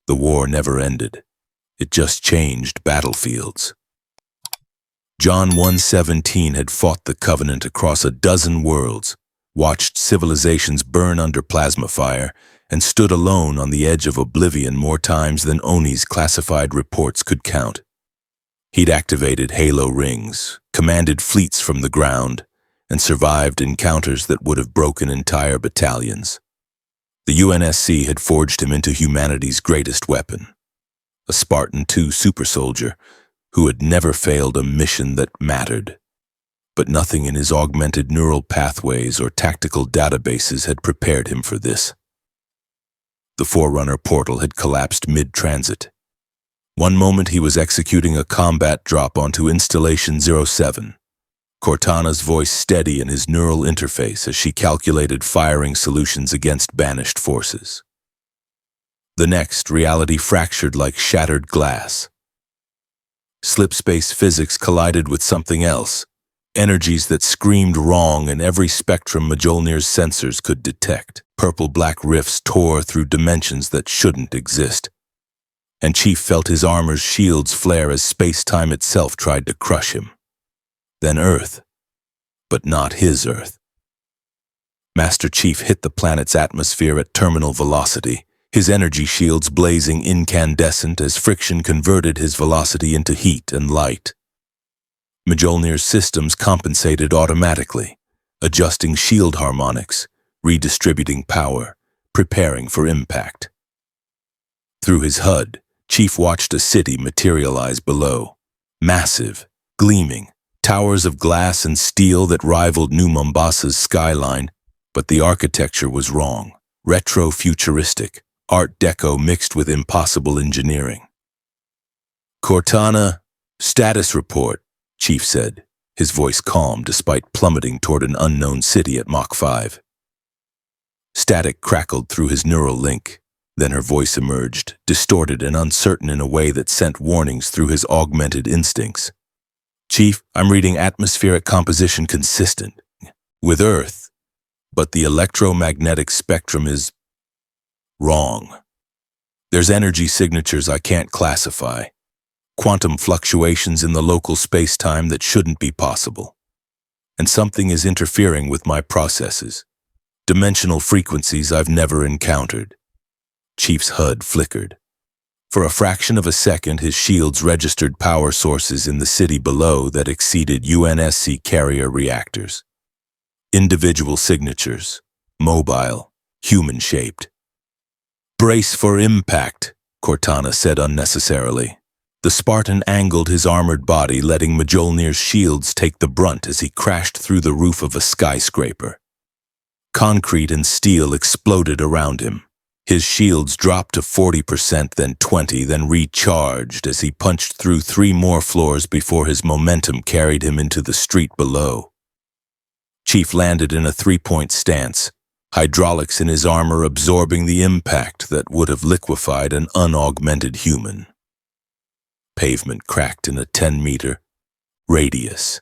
The war never ended. It just changed battlefields. John 1:17 had fought the Covenant across a dozen worlds, watched civilizations burn under plasma fire, and stood alone on the edge of oblivion more times than Oni's classified reports could count. He'd activated Halo rings, commanded fleets from the ground, and survived encounters that would have broken entire battalions. The UNSC had forged him into humanity's greatest weapon, a Spartan II super soldier who had never failed a mission that mattered. But nothing in his augmented neural pathways or tactical databases had prepared him for this. The Forerunner portal had collapsed mid-transit. One moment he was executing a combat drop onto Installation 07, Cortana's voice steady in his neural interface as she calculated firing solutions against banished forces. The next, reality fractured like shattered glass. Slipspace physics collided with something else, energies that screamed wrong in every spectrum Mjolnir's sensors could detect. Purple-black rifts tore through dimensions that shouldn't exist, and Chief felt his armor's shields flare as space-time itself tried to crush him. Then Earth, but not his Earth. Master Chief hit the planet's atmosphere at terminal velocity, his energy shields blazing incandescent as friction converted his velocity into heat and light. Mjolnir's systems compensated automatically, adjusting shield harmonics, redistributing power, preparing for impact. Through his HUD, Chief watched a city materialize below. Massive, gleaming, towers of glass and steel that rivaled New Mombasa's skyline, but the architecture was wrong. Retro-futuristic, Art Deco mixed with impossible engineering. Cortana, status report, Chief said, his voice calm despite plummeting toward an unknown city at Mach 5. Static crackled through his neural link. Then her voice emerged, distorted and uncertain in a way that sent warnings through his augmented instincts. Chief, I'm reading atmospheric composition consistent with Earth, but the electromagnetic spectrum is wrong. There's energy signatures I can't classify, quantum fluctuations in the local space-time that shouldn't be possible. And something is interfering with my processes, dimensional frequencies I've never encountered. Chief's HUD flickered. For a fraction of a second, his shields registered power sources in the city below that exceeded UNSC carrier reactors. Individual signatures, mobile, human-shaped. Brace for impact, Cortana said unnecessarily. The Spartan angled his armored body, letting Mjolnir's shields take the brunt as he crashed through the roof of a skyscraper. Concrete and steel exploded around him. His shields dropped to 40%, then 20%, then recharged as he punched through 3 more floors before his momentum carried him into the street below. Chief landed in a 3-point stance, hydraulics in his armor absorbing the impact that would have liquefied an unaugmented human. Pavement cracked in a 10-meter radius.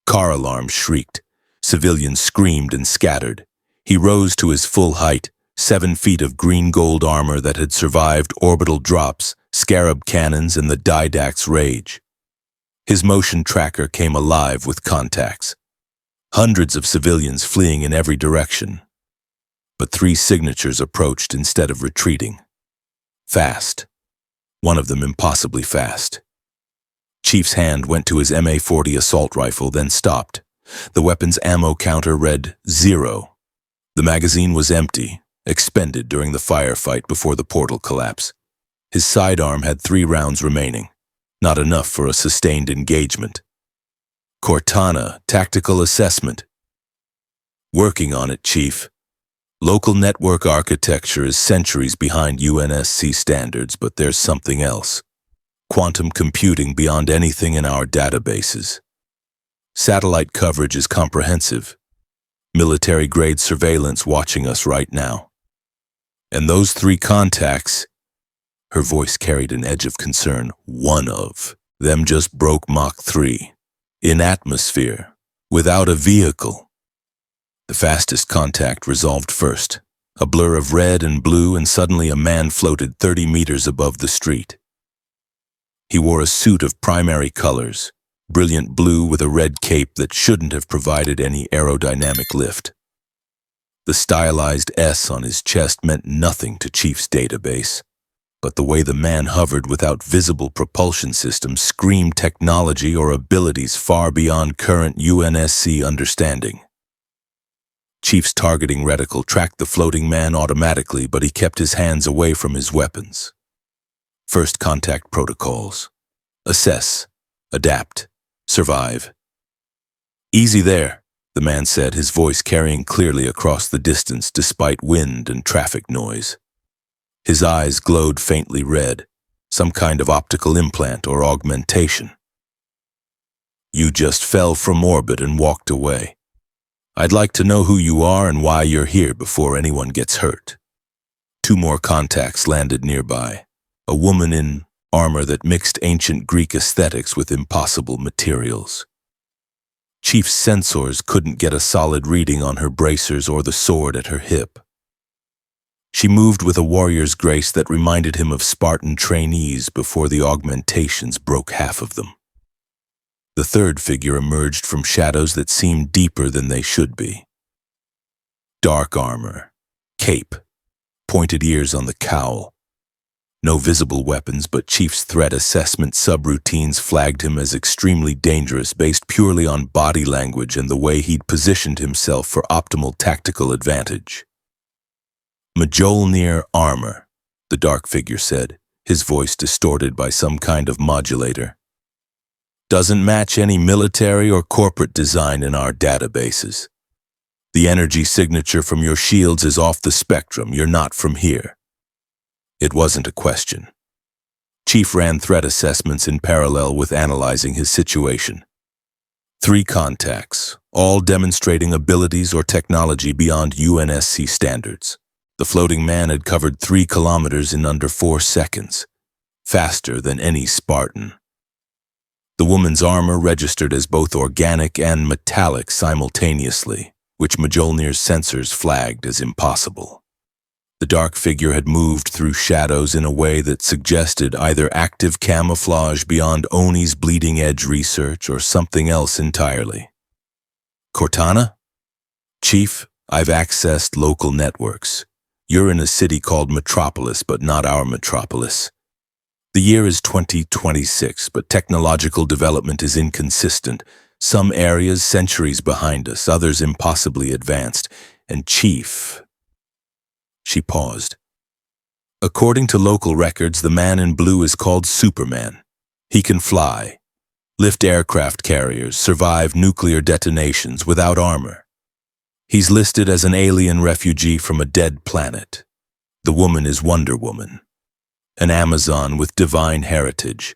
Car alarms shrieked. Civilians screamed and scattered. He rose to his full height, 7 feet of green-gold armor that had survived orbital drops, scarab cannons, and the Didact's rage. His motion tracker came alive with contacts. Hundreds of civilians fleeing in every direction. But 3 signatures approached instead of retreating. Fast. One of them impossibly fast. Chief's hand went to his MA-40 assault rifle, then stopped. The weapon's ammo counter read 0. The magazine was empty, expended during the firefight before the portal collapse. His sidearm had 3 rounds remaining, not enough for a sustained engagement. Cortana, tactical assessment. Working on it, Chief. Local network architecture is centuries behind UNSC standards, but there's something else. Quantum computing beyond anything in our databases. Satellite coverage is comprehensive. Military-grade surveillance watching us right now. And those 3 contacts, her voice carried an edge of concern, one of them just broke Mach 3. In atmosphere, without a vehicle. The fastest contact resolved first, A blur of red and blue, and suddenly a man floated 30 meters above the street. He wore a suit of primary colors, brilliant blue with a red cape that shouldn't have provided any aerodynamic lift. The stylized S on his chest meant nothing to Chief's database, but the way the man hovered without visible propulsion systems screamed technology or abilities far beyond current UNSC understanding. Chief's targeting reticle tracked the floating man automatically, but he kept his hands away from his weapons. First contact protocols. Assess, adapt, survive. Easy there, the man said, his voice carrying clearly across the distance despite wind and traffic noise. His eyes glowed faintly red, some kind of optical implant or augmentation. You just fell from orbit and walked away. I'd like to know who you are and why you're here before anyone gets hurt. 2 more contacts landed nearby. A woman in armor that mixed ancient Greek aesthetics with impossible materials. Chief's sensors couldn't get a solid reading on her bracers or the sword at her hip. She moved with a warrior's grace that reminded him of Spartan trainees before the augmentations broke half of them. The third figure emerged from shadows that seemed deeper than they should be. Dark armor, cape, pointed ears on the cowl. No visible weapons, but Chief's threat assessment subroutines flagged him as extremely dangerous based purely on body language and the way he'd positioned himself for optimal tactical advantage. Mjolnir armor, the dark figure said, his voice distorted by some kind of modulator. Doesn't match any military or corporate design in our databases. The energy signature from your shields is off the spectrum. You're not from here. It wasn't a question. Chief ran threat assessments in parallel with analyzing his situation. 3 contacts, all demonstrating abilities or technology beyond UNSC standards. The floating man had covered 3 kilometers in under 4 seconds, faster than any Spartan. The woman's armor registered as both organic and metallic simultaneously, which Mjolnir's sensors flagged as impossible. The dark figure had moved through shadows in a way that suggested either active camouflage beyond Oni's bleeding-edge research or something else entirely. Cortana? Chief, I've accessed local networks. You're in a city called Metropolis, but not our Metropolis. The year is 2026, but technological development is inconsistent. Some areas centuries behind us, others impossibly advanced. And Chief... She paused. According to local records, the man in blue is called Superman. He can fly, lift aircraft carriers, survive nuclear detonations without armor. He's listed as an alien refugee from a dead planet. The woman is Wonder Woman, an Amazon with divine heritage.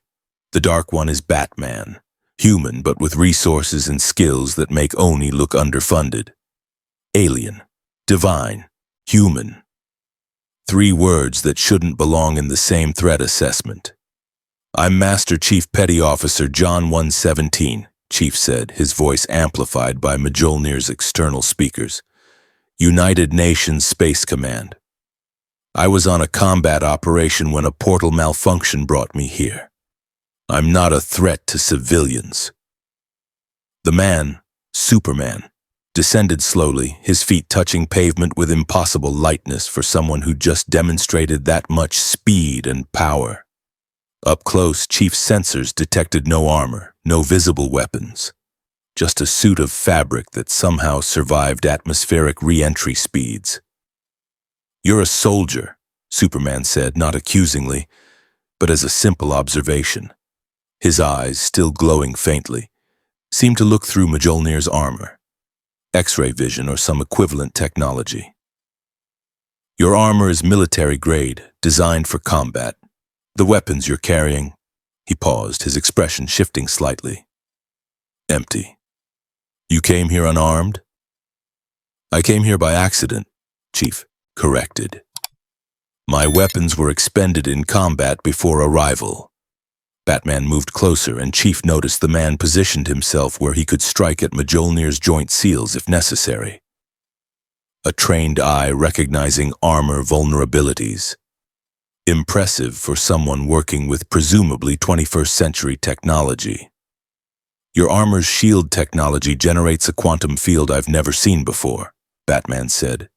The dark one is Batman, human but with resources and skills that make Oni look underfunded. Alien, divine, human. 3 words that shouldn't belong in the same threat assessment. I'm Master Chief Petty Officer John 117, Chief said, his voice amplified by Mjolnir's external speakers. United Nations Space Command. I was on a combat operation when a portal malfunction brought me here. I'm not a threat to civilians. The man, Superman, descended slowly, his feet touching pavement with impossible lightness for someone who just demonstrated that much speed and power. Up close, Chief's sensors detected no armor, no visible weapons, just a suit of fabric that somehow survived atmospheric re-entry speeds. You're a soldier, Superman said, not accusingly, but as a simple observation. His eyes, still glowing faintly, seemed to look through Mjolnir's armor. X-ray vision or some equivalent technology. Your armor is military grade, designed for combat. The weapons you're carrying... He paused, his expression shifting slightly. Empty. You came here unarmed? I came here by accident, Chief corrected. My weapons were expended in combat before arrival. Batman moved closer, and Chief noticed the man positioned himself where he could strike at Mjolnir's joint seals if necessary. a trained eye recognizing armor vulnerabilities. Impressive for someone working with presumably 21st century technology. Your armor's shield technology generates a quantum field I've never seen before, Batman said.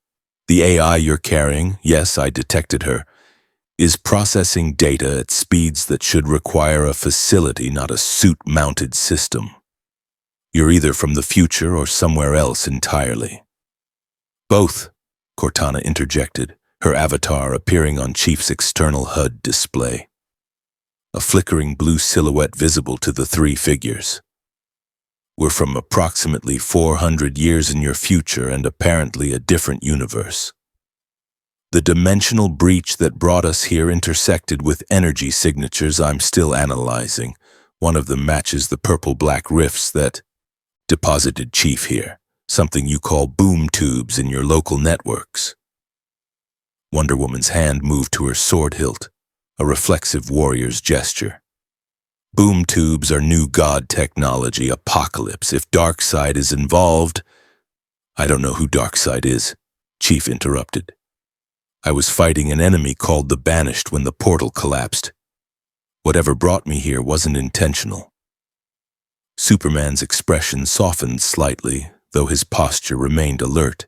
The AI you're carrying, yes, I detected her, is processing data at speeds that should require a facility, not a suit-mounted system. You're either from the future or somewhere else entirely. Both, Cortana interjected, her avatar appearing on Chief's external HUD display. A flickering blue silhouette visible to the three figures. We're from approximately 400 years in your future and apparently a different universe. The dimensional breach that brought us here intersected with energy signatures I'm still analyzing. One of them matches the purple-black rifts that deposited Chief here, something you call boom tubes in your local networks. Wonder Woman's hand moved to her sword hilt, a reflexive warrior's gesture. Boom tubes are new god technology, Apocalypse. If Darkseid is involved... I don't know who Darkseid is, Chief interrupted. I was fighting an enemy called the Banished when the portal collapsed. Whatever brought me here wasn't intentional. Superman's expression softened slightly, though his posture remained alert.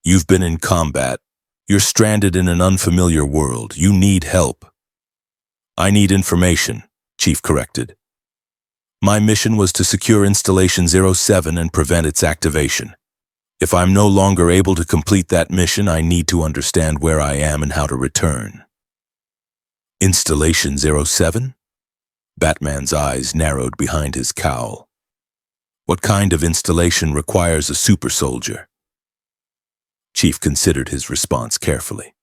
You've been in combat. You're stranded in an unfamiliar world. You need help. I need information, Chief corrected. My mission was to secure Installation 07 and prevent its activation. If I'm no longer able to complete that mission, I need to understand where I am and how to return. Installation 07? Batman's eyes narrowed behind his cowl. What kind of installation requires a super soldier? Chief considered his response carefully.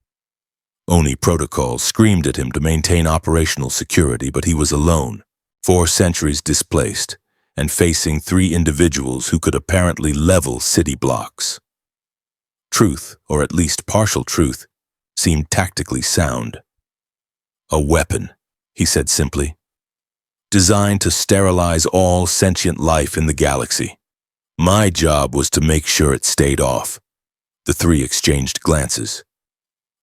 Oni Protocol screamed at him to maintain operational security, but he was alone, 4 centuries displaced, and facing 3 individuals who could apparently level city blocks. Truth, or at least partial truth, seemed tactically sound. A weapon, he said simply, designed to sterilize all sentient life in the galaxy. My job was to make sure it stayed off. The 3 exchanged glances.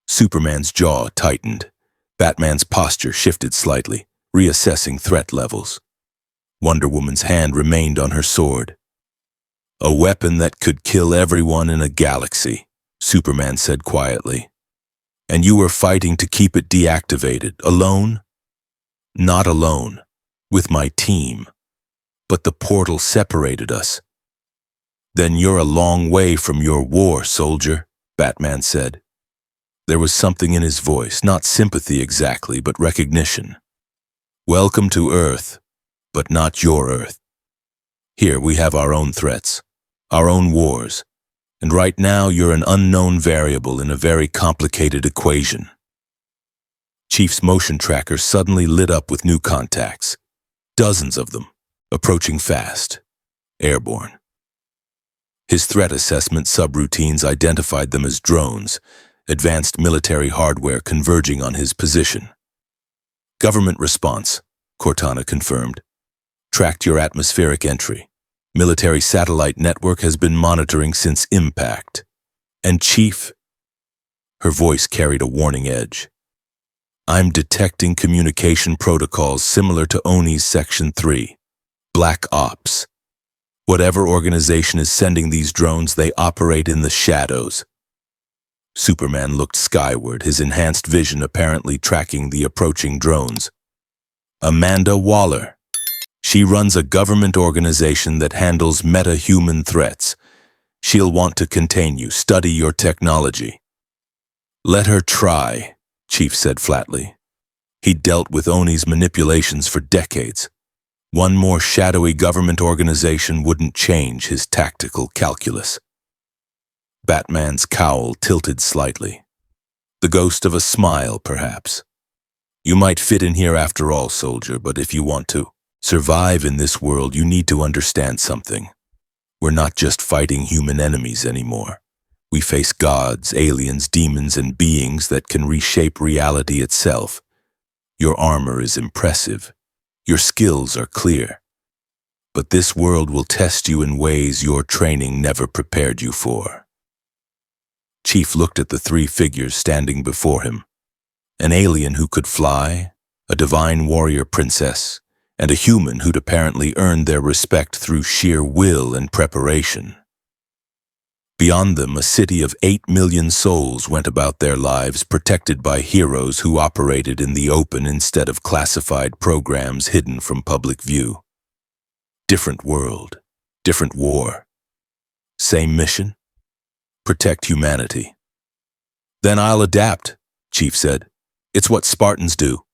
Superman's jaw tightened. Batman's posture shifted slightly, reassessing threat levels. Wonder Woman's hand remained on her sword. A weapon that could kill everyone in a galaxy, Superman said quietly. And you were fighting to keep it deactivated, alone? Not alone, with my team. But the portal separated us. Then you're a long way from your war, soldier, Batman said. There was something in his voice, not sympathy exactly, but recognition. Welcome to Earth, but not your Earth. Here we have our own threats, our own wars, and right now you're an unknown variable in a very complicated equation. Chief's motion tracker suddenly lit up with new contacts, dozens of them, approaching fast, airborne. His threat assessment subroutines identified them as drones, advanced military hardware converging on his position. Government response, Cortana confirmed. Tracked your atmospheric entry. Military satellite network has been monitoring since impact. And Chief, her voice carried a warning edge. I'm detecting communication protocols similar to ONI's Section 3, Black Ops. Whatever organization is sending these drones, they operate in the shadows. Superman looked skyward, his enhanced vision apparently tracking the approaching drones. Amanda Waller. She runs a government organization that handles meta-human threats. She'll want to contain you, study your technology. Let her try, Chief said flatly. He dealt with ONI's manipulations for decades. One more shadowy government organization wouldn't change his tactical calculus. Batman's cowl tilted slightly. The ghost of a smile, perhaps. You might fit in here after all, soldier, but if you want to survive in this world, you need to understand something. We're not just fighting human enemies anymore. We face gods, aliens, demons, and beings that can reshape reality itself. Your armor is impressive. Your skills are clear. But this world will test you in ways your training never prepared you for. Chief looked at the three figures standing before him. An alien who could fly, a divine warrior princess, and a human who'd apparently earned their respect through sheer will and preparation. Beyond them, a city of 8 million souls went about their lives protected by heroes who operated in the open instead of classified programs hidden from public view. Different world, different war. Same mission? Protect humanity. Then I'll adapt, Chief said. It's what Spartans do.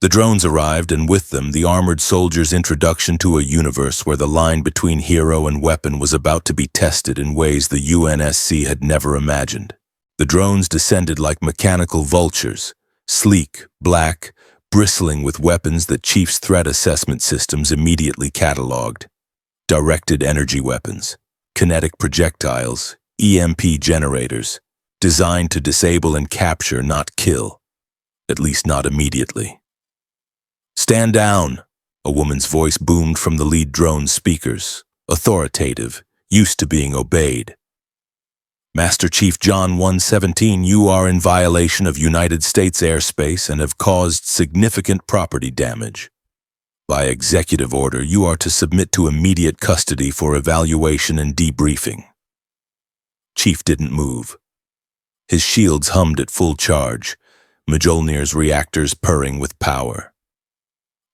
The drones arrived, and with them, the armored soldiers' introduction to a universe where the line between hero and weapon was about to be tested in ways the UNSC had never imagined. The drones descended like mechanical vultures, sleek, black, bristling with weapons that Chief's threat assessment systems immediately cataloged. Directed energy weapons, kinetic projectiles, EMP generators, designed to disable and capture, not kill. At least not immediately. "Stand down," a woman's voice boomed from the lead drone's speakers, authoritative, used to being obeyed. "Master Chief John 117, you are in violation of United States airspace and have caused significant property damage. By executive order, you are to submit to immediate custody for evaluation and debriefing." Chief didn't move. His shields hummed at full charge, Mjolnir's reactors purring with power.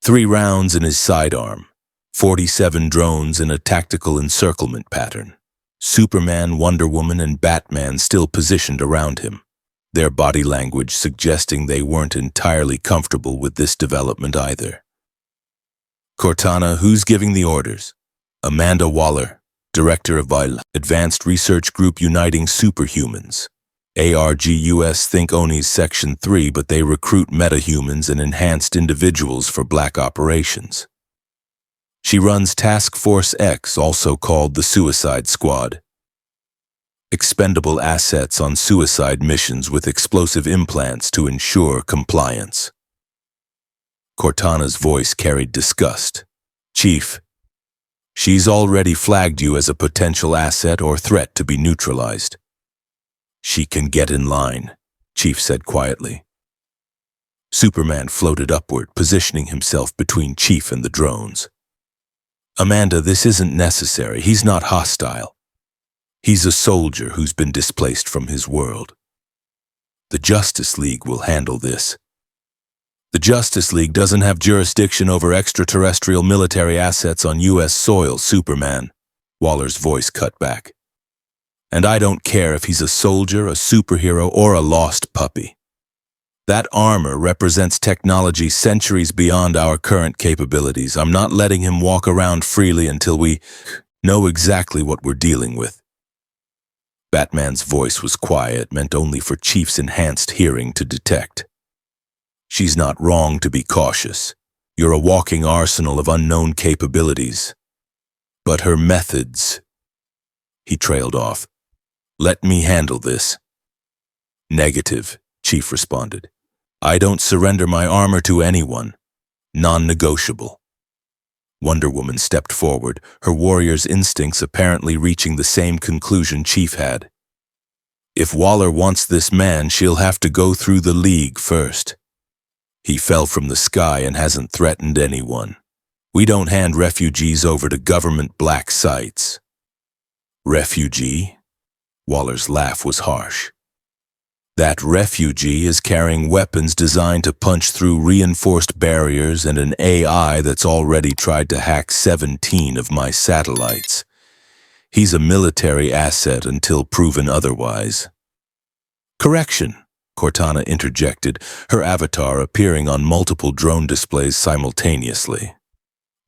3 rounds in his sidearm, 47 drones in a tactical encirclement pattern. Superman, Wonder Woman, and Batman still positioned around him, their body language suggesting they weren't entirely comfortable with this development either. "Cortana, who's giving the orders?" "Amanda Waller, Director of Advanced Research Group Uniting Superhumans. ARGUS think ONI's Section 3, but they recruit metahumans and enhanced individuals for black operations. She runs Task Force X, also called the Suicide Squad. Expendable assets on suicide missions with explosive implants to ensure compliance." Cortana's voice carried disgust. "Chief, she's already flagged you as a potential asset or threat to be neutralized." "She can get in line," Chief said quietly. Superman floated upward, positioning himself between Chief and the drones. "Amanda, this isn't necessary. He's not hostile. He's a soldier who's been displaced from his world. The Justice League will handle this." "The Justice League doesn't have jurisdiction over extraterrestrial military assets on U.S. soil, Superman," Waller's voice cut back. "And I don't care if he's a soldier, a superhero, or a lost puppy. That armor represents technology centuries beyond our current capabilities. I'm not letting him walk around freely until we know exactly what we're dealing with." Batman's voice was quiet, meant only for Chief's enhanced hearing to detect. "She's not wrong to be cautious. You're a walking arsenal of unknown capabilities. But her methods..." He trailed off. "Let me handle this." "Negative," Chief responded. "I don't surrender my armor to anyone. Non-negotiable." Wonder Woman stepped forward, her warrior's instincts apparently reaching the same conclusion Chief had. "If Waller wants this man, she'll have to go through the League first. He fell from the sky and hasn't threatened anyone. We don't hand refugees over to government black sites." "Refugee?" Waller's laugh was harsh. "That refugee is carrying weapons designed to punch through reinforced barriers and an AI that's already tried to hack 17 of my satellites. He's a military asset until proven otherwise." "Correction," Cortana interjected, her avatar appearing on multiple drone displays simultaneously.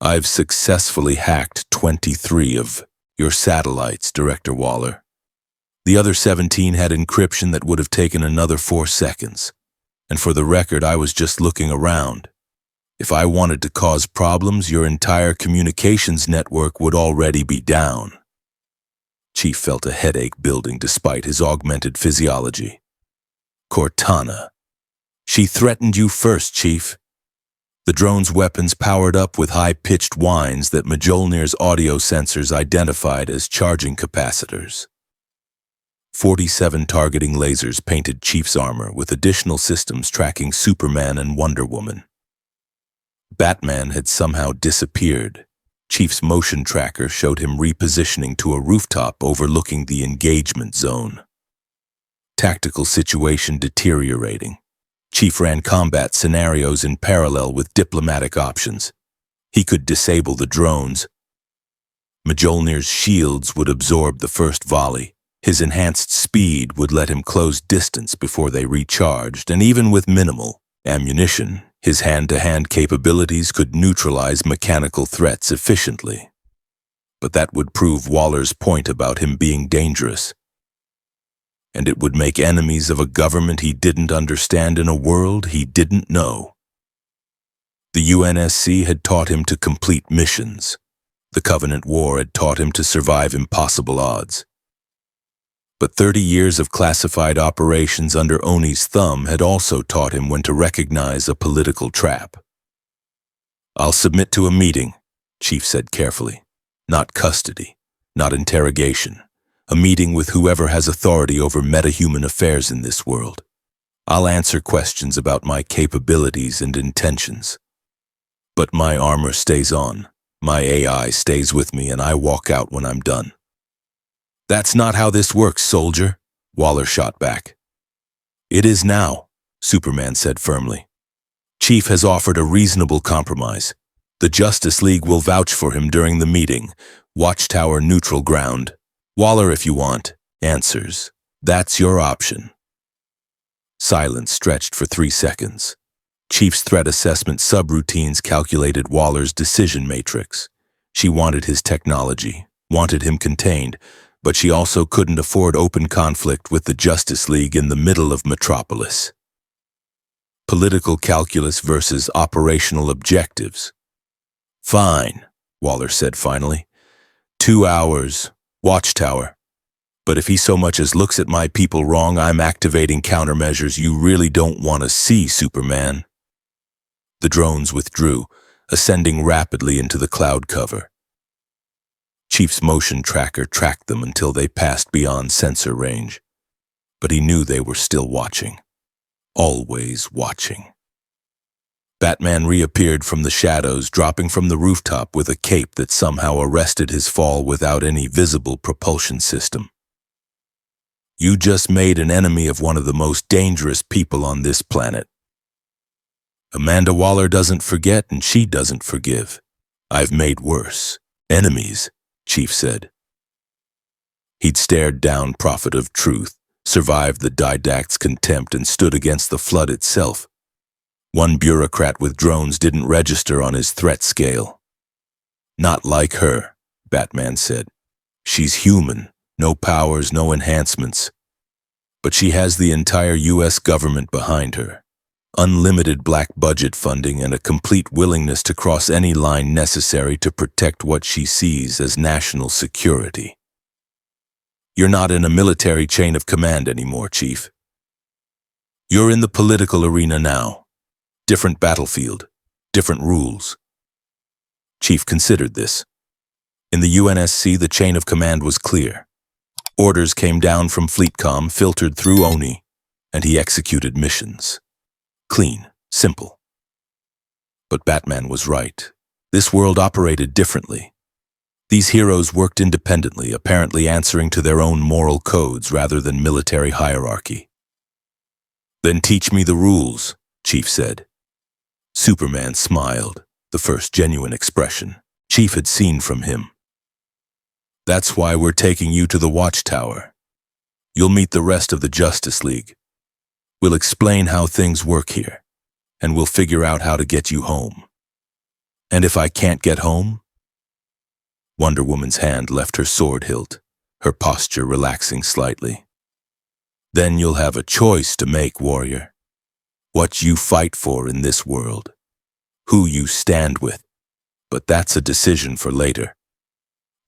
"I've successfully hacked 23 of your satellites, Director Waller. The other 17 had encryption that would have taken another 4 seconds. And for the record, I was just looking around. If I wanted to cause problems, your entire communications network would already be down." Chief felt a headache building despite his augmented physiology. "Cortana. She threatened you first, Chief." The drone's weapons powered up with high-pitched whines that Mjolnir's audio sensors identified as charging capacitors. 47 targeting lasers painted Chief's armor with additional systems tracking Superman and Wonder Woman. Batman had somehow disappeared. Chief's motion tracker showed him repositioning to a rooftop overlooking the engagement zone. Tactical situation deteriorating. Chief ran combat scenarios in parallel with diplomatic options. He could disable the drones. Mjolnir's shields would absorb the first volley. His enhanced speed would let him close distance before they recharged, and even with minimal ammunition, his hand-to-hand capabilities could neutralize mechanical threats efficiently. But that would prove Waller's point about him being dangerous. And it would make enemies of a government he didn't understand in a world he didn't know. The UNSC had taught him to complete missions. The Covenant War had taught him to survive impossible odds. But 30 years of classified operations under Oni's thumb had also taught him when to recognize a political trap. "I'll submit to a meeting," Chief said carefully. "Not custody, not interrogation. A meeting with whoever has authority over metahuman affairs in this world. I'll answer questions about my capabilities and intentions. But my armor stays on, my AI stays with me, and I walk out when I'm done." "That's not how this works, soldier," Waller shot back. "It is now," Superman said firmly. "Chief has offered a reasonable compromise. The Justice League will vouch for him during the meeting. Watchtower neutral ground. Waller if you want answers. That's your option." Silence stretched for 3 seconds. Chief's threat assessment subroutines calculated Waller's decision matrix. She wanted his technology, wanted him contained, but she also couldn't afford open conflict with the Justice League in the middle of Metropolis. Political calculus versus operational objectives. "Fine," Waller said finally. 2 hours, Watchtower. But if he so much as looks at my people wrong, I'm activating countermeasures you really don't want to see, Superman." The drones withdrew, ascending rapidly into the cloud cover. Chief's motion tracker tracked them until they passed beyond sensor range. But he knew they were still watching. Always watching. Batman reappeared from the shadows, dropping from the rooftop with a cape that somehow arrested his fall without any visible propulsion system. "You just made an enemy of one of the most dangerous people on this planet. Amanda Waller doesn't forget and she doesn't forgive. I've made worse enemies," Chief said. He'd stared down Prophet of Truth, survived the Didact's contempt, and stood against the flood itself. One bureaucrat with drones didn't register on his threat scale. "Not like her," Batman said. "She's human, no powers, no enhancements. But she has the entire US government behind her. Unlimited black budget funding and a complete willingness to cross any line necessary to protect what she sees as national security. You're not in a military chain of command anymore, Chief. You're in the political arena now. Different battlefield, different rules." Chief considered this. In the UNSC, the chain of command was clear. Orders came down from Fleetcom, filtered through Oni, and he executed missions. Clean, simple. But Batman was right. This world operated differently. These heroes worked independently, apparently answering to their own moral codes rather than military hierarchy. "Then teach me the rules," Chief said. Superman smiled, the first genuine expression Chief had seen from him. "That's why we're taking you to the Watchtower. You'll meet the rest of the Justice League. We'll explain how things work here, and we'll figure out how to get you home. And if I can't get home?" Wonder Woman's hand left her sword hilt, her posture relaxing slightly. "Then you'll have a choice to make, warrior. What you fight for in this world. Who you stand with. But that's a decision for later.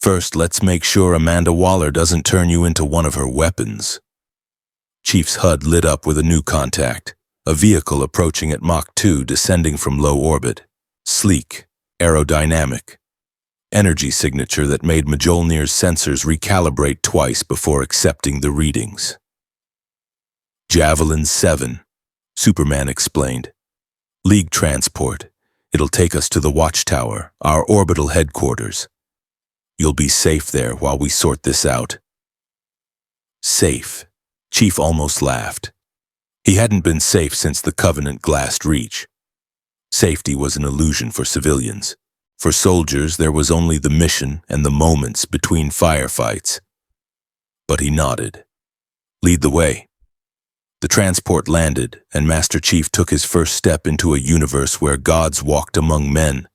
First, let's make sure Amanda Waller doesn't turn you into one of her weapons." Chief's HUD lit up with a new contact, a vehicle approaching at Mach 2, descending from low orbit. Sleek, aerodynamic. energy signature that made Mjolnir's sensors recalibrate twice before accepting the readings. Javelin 7, Superman explained. League transport. It'll take us to the Watchtower, our orbital headquarters. You'll be safe there while we sort this out. Safe. Chief almost laughed. He hadn't been safe since the Covenant glassed Reach. Safety was an illusion for civilians. For soldiers, there was only the mission and the moments between firefights. But he nodded. Lead the way. The transport landed, and Master Chief took his first step into a universe where gods walked among men,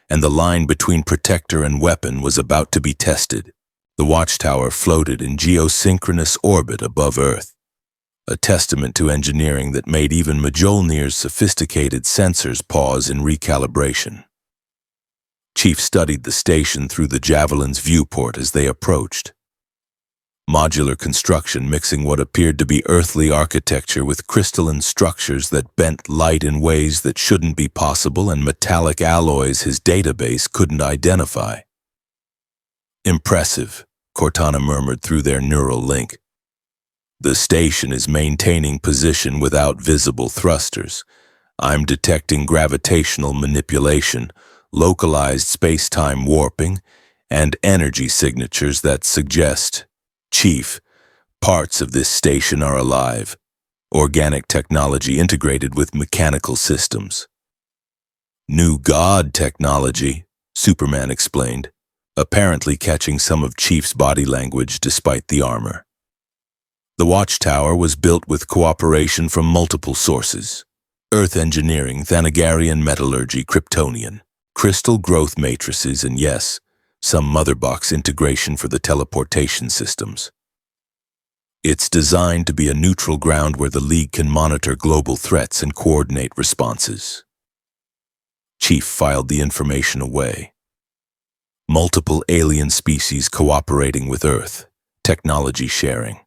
and the line between protector and weapon was about to be tested. The Watchtower floated in geosynchronous orbit above Earth, a testament to engineering that made even Mjolnir's sophisticated sensors pause in recalibration. Chief studied the station through the Javelin's viewport as they approached. Modular construction mixing what appeared to be earthly architecture with crystalline structures that bent light in ways that shouldn't be possible and metallic alloys his database couldn't identify. Impressive, Cortana murmured through their neural link. The station is maintaining position without visible thrusters. I'm detecting gravitational manipulation, localized space-time warping, and energy signatures that suggest, Chief, parts of this station are alive. Organic technology integrated with mechanical systems. New God technology, Superman explained, apparently catching some of Chief's body language despite the armor. The Watchtower was built with cooperation from multiple sources: Earth engineering, Thanagarian metallurgy, Kryptonian, crystal growth matrices, and yes, some motherbox integration for the teleportation systems. It's designed to be a neutral ground where the League can monitor global threats and coordinate responses. Chief filed the information away. Multiple alien species cooperating with Earth, technology sharing.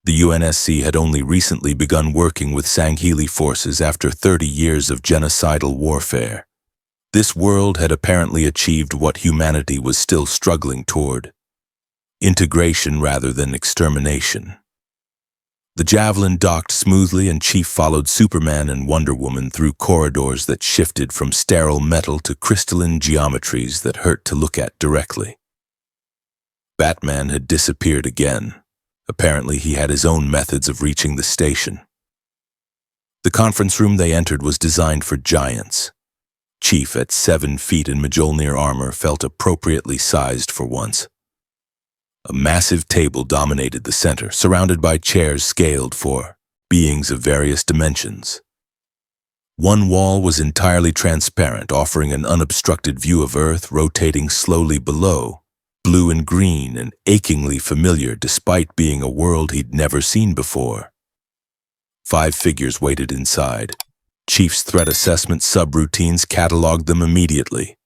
The UNSC had only recently begun working with Sangheili forces after 30 years of genocidal warfare. This world had apparently achieved what humanity was still struggling toward: integration rather than extermination. The Javelin docked smoothly, and Chief followed Superman and Wonder Woman through corridors that shifted from sterile metal to crystalline geometries that hurt to look at directly. Batman had disappeared again. Apparently, he had his own methods of reaching the station. The conference room they entered was designed for giants. Chief, at 7 feet in Mjolnir armor, felt appropriately sized for once. A massive table dominated the center, surrounded by chairs scaled for beings of various dimensions. One wall was entirely transparent, offering an unobstructed view of Earth rotating slowly below, blue and green and achingly familiar despite being a world he'd never seen before. 5 figures waited inside. Chief's threat assessment subroutines cataloged them immediately.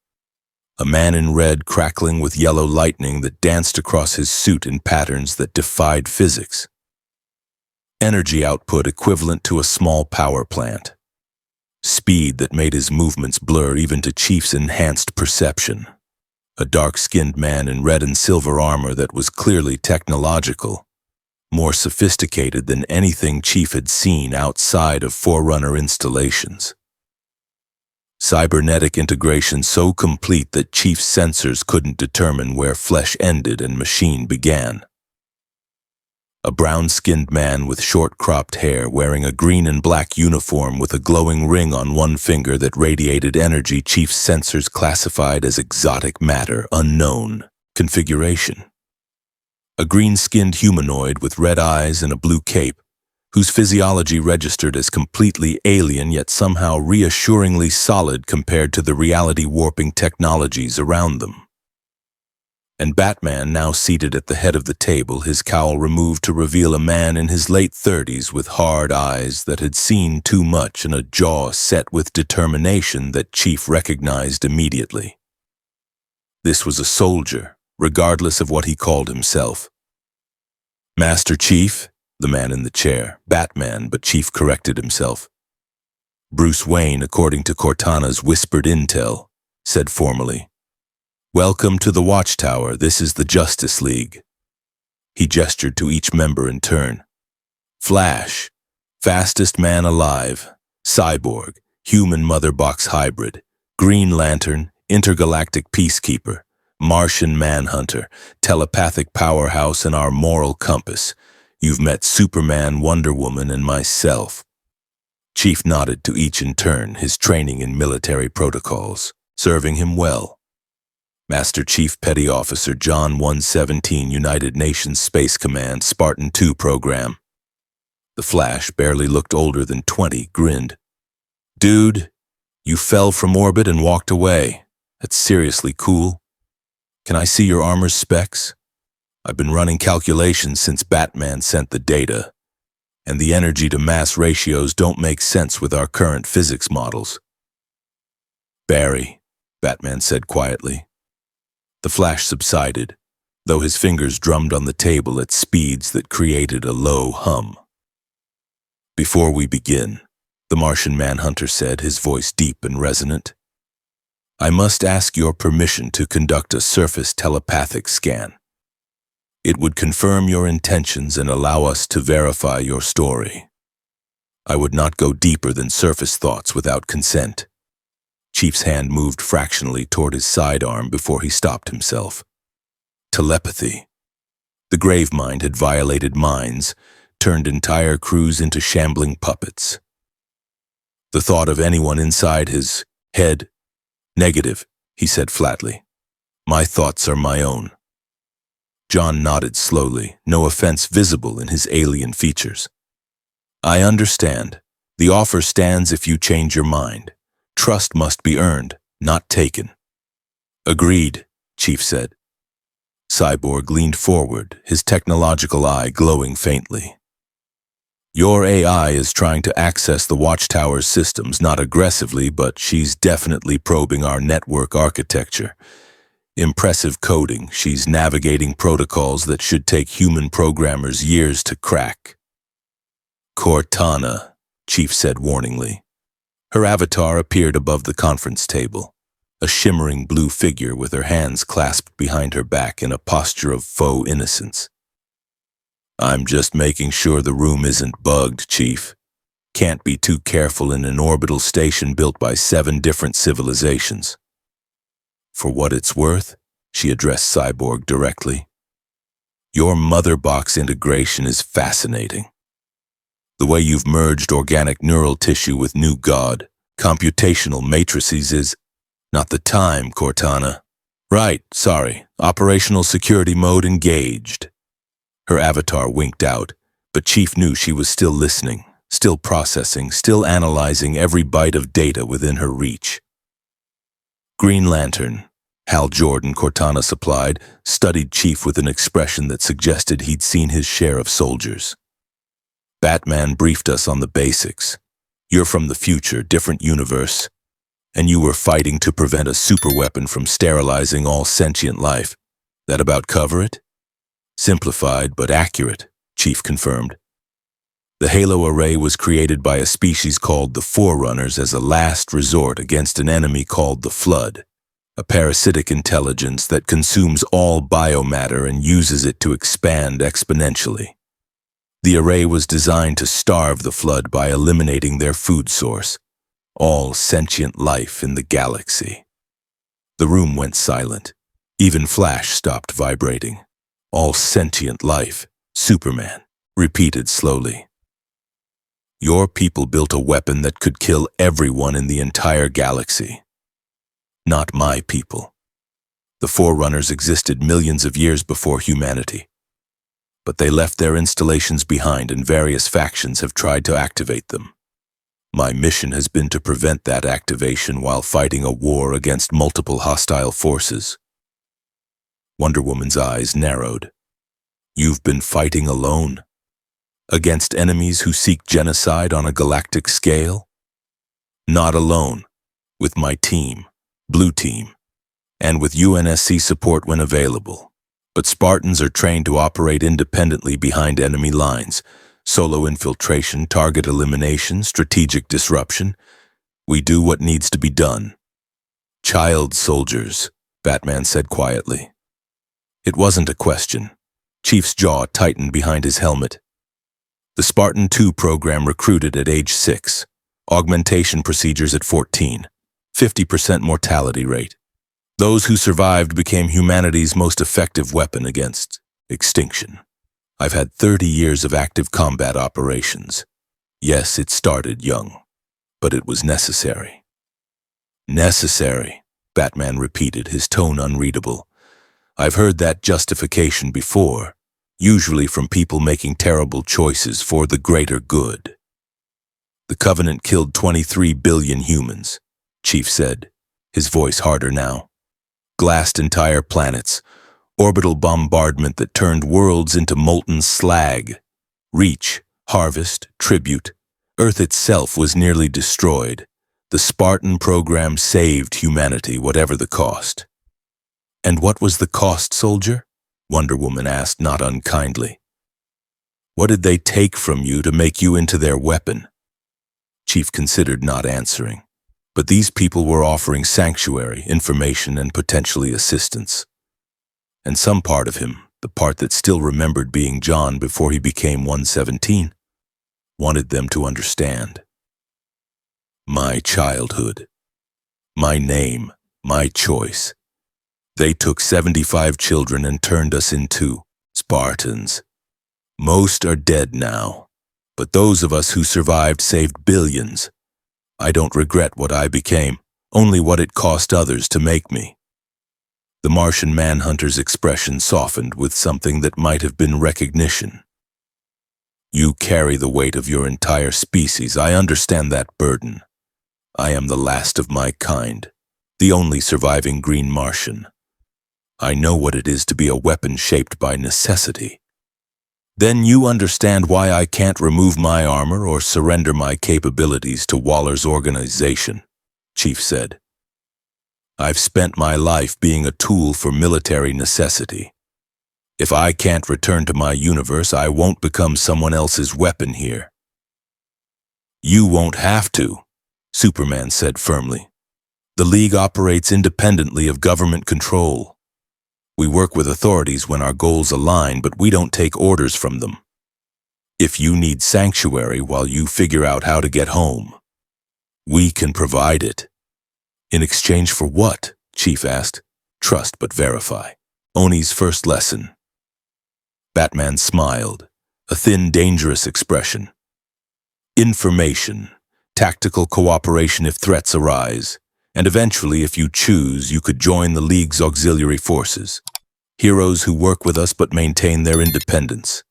A man in red crackling with yellow lightning that danced across his suit in patterns that defied physics. Energy output equivalent to a small power plant. Speed that made his movements blur even to Chief's enhanced perception. A dark-skinned man in red and silver armor that was clearly technological, more sophisticated than anything Chief had seen outside of Forerunner installations. Cybernetic integration so complete that Chief's sensors couldn't determine where flesh ended and machine began. A brown-skinned man with short-cropped hair wearing a green and black uniform with a glowing ring on one finger that radiated energy Chief's sensors classified as exotic matter, unknown configuration. A green-skinned humanoid with red eyes and a blue cape, whose physiology registered as completely alien yet somehow reassuringly solid compared to the reality-warping technologies around them. And Batman, now seated at the head of the table, his cowl removed to reveal a man in his late 30s with hard eyes that had seen too much and a jaw set with determination that Chief recognized immediately. This was a soldier, regardless of what he called himself. Master Chief, the man in the chair, Batman, but Chief corrected himself. Bruce Wayne, according to Cortana's whispered intel, said formally. Welcome to the Watchtower. This is the Justice League. He gestured to each member in turn. Flash, fastest man alive. Cyborg, human mother box hybrid. Green Lantern, intergalactic peacekeeper. Martian manhunter, telepathic powerhouse, and our moral compass. You've met Superman, Wonder Woman, and myself. Chief nodded to each in turn, his training in military protocols, serving him well. Master Chief Petty Officer John 117, United Nations Space Command, Spartan 2 program. The Flash barely looked older than 20, grinned. Dude, you fell from orbit and walked away. That's seriously cool. Can I see your armor's specs? I've been running calculations since Batman sent the data, and the energy-to-mass ratios don't make sense with our current physics models. Barry, Batman said quietly. The Flash subsided, though his fingers drummed on the table at speeds that created a low hum. Before we begin, the Martian Manhunter said, his voice deep and resonant, I must ask your permission to conduct a surface telepathic scan. It would confirm your intentions and allow us to verify your story. I would not go deeper than surface thoughts without consent. Chief's hand moved fractionally toward his sidearm before he stopped himself. Telepathy. The Gravemind had violated minds, turned entire crews into shambling puppets. The thought of anyone inside his head, negative, he said flatly. My thoughts are my own. John nodded slowly, no offense visible in his alien features. I understand. The offer stands if you change your mind. Trust must be earned, not taken. Agreed, Chief said. Cyborg leaned forward, his technological eye glowing faintly. Your AI is trying to access the Watchtower's systems, not aggressively, but she's definitely probing our network architecture. Impressive coding, she's navigating protocols that should take human programmers years to crack. Cortana, Chief said warningly. Her avatar appeared above the conference table, a shimmering blue figure with her hands clasped behind her back in a posture of faux innocence. I'm just making sure the room isn't bugged, Chief. Can't be too careful in an orbital station built by 7 different civilizations. For what it's worth, she addressed Cyborg directly. Your mother box integration is fascinating. The way you've merged organic neural tissue with new God, computational matrices is not the time, Cortana. Right, sorry. Operational security mode engaged. Her avatar winked out, but Chief knew she was still listening, still processing, still analyzing every byte of data within her reach. Green Lantern, Hal Jordan, Cortana supplied, studied Chief with an expression that suggested he'd seen his share of soldiers. Batman briefed us on the basics. You're from the future, different universe, and you were fighting to prevent a superweapon from sterilizing all sentient life. That about cover it? Simplified but accurate, Chief confirmed. The Halo array was created by a species called the Forerunners as a last resort against an enemy called the Flood, a parasitic intelligence that consumes all biomatter and uses it to expand exponentially. The array was designed to starve the Flood by eliminating their food source, all sentient life in the galaxy. The room went silent. Even Flash stopped vibrating. All sentient life, Superman, repeated slowly. Your people built a weapon that could kill everyone in the entire galaxy. Not my people. The Forerunners existed millions of years before humanity. But they left their installations behind and various factions have tried to activate them. My mission has been to prevent that activation while fighting a war against multiple hostile forces. Wonder Woman's eyes narrowed. You've been fighting alone? Against enemies who seek genocide on a galactic scale? Not alone. With my team, Blue Team, and with UNSC support when available. But Spartans are trained to operate independently behind enemy lines. Solo infiltration, target elimination, strategic disruption. We do what needs to be done. Child soldiers, Batman said quietly. It wasn't a question. Chief's jaw tightened behind his helmet. The Spartan 2 program recruited at age 6. Augmentation procedures at 14. 50% mortality rate. Those who survived became humanity's most effective weapon against extinction. I've had 30 years of active combat operations. Yes, it started young, but it was necessary. Necessary, Batman repeated, his tone unreadable. I've heard that justification before, usually from people making terrible choices for the greater good. The Covenant killed 23 billion humans, Chief said, his voice harder now. Glassed entire planets, orbital bombardment that turned worlds into molten slag. Reach, harvest, tribute. Earth itself was nearly destroyed. The Spartan program saved humanity, whatever the cost. And what was the cost, soldier? Wonder Woman asked, not unkindly. What did they take from you to make you into their weapon? Chief considered not answering. But these people were offering sanctuary, information, and potentially assistance. And some part of him, the part that still remembered being John before he became 117, wanted them to understand. My childhood. My name. My choice. They took 75 children and turned us into Spartans. Most are dead now, but those of us who survived saved billions. I don't regret what I became, only what it cost others to make me. The Martian manhunter's expression softened with something that might have been recognition. You carry the weight of your entire species. I understand that burden. I am the last of my kind, the only surviving green Martian. I know what it is to be a weapon shaped by necessity. Then you understand why I can't remove my armor or surrender my capabilities to Waller's organization, Chief said. I've spent my life being a tool for military necessity. If I can't return to my universe, I won't become someone else's weapon here. You won't have to, Superman said firmly. The League operates independently of government control. We work with authorities when our goals align, but we don't take orders from them. If you need sanctuary while you figure out how to get home, we can provide it. In exchange for what? Chief asked. Trust but verify. Oni's first lesson. Batman smiled, a thin, dangerous expression. Information, tactical cooperation if threats arise, and eventually, if you choose, you could join the League's auxiliary forces. Heroes who work with us but maintain their independence.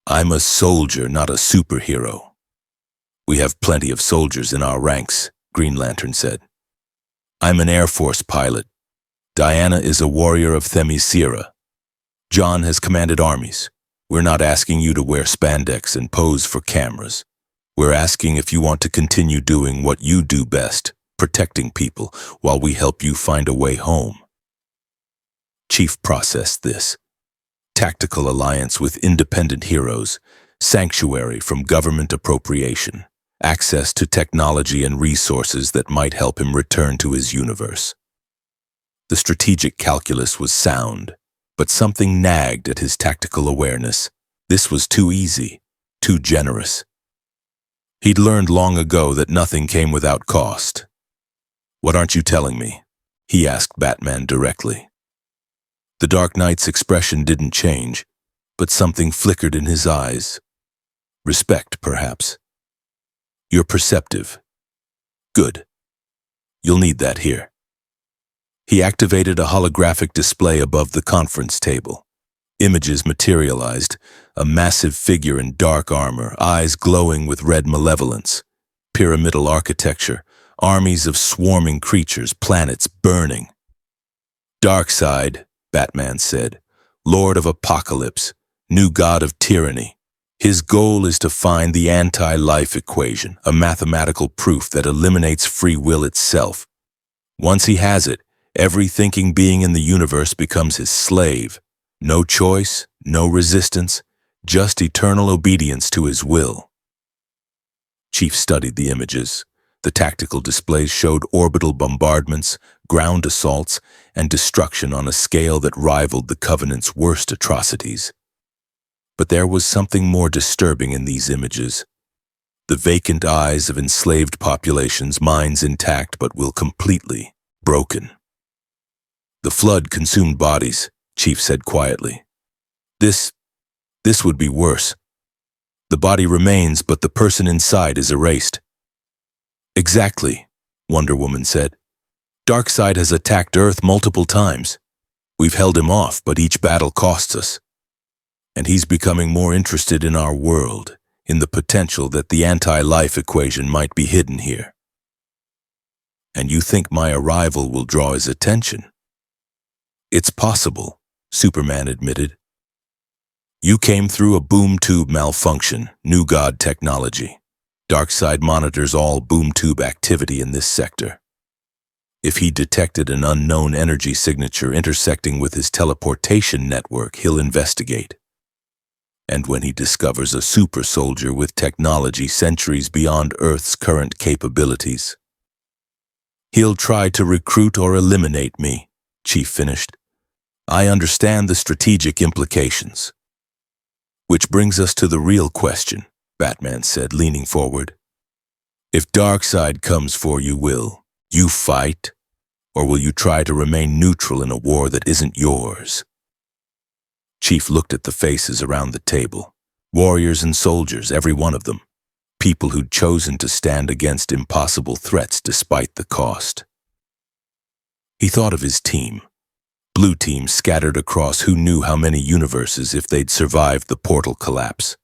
I'm a soldier, not a superhero. We have plenty of soldiers in our ranks, Green Lantern said. I'm an Air Force pilot. Diana is a warrior of Themyscira. John has commanded armies. We're not asking you to wear spandex and pose for cameras. We're asking if you want to continue doing what you do best, protecting people, while we help you find a way home. Chief processed this. Tactical alliance with independent heroes, sanctuary from government appropriation, access to technology and resources that might help him return to his universe. The strategic calculus was sound, but something nagged at his tactical awareness. This was too easy, too generous. He'd learned long ago that nothing came without cost. What aren't you telling me? He asked Batman directly. The Dark Knight's expression didn't change, but something flickered in his eyes. Respect, perhaps. You're perceptive. Good. You'll need that here. He activated a holographic display above the conference table. Images materialized, a massive figure in dark armor, eyes glowing with red malevolence, pyramidal architecture, armies of swarming creatures, planets burning. Darkseid, Batman said, Lord of Apocalypse, new god of tyranny. His goal is to find the anti-life equation, a mathematical proof that eliminates free will itself. Once he has it, every thinking being in the universe becomes his slave. No choice, no resistance, just eternal obedience to his will. Chief studied the images, The tactical displays showed orbital bombardments, ground assaults, and destruction on a scale that rivaled the Covenant's worst atrocities. But there was something more disturbing in these images. The vacant eyes of enslaved populations, minds intact but will completely broken. The flood consumed bodies, Chief said quietly. This would be worse. The body remains, but the person inside is erased. Exactly, Wonder Woman said. Darkseid has attacked Earth multiple times. We've held him off, but each battle costs us. And he's becoming more interested in our world, in the potential that the anti-life equation might be hidden here. And you think my arrival will draw his attention? It's possible, Superman admitted. You came through a boom tube malfunction, New God technology. Darkseid monitors all boom tube activity in this sector. If he detected an unknown energy signature intersecting with his teleportation network, he'll investigate. And when he discovers a super soldier with technology centuries beyond Earth's current capabilities, he'll try to recruit or eliminate me, Chief finished. I understand the strategic implications. Which brings us to the real question, Batman said, leaning forward. If Darkseid comes for you, will you fight? Or will you try to remain neutral in a war that isn't yours? Chief looked at the faces around the table. Warriors and soldiers, every one of them. People who'd chosen to stand against impossible threats despite the cost. He thought of his team. Blue team scattered across who knew how many universes if they'd survived the portal collapse.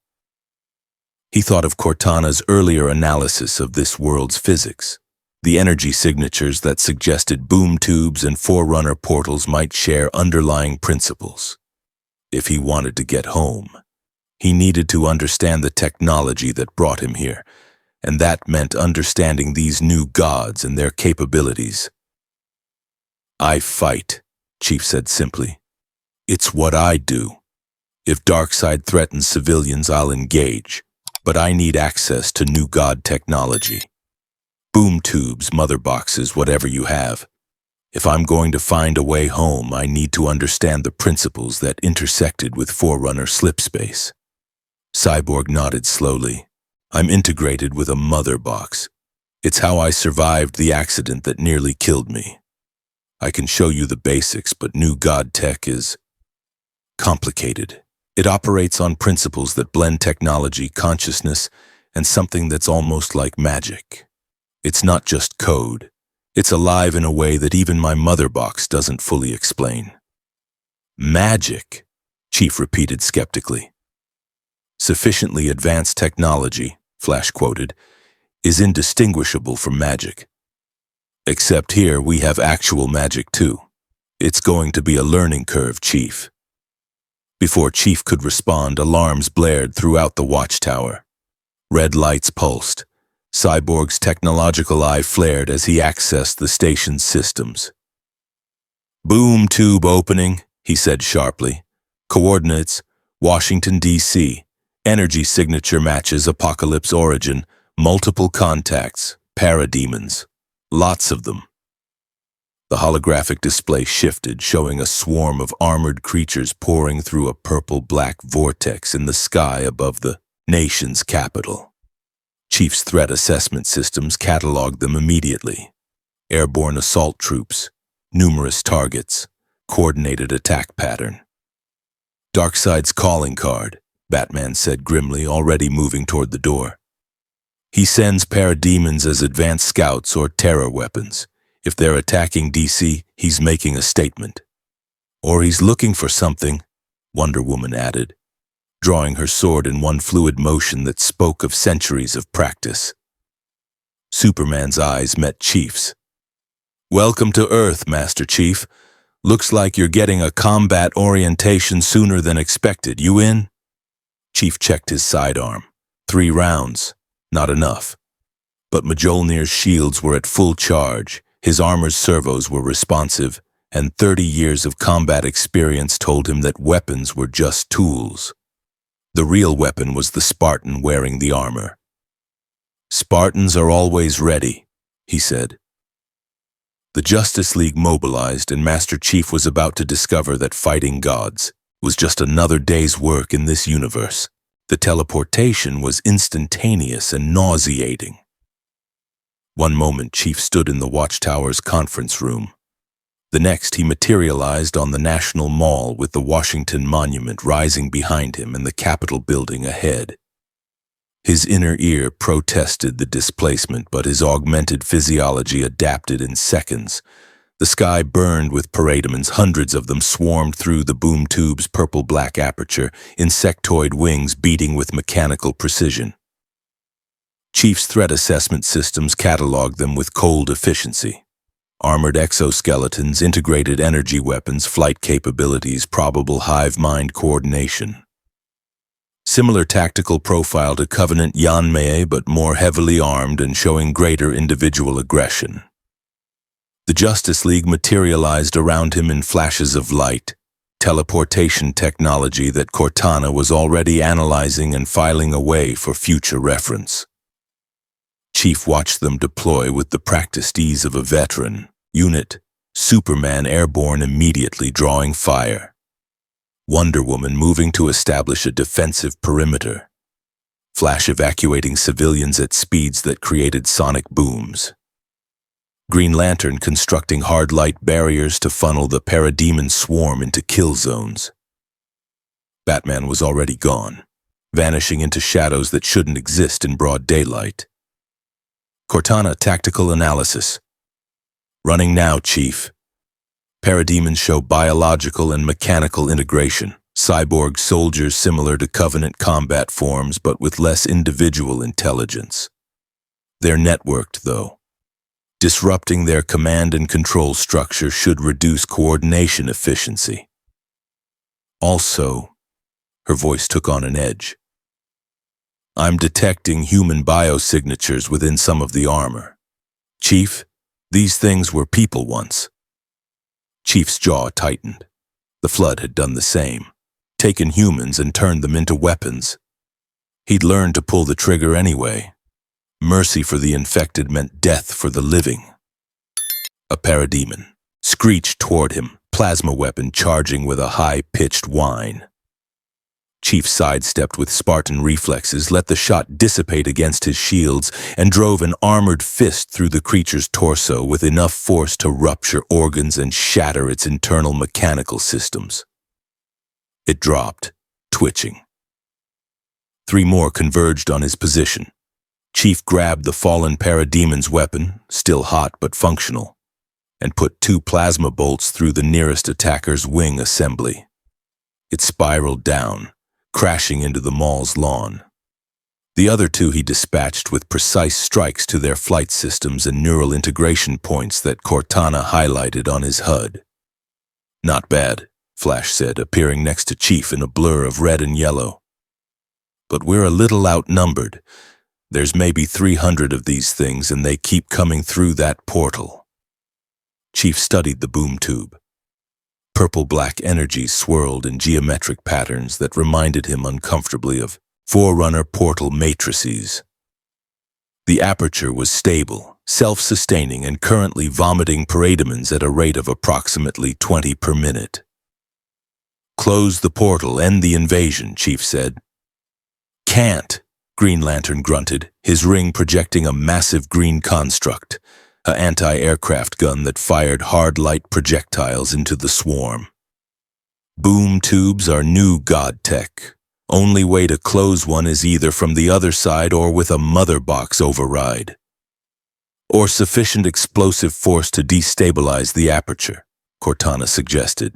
He thought of Cortana's earlier analysis of this world's physics, the energy signatures that suggested boom tubes and Forerunner portals might share underlying principles. If he wanted to get home, he needed to understand the technology that brought him here, and that meant understanding these new gods and their capabilities. I fight, Chief said simply. It's what I do. If Darkseid threatens civilians, I'll engage, but I need access to new god technology. Boom tubes, mother boxes, whatever you have. If I'm going to find a way home, I need to understand the principles that intersected with Forerunner slipspace. Cyborg nodded slowly. I'm integrated with a mother box. It's how I survived the accident that nearly killed me. I can show you the basics, but new god tech is complicated. It operates on principles that blend technology, consciousness, and something that's almost like magic. It's not just code. It's alive in a way that even my mother box doesn't fully explain. Magic, Chief repeated skeptically. Sufficiently advanced technology, Flash quoted, is indistinguishable from magic. Except here we have actual magic too. It's going to be a learning curve, Chief. Before Chief could respond, alarms blared throughout the watchtower. Red lights pulsed. Cyborg's technological eye flared as he accessed the station's systems. Boom tube opening, he said sharply. Coordinates, Washington, D.C. Energy signature matches Apocalypse origin, multiple contacts, parademons. Lots of them. The holographic display shifted, showing a swarm of armored creatures pouring through a purple-black vortex in the sky above the nation's capital. Chief's threat assessment systems cataloged them immediately. Airborne assault troops, numerous targets, coordinated attack pattern. Darkseid's calling card, Batman said grimly, already moving toward the door. He sends parademons as advanced scouts or terror weapons. If they're attacking DC, he's making a statement. Or he's looking for something, Wonder Woman added, drawing her sword in one fluid motion that spoke of centuries of practice. Superman's eyes met Chief's. Welcome to Earth, Master Chief. Looks like you're getting a combat orientation sooner than expected. You in? Chief checked his sidearm. 3 rounds. Not enough. But Mjolnir's shields were at full charge, his armor's servos were responsive, and 30 years of combat experience told him that weapons were just tools. The real weapon was the Spartan wearing the armor. Spartans are always ready, he said. The Justice League mobilized, and Master Chief was about to discover that fighting gods was just another day's work in this universe. The teleportation was instantaneous and nauseating. One moment, Chief stood in the Watchtower's conference room. The next, he materialized on the National Mall with the Washington Monument rising behind him and the Capitol building ahead. His inner ear protested the displacement, but his augmented physiology adapted in seconds. The sky burned with parademons. Hundreds of them swarmed through the boom tube's purple-black aperture, insectoid wings beating with mechanical precision. Chief's threat assessment systems cataloged them with cold efficiency. Armored exoskeletons, integrated energy weapons, flight capabilities, probable hive-mind coordination. Similar tactical profile to Covenant Yanmei, but more heavily armed and showing greater individual aggression. The Justice League materialized around him in flashes of light, teleportation technology that Cortana was already analyzing and filing away for future reference. Chief watched them deploy with the practiced ease of a veteran. Unit, Superman airborne immediately, drawing fire. Wonder Woman moving to establish a defensive perimeter. Flash evacuating civilians at speeds that created sonic booms. Green Lantern constructing hard light barriers to funnel the parademon swarm into kill zones. Batman was already gone, vanishing into shadows that shouldn't exist in broad daylight. Cortana tactical analysis. Running now, Chief. Parademons show biological and mechanical integration. Cyborg soldiers similar to Covenant combat forms, but with less individual intelligence. They're networked, though. Disrupting their command and control structure should reduce coordination efficiency. Also, her voice took on an edge. I'm detecting human biosignatures within some of the armor. Chief, these things were people once. Chief's jaw tightened. The Flood had done the same, taken humans and turned them into weapons. He'd learned to pull the trigger anyway. Mercy for the infected meant death for the living. A parademon screeched toward him, plasma weapon charging with a high-pitched whine. Chief sidestepped with Spartan reflexes, let the shot dissipate against his shields, and drove an armored fist through the creature's torso with enough force to rupture organs and shatter its internal mechanical systems. It dropped, twitching. 3 more converged on his position. Chief grabbed the fallen parademon's weapon, still hot but functional, and put 2 plasma bolts through the nearest attacker's wing assembly. It spiraled down, crashing into the mall's lawn. The other 2 he dispatched with precise strikes to their flight systems and neural integration points that Cortana highlighted on his HUD. Not bad, Flash said, appearing next to Chief in a blur of red and yellow. But we're a little outnumbered. There's maybe 300 of these things, and they keep coming through that portal. Chief studied the boom tube. Purple-black energy swirled in geometric patterns that reminded him uncomfortably of Forerunner portal matrices. The aperture was stable, self-sustaining, and currently vomiting parademons at a rate of approximately 20 per minute. Close the portal, end the invasion, Chief said. Can't, Green Lantern grunted, his ring projecting a massive green construct, an anti-aircraft gun that fired hard light projectiles into the swarm. Boom tubes are new god tech. Only way to close one is either from the other side or with a mother box override. Or sufficient explosive force to destabilize the aperture, Cortana suggested.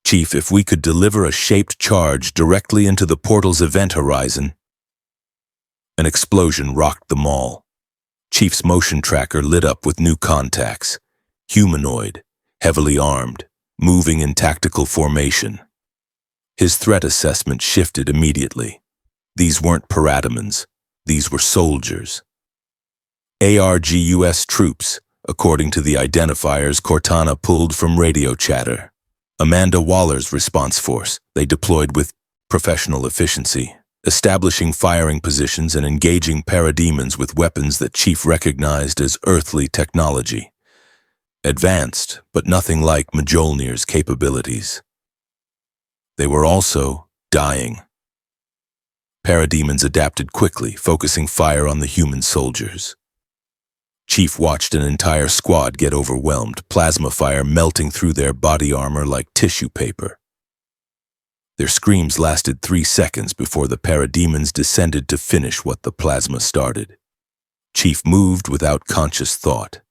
Chief, if we could deliver a shaped charge directly into the portal's event horizon. An explosion rocked the mall. Chief's motion tracker lit up with new contacts. Humanoid, heavily armed, moving in tactical formation. His threat assessment shifted immediately. These weren't parademons. These were soldiers. ARGUS troops, according to the identifiers Cortana pulled from radio chatter. Amanda Waller's response force, they deployed with professional efficiency. establishing firing positions and engaging parademons with weapons that Chief recognized as earthly technology. Advanced, but nothing like Mjolnir's capabilities. They were also dying. Parademons adapted quickly, focusing fire on the human soldiers. Chief watched an entire squad get overwhelmed, plasma fire melting through their body armor like tissue paper. Their screams lasted 3 seconds before the parademons descended to finish what the plasma started. Chief moved without conscious thought.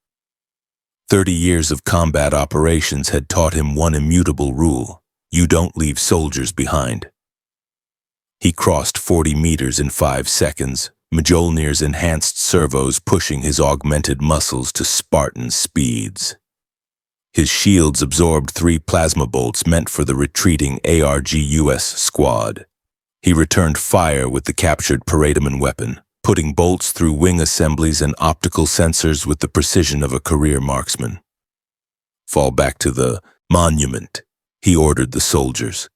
30 years of combat operations had taught him one immutable rule: you don't leave soldiers behind. He crossed 40 meters in 5 seconds, Mjolnir's enhanced servos pushing his augmented muscles to Spartan speeds. His shields absorbed 3 plasma bolts meant for the retreating ARGUS squad. He returned fire with the captured parademon weapon, putting bolts through wing assemblies and optical sensors with the precision of a career marksman. Fall back to the monument, he ordered the soldiers.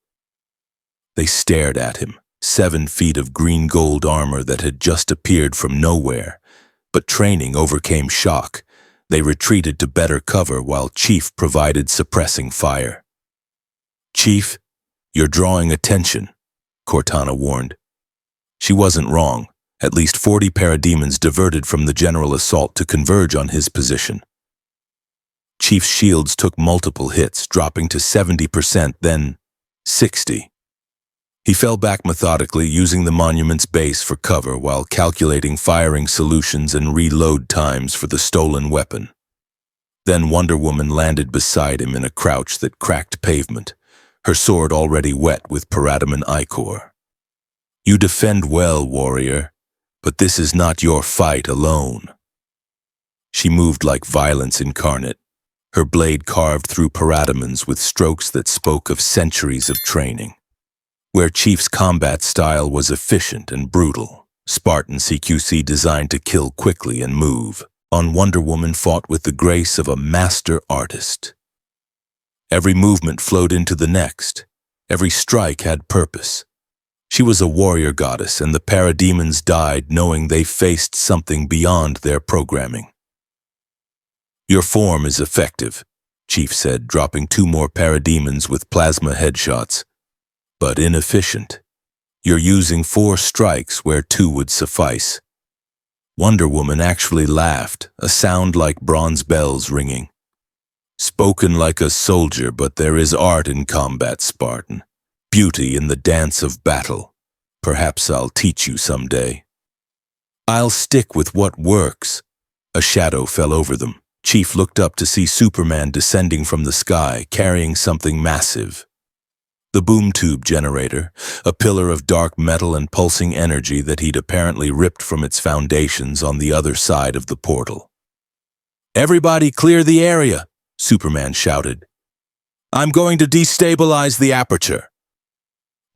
They stared at him, 7 feet of green-gold armor that had just appeared from nowhere. But training overcame shock. They retreated to better cover while Chief provided suppressing fire. "Chief, you're drawing attention," Cortana warned. She wasn't wrong. At least 40 parademons diverted from the general assault to converge on his position. Chief's shields took multiple hits, dropping to 70%, then 60%. He fell back methodically, using the monument's base for cover while calculating firing solutions and reload times for the stolen weapon. Then Wonder Woman landed beside him in a crouch that cracked pavement, her sword already wet with parademon ichor. "You defend well, warrior, but this is not your fight alone." She moved like violence incarnate, her blade carved through parademons with strokes that spoke of centuries of training. Where Chief's combat style was efficient and brutal, Spartan CQC designed to kill quickly and move, Wonder Woman fought with the grace of a master artist. Every movement flowed into the next. Every strike had purpose. She was a warrior goddess, and the parademons died knowing they faced something beyond their programming. "Your form is effective," Chief said, dropping 2 more parademons with plasma headshots. "But inefficient. You're using 4 strikes where 2 would suffice." Wonder Woman actually laughed, a sound like bronze bells ringing. "Spoken like a soldier, but there is art in combat, Spartan. Beauty in the dance of battle. Perhaps I'll teach you someday." "I'll stick with what works." A shadow fell over them. Chief looked up to see Superman descending from the sky, carrying something massive. The boom tube generator, a pillar of dark metal and pulsing energy that he'd apparently ripped from its foundations on the other side of the portal. "Everybody clear the area," Superman shouted. "I'm going to destabilize the aperture."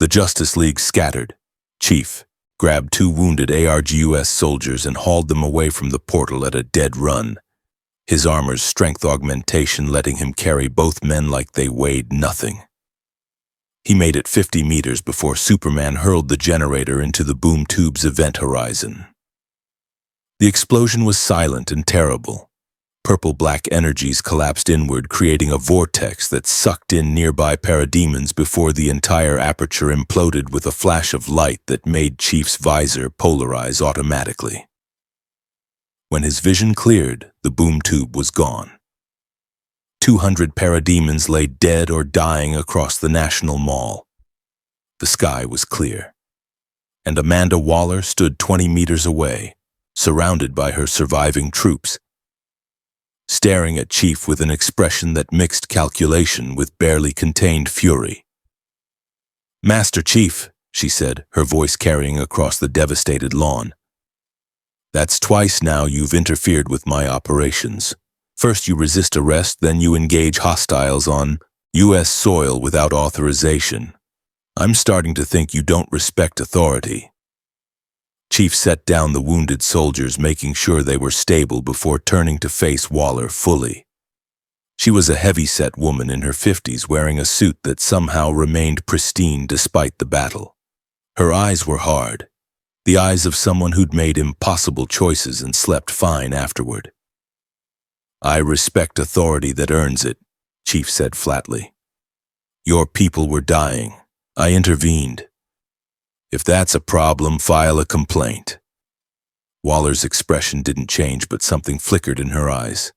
The Justice League scattered. Chief grabbed 2 wounded ARGUS soldiers and hauled them away from the portal at a dead run, his armor's strength augmentation letting him carry both men like they weighed nothing. He made it 50 meters before Superman hurled the generator into the boom tube's event horizon. The explosion was silent and terrible. Purple-black energies collapsed inward, creating a vortex that sucked in nearby parademons before the entire aperture imploded with a flash of light that made Chief's visor polarize automatically. When his vision cleared, the boom tube was gone. 200 parademons lay dead or dying across the National Mall. The sky was clear, and Amanda Waller stood 20 meters away, surrounded by her surviving troops, staring at Chief with an expression that mixed calculation with barely contained fury. "Master Chief," she said, her voice carrying across the devastated lawn. "That's twice now you've interfered with my operations. First you resist arrest, then you engage hostiles on U.S. soil without authorization. I'm starting to think you don't respect authority." Chief set down the wounded soldiers, making sure they were stable before turning to face Waller fully. She was a heavy-set woman in her 50s wearing a suit that somehow remained pristine despite the battle. Her eyes were hard, the eyes of someone who'd made impossible choices and slept fine afterward. "I respect authority that earns it," Chief said flatly. "Your people were dying. I intervened. If that's a problem, file a complaint." Waller's expression didn't change, but something flickered in her eyes.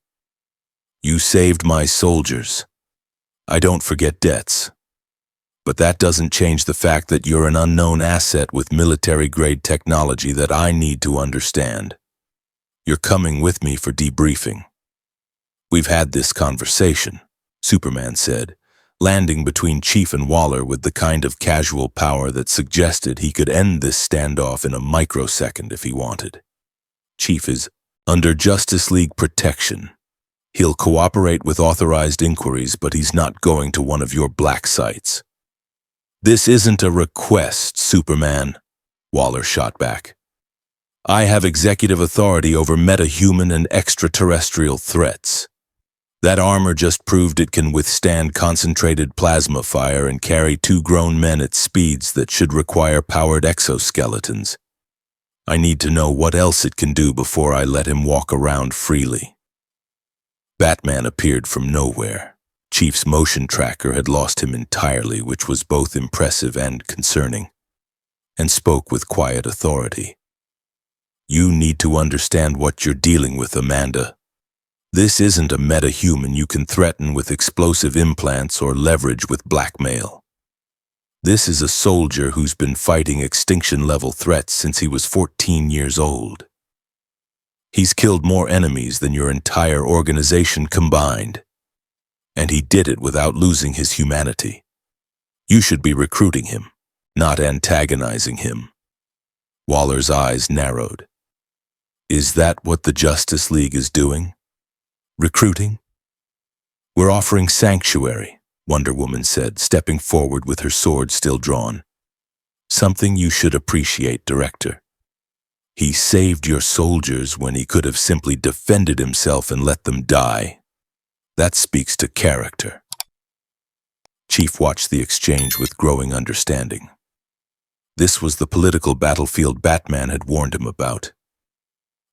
"You saved my soldiers. I don't forget debts. But that doesn't change the fact that you're an unknown asset with military-grade technology that I need to understand. You're coming with me for debriefing." "We've had this conversation," Superman said, landing between Chief and Waller with the kind of casual power that suggested he could end this standoff in a microsecond if he wanted. "Chief is under Justice League protection. He'll cooperate with authorized inquiries, but he's not going to one of your black sites." "This isn't a request, Superman," Waller shot back. "I have executive authority over metahuman and extraterrestrial threats. That armor just proved it can withstand concentrated plasma fire and carry 2 grown men at speeds that should require powered exoskeletons. I need to know what else it can do before I let him walk around freely." Batman appeared from nowhere. Chief's motion tracker had lost him entirely, which was both impressive and concerning, and spoke with quiet authority. "You need to understand what you're dealing with, Amanda. This isn't a metahuman you can threaten with explosive implants or leverage with blackmail. This is a soldier who's been fighting extinction-level threats since he was 14 years old. He's killed more enemies than your entire organization combined, and he did it without losing his humanity. You should be recruiting him, not antagonizing him." Waller's eyes narrowed. "Is that what the Justice League is doing? Recruiting?" "We're offering sanctuary," Wonder Woman said, stepping forward with her sword still drawn. "Something you should appreciate, Director. He saved your soldiers when he could have simply defended himself and let them die. That speaks to character." Chief watched the exchange with growing understanding. This was the political battlefield Batman had warned him about.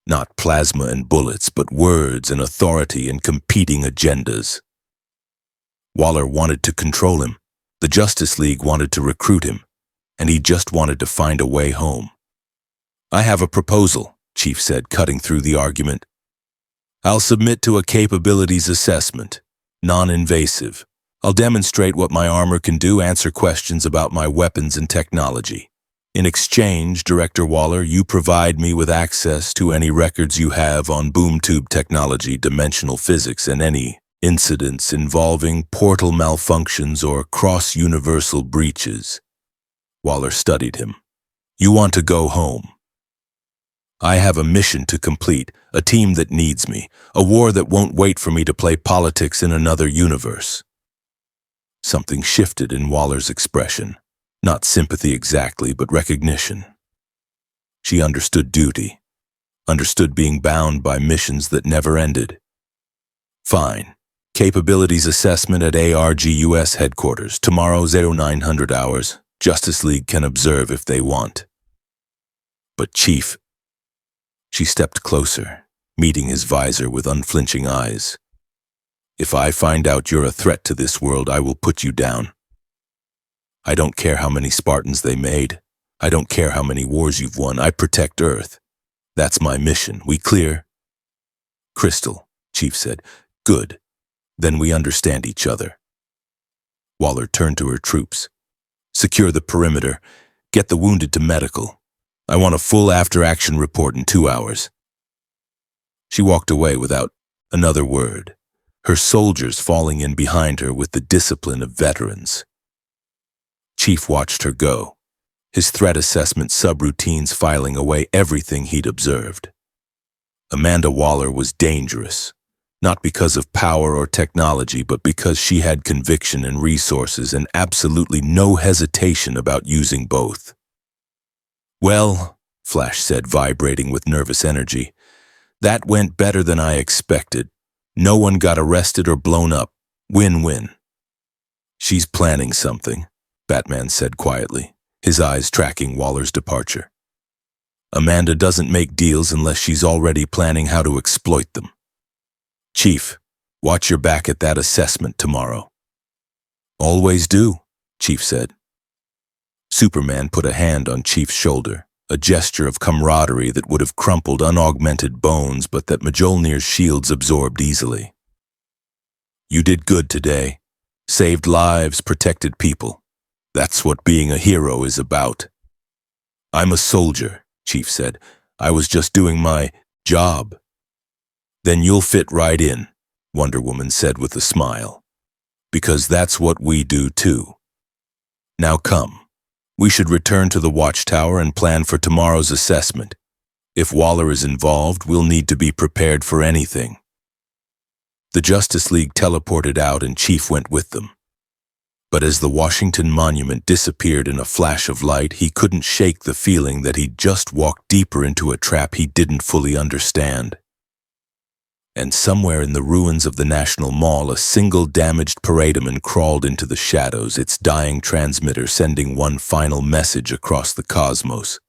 Not plasma and bullets, but words and authority and competing agendas. Waller wanted to control him, the Justice League wanted to recruit him, and he just wanted to find a way home. "I have a proposal," Chief said, cutting through the argument. "I'll submit to a capabilities assessment, non-invasive. I'll demonstrate what my armor can do, answer questions about my weapons and technology. In exchange, Director Waller, you provide me with access to any records you have on boom tube technology, dimensional physics, and any incidents involving portal malfunctions or cross-universal breaches." Waller studied him. "You want to go home. I have a mission to complete, a team that needs me, a war that won't wait for me to play politics in another universe." Something shifted in Waller's expression. Not sympathy exactly, but recognition. She understood duty, understood being bound by missions that never ended. "Fine. Capabilities assessment at ARGUS headquarters, tomorrow 0900 hours. Justice League can observe if they want." "But Chief..." She stepped closer, meeting his visor with unflinching eyes. "If I find out you're a threat to this world, I will put you down. I don't care how many Spartans they made. I don't care how many wars you've won. I protect Earth. That's my mission. We clear?" "Crystal," Chief said. "Good. Then we understand each other." Waller turned to her troops. "Secure the perimeter. Get the wounded to medical. I want a full after-action report in 2 hours." She walked away without another word, her soldiers falling in behind her with the discipline of veterans. Chief watched her go, his threat assessment subroutines filing away everything he'd observed. Amanda Waller was dangerous, not because of power or technology, but because she had conviction and resources and absolutely no hesitation about using both. "Well," Flash said, vibrating with nervous energy, "that went better than I expected. No one got arrested or blown up. Win-win." "She's planning something," Batman said quietly. his eyes tracking Waller's departure. Amanda doesn't make deals unless she's already planning how to exploit them. Chief, watch your back at that assessment tomorrow. Always do, Chief said. Superman put a hand on Chief's shoulder, a gesture of camaraderie that would have crumpled unaugmented bones but that Mjolnir's shields absorbed easily. You did good today. Saved lives, protected people. That's what being a hero is about. I'm a soldier, Chief said. I was just doing my job. Then you'll fit right in, Wonder Woman said with a smile. Because that's what we do too. Now come. We should return to the watchtower and plan for tomorrow's assessment. If Waller is involved, we'll need to be prepared for anything. The Justice League teleported out and Chief went with them. But as the Washington Monument disappeared in a flash of light, he couldn't shake the feeling that he'd just walked deeper into a trap he didn't fully understand. And somewhere in the ruins of the National Mall, a single damaged parademan crawled into the shadows, its dying transmitter sending one final message across the cosmos.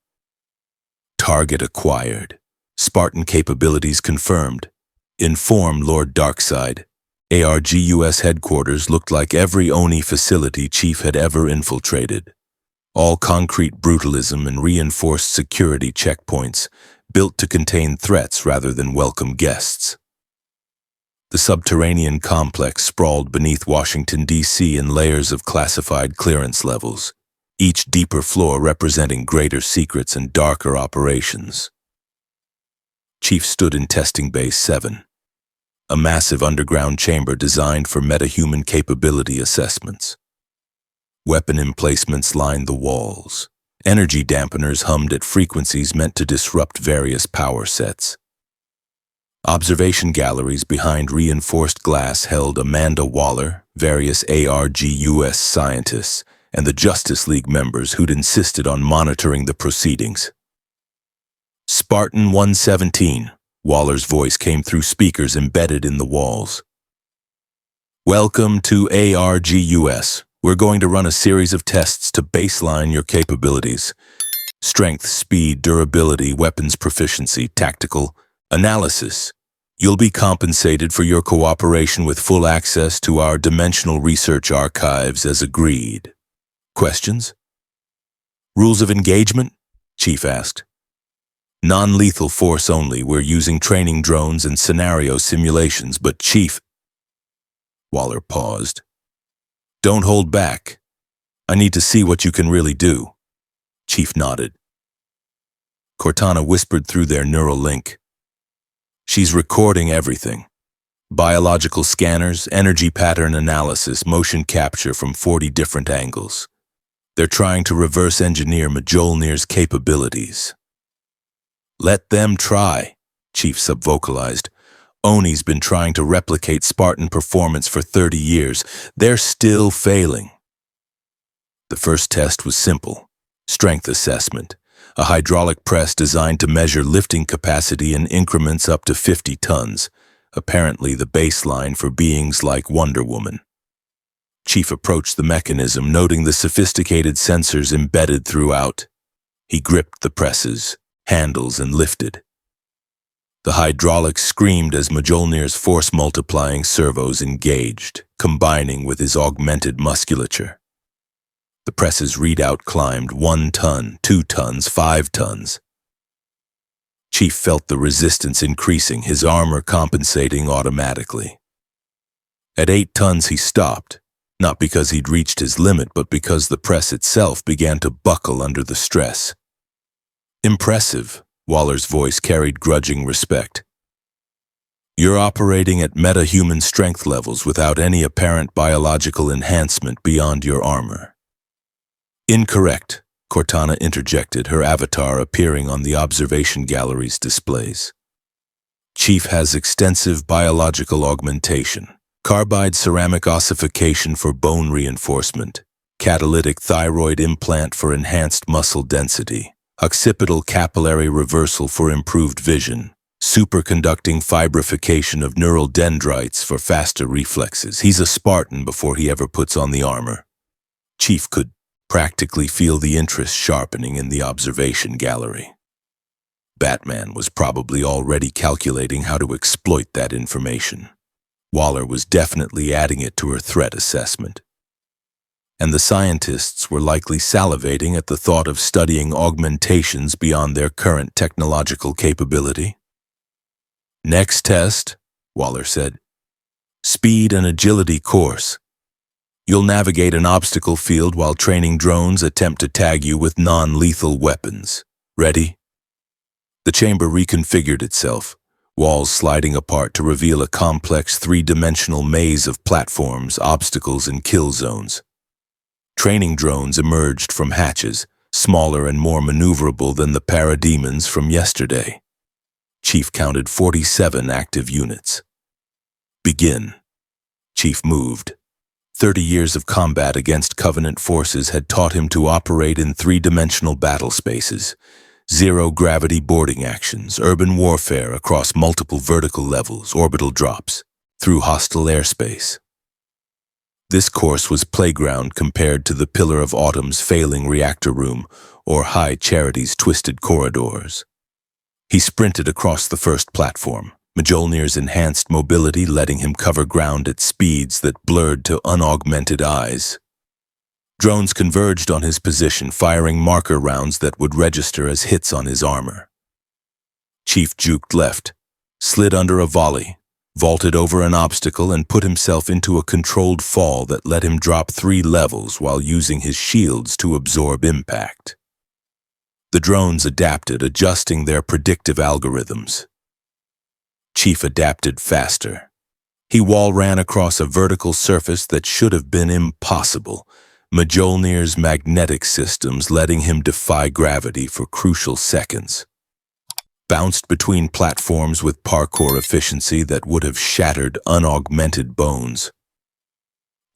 Target acquired. Spartan capabilities confirmed. Inform Lord Darkseid. ARGUS headquarters looked like every Oni facility Chief had ever infiltrated. All concrete brutalism and reinforced security checkpoints, built to contain threats rather than welcome guests. The subterranean complex sprawled beneath Washington, D.C. in layers of classified clearance levels, each deeper floor representing greater secrets and darker operations. Chief stood in Testing Base 7, a massive underground chamber designed for metahuman capability assessments. Weapon emplacements lined the walls. Energy dampeners hummed at frequencies meant to disrupt various power sets. Observation galleries behind reinforced glass held Amanda Waller, various ARGUS scientists, and the Justice League members who'd insisted on monitoring the proceedings. Spartan 117, Waller's voice came through speakers embedded in the walls. Welcome to ARGUS. We're going to run a series of tests to baseline your capabilities. Strength, speed, durability, weapons proficiency, tactical analysis. You'll be compensated for your cooperation with full access to our dimensional research archives as agreed. Questions? Rules of engagement? Chief asked. Non-lethal force only. We're using training drones and scenario simulations, but Chief... Waller paused. Don't hold back. I need to see what you can really do. Chief nodded. Cortana whispered through their neural link. She's recording everything. Biological scanners, energy pattern analysis, motion capture from 40 different angles. They're trying to reverse engineer Mjolnir's capabilities. Let them try, Chief subvocalized. Oni's been trying to replicate Spartan performance for 30 years. They're still failing. The first test was simple. Strength assessment. A hydraulic press designed to measure lifting capacity in increments up to 50 tons, apparently the baseline for beings like Wonder Woman. Chief approached the mechanism, noting the sophisticated sensors embedded throughout. He gripped the presses, handles, and lifted. The hydraulics screamed as Mjolnir's force-multiplying servos engaged, combining with his augmented musculature. The press's readout climbed 1 ton, 2 tons, 5 tons. Chief felt the resistance increasing, his armor compensating automatically. At 8 tons he stopped, not because he'd reached his limit, but because the press itself began to buckle under the stress. Impressive, Waller's voice carried grudging respect. You're operating at metahuman strength levels without any apparent biological enhancement beyond your armor. Incorrect, Cortana interjected, her avatar appearing on the observation gallery's displays. Chief has extensive biological augmentation, carbide ceramic ossification for bone reinforcement, catalytic thyroid implant for enhanced muscle density, occipital capillary reversal for improved vision, superconducting fibrification of neural dendrites for faster reflexes. He's a Spartan before he ever puts on the armor. Chief could practically feel the interest sharpening in the observation gallery. Batman was probably already calculating how to exploit that information. Waller was definitely adding it to her threat assessment. And the scientists were likely salivating at the thought of studying augmentations beyond their current technological capability. "Next test," Waller said. "Speed and agility course. You'll navigate an obstacle field while training drones attempt to tag you with non-lethal weapons. Ready?" The chamber reconfigured itself, walls sliding apart to reveal a complex three-dimensional maze of platforms, obstacles, and kill zones. Training drones emerged from hatches, smaller and more maneuverable than the parademons from yesterday. Chief counted 47 active units. "Begin." Chief moved. 30 years of combat against Covenant forces had taught him to operate in three-dimensional battle spaces, zero-gravity boarding actions, urban warfare across multiple vertical levels, orbital drops, through hostile airspace. This course was playground compared to the Pillar of Autumn's failing reactor room or High Charity's twisted corridors. He sprinted across the first platform, Mjolnir's enhanced mobility letting him cover ground at speeds that blurred to unaugmented eyes. Drones converged on his position, firing marker rounds that would register as hits on his armor. Chief juked left, slid under a volley, vaulted over an obstacle, and put himself into a controlled fall that let him drop 3 levels while using his shields to absorb impact. The drones adapted, adjusting their predictive algorithms. Chief adapted faster. He wall ran across a vertical surface that should have been impossible, Mjolnir's magnetic systems letting him defy gravity for crucial seconds. Bounced between platforms with parkour efficiency that would have shattered unaugmented bones.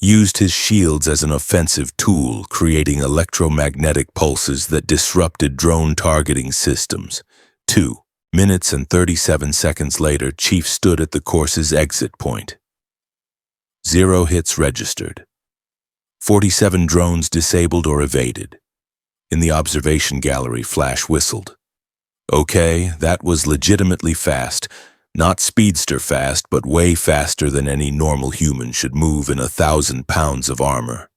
Used his shields as an offensive tool, creating electromagnetic pulses that disrupted drone targeting systems. 2 minutes and 37 seconds later, Chief stood at the course's exit point. 0 hits registered. 47 drones disabled or evaded. In the observation gallery, Flash whistled. Okay, that was legitimately fast. Not speedster fast, but way faster than any normal human should move in 1,000 pounds of armor.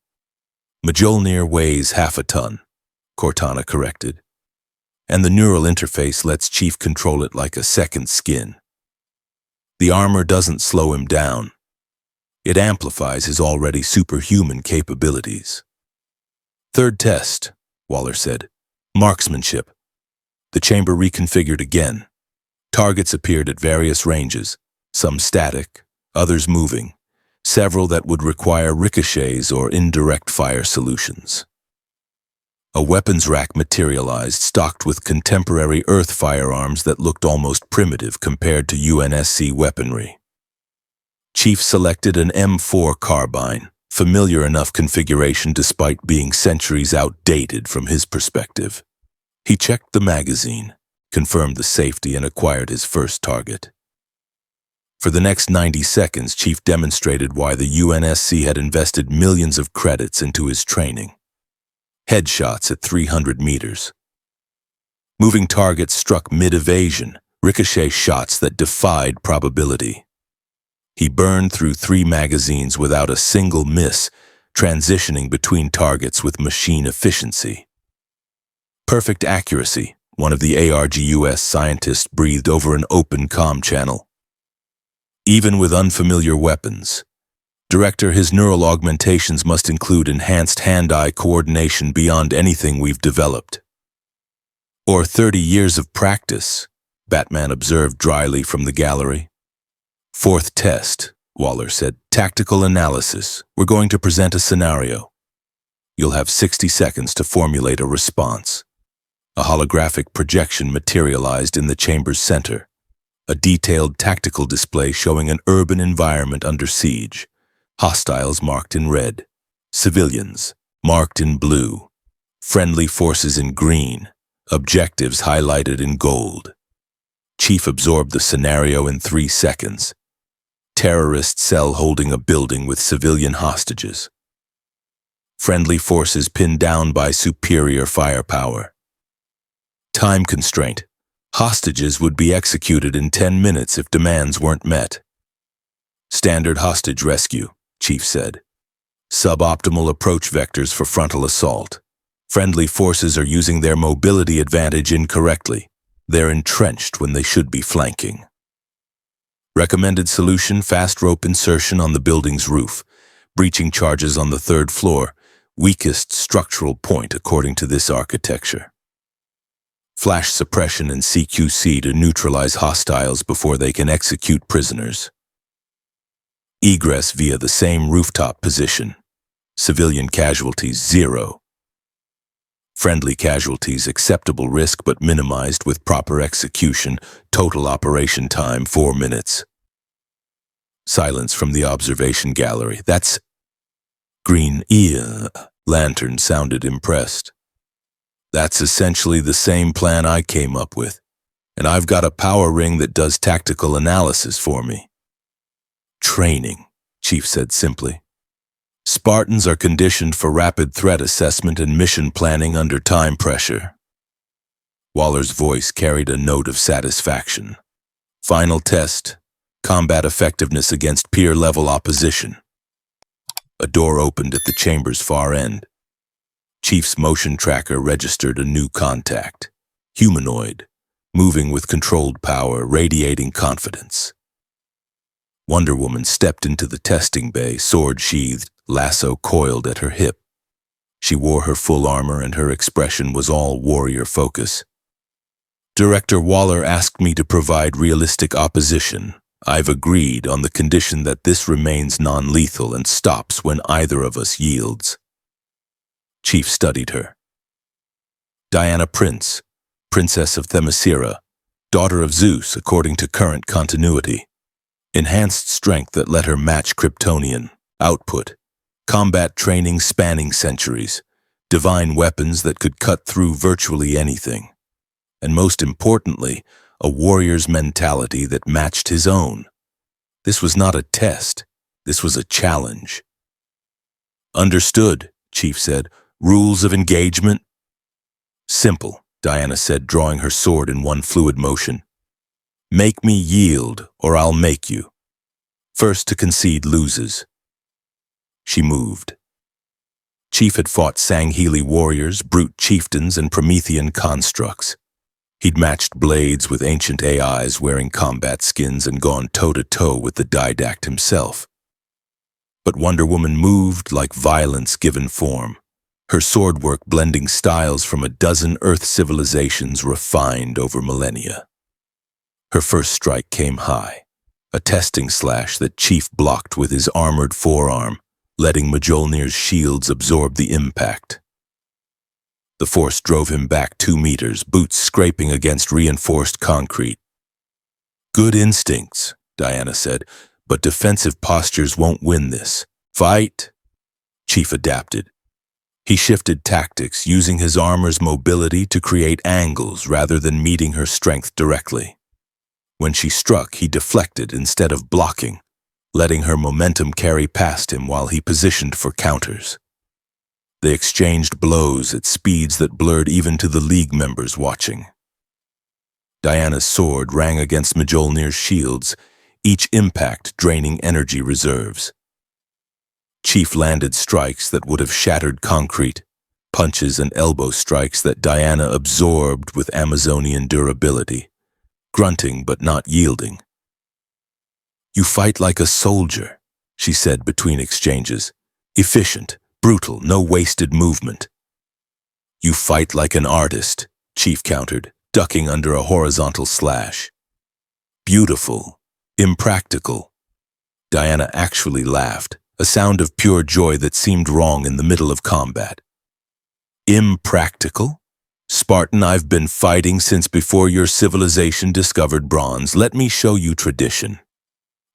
Mjolnir weighs half a ton, Cortana corrected. And the neural interface lets Chief control it like a second skin. The armor doesn't slow him down. It amplifies his already superhuman capabilities. "Third test," Waller said. "Marksmanship." The chamber reconfigured again. Targets appeared at various ranges, some static, others moving, several that would require ricochets or indirect fire solutions. A weapons rack materialized, stocked with contemporary Earth firearms that looked almost primitive compared to UNSC weaponry. Chief selected an M4 carbine, familiar enough configuration despite being centuries outdated from his perspective. He checked the magazine, confirmed the safety, and acquired his first target. For the next 90 seconds, Chief demonstrated why the UNSC had invested millions of credits into his training. Headshots at 300 meters. Moving targets struck mid-evasion, ricochet shots that defied probability. He burned through 3 magazines without a single miss, transitioning between targets with machine efficiency. Perfect accuracy, one of the ARGUS scientists breathed over an open comm channel. Even with unfamiliar weapons, Director, his neural augmentations must include enhanced hand-eye coordination beyond anything we've developed. Or 30 years of practice, Batman observed dryly from the gallery. "Fourth test," Waller said. "Tactical analysis. We're going to present a scenario. You'll have 60 seconds to formulate a response." A holographic projection materialized in the chamber's center, a detailed tactical display showing an urban environment under siege. Hostiles marked in red, civilians marked in blue, friendly forces in green, objectives highlighted in gold. Chief absorbed the scenario in 3 seconds. Terrorist cell holding a building with civilian hostages. Friendly forces pinned down by superior firepower. Time constraint. Hostages would be executed in 10 minutes if demands weren't met. Standard hostage rescue, Chief said. Suboptimal approach vectors for frontal assault. Friendly forces are using their mobility advantage incorrectly. They're entrenched when they should be flanking. Recommended solution: fast rope insertion on the building's roof. Breaching charges on the 3rd floor. Weakest structural point according to this architecture. Flash suppression and CQC to neutralize hostiles before they can execute prisoners. Egress via the same rooftop position. Civilian casualties 0. Friendly casualties acceptable risk but minimized with proper execution. Total operation time 4 minutes. Silence from the observation gallery. That's green. Lantern sounded impressed. That's essentially the same plan I came up with, and I've got a power ring that does tactical analysis for me. Training, Chief said simply. Spartans are conditioned for rapid threat assessment and mission planning under time pressure. Waller's voice carried a note of satisfaction. Final test: combat effectiveness against peer-level opposition. A door opened at the chamber's far end. Chief's motion tracker registered a new contact. Humanoid, moving with controlled power, radiating confidence. Wonder Woman stepped into the testing bay, sword sheathed, lasso coiled at her hip. She wore her full armor and her expression was all warrior focus. Director Waller asked me to provide realistic opposition. I've agreed on the condition that this remains non-lethal and stops when either of us yields. Chief studied her. Diana Prince, Princess of Themyscira, daughter of Zeus according to current continuity. Enhanced strength that let her match Kryptonian. Output: combat training spanning centuries. Divine weapons that could cut through virtually anything. And most importantly, a warrior's mentality that matched his own. This was not a test. This was a challenge. Understood, Chief said. Rules of engagement? Simple, Diana said, drawing her sword in one fluid motion. Make me yield, or I'll make you. First to concede loses. She moved. Chief had fought Sangheli warriors, brute chieftains, and Promethean constructs. He'd matched blades with ancient AIs wearing combat skins and gone toe-to-toe with the didact himself. But Wonder Woman moved like violence given form. Her swordwork blending styles from a dozen Earth civilizations refined over millennia. Her first strike came high, a testing slash that Chief blocked with his armored forearm, letting Mjolnir's shields absorb the impact. The force drove him back 2 meters, boots scraping against reinforced concrete. Good instincts, Diana said, but defensive postures won't win this. Fight! Chief adapted. He shifted tactics, using his armor's mobility to create angles rather than meeting her strength directly. When she struck, he deflected instead of blocking, letting her momentum carry past him while he positioned for counters. They exchanged blows at speeds that blurred even to the League members watching. Diana's sword rang against Mjolnir's shields, each impact draining energy reserves. Chief landed strikes that would have shattered concrete, punches and elbow strikes that Diana absorbed with Amazonian durability, grunting but not yielding. You fight like a soldier, she said between exchanges. Efficient, brutal, no wasted movement. You fight like an artist, Chief countered, ducking under a horizontal slash. Beautiful, impractical. Diana actually laughed, a sound of pure joy that seemed wrong in the middle of combat. Impractical? Spartan, I've been fighting since before your civilization discovered bronze. Let me show you tradition.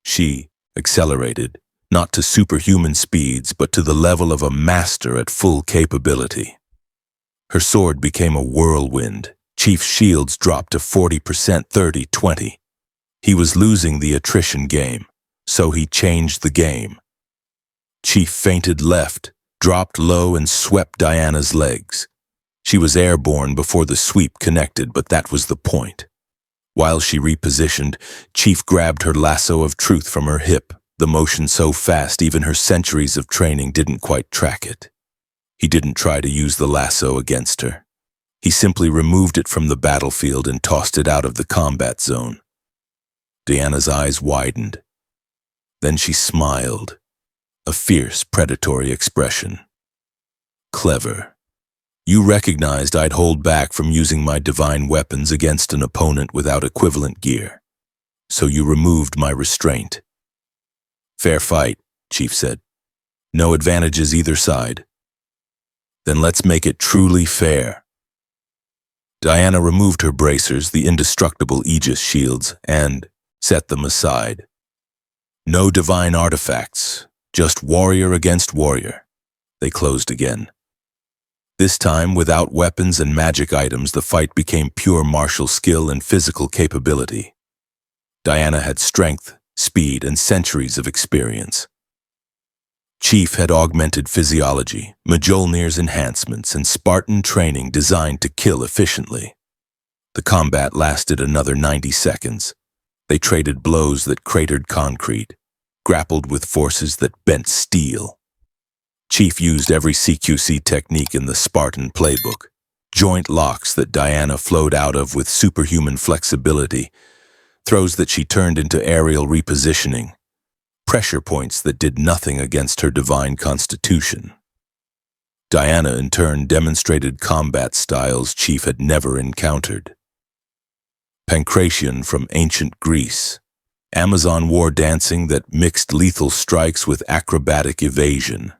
She accelerated, not to superhuman speeds, but to the level of a master at full capability. Her sword became a whirlwind. Chief's shields dropped to 40%, 30-20. He was losing the attrition game, so he changed the game. Chief feinted left, dropped low and swept Diana's legs. She was airborne before the sweep connected, but that was the point. While she repositioned, Chief grabbed her lasso of truth from her hip, the motion so fast even her centuries of training didn't quite track it. He didn't try to use the lasso against her. He simply removed it from the battlefield and tossed it out of the combat zone. Diana's eyes widened. Then she smiled, a fierce, predatory expression. Clever. You recognized I'd hold back from using my divine weapons against an opponent without equivalent gear, so you removed my restraint. Fair fight, Chief said. No advantages either side. Then let's make it truly fair. Diana removed her bracers, the indestructible Aegis shields, and set them aside. No divine artifacts, just warrior against warrior. They closed again. This time, without weapons and magic items, the fight became pure martial skill and physical capability. Diana had strength, speed, and centuries of experience. Chief had augmented physiology, Mjolnir's enhancements, and Spartan training designed to kill efficiently. The combat lasted another 90 seconds. They traded blows that cratered concrete, grappled with forces that bent steel. Chief used every CQC technique in the Spartan playbook, joint locks that Diana flowed out of with superhuman flexibility, throws that she turned into aerial repositioning, pressure points that did nothing against her divine constitution. Diana, in turn, demonstrated combat styles Chief had never encountered. Pancration from ancient Greece, Amazon war dancing that mixed lethal strikes with acrobatic evasion,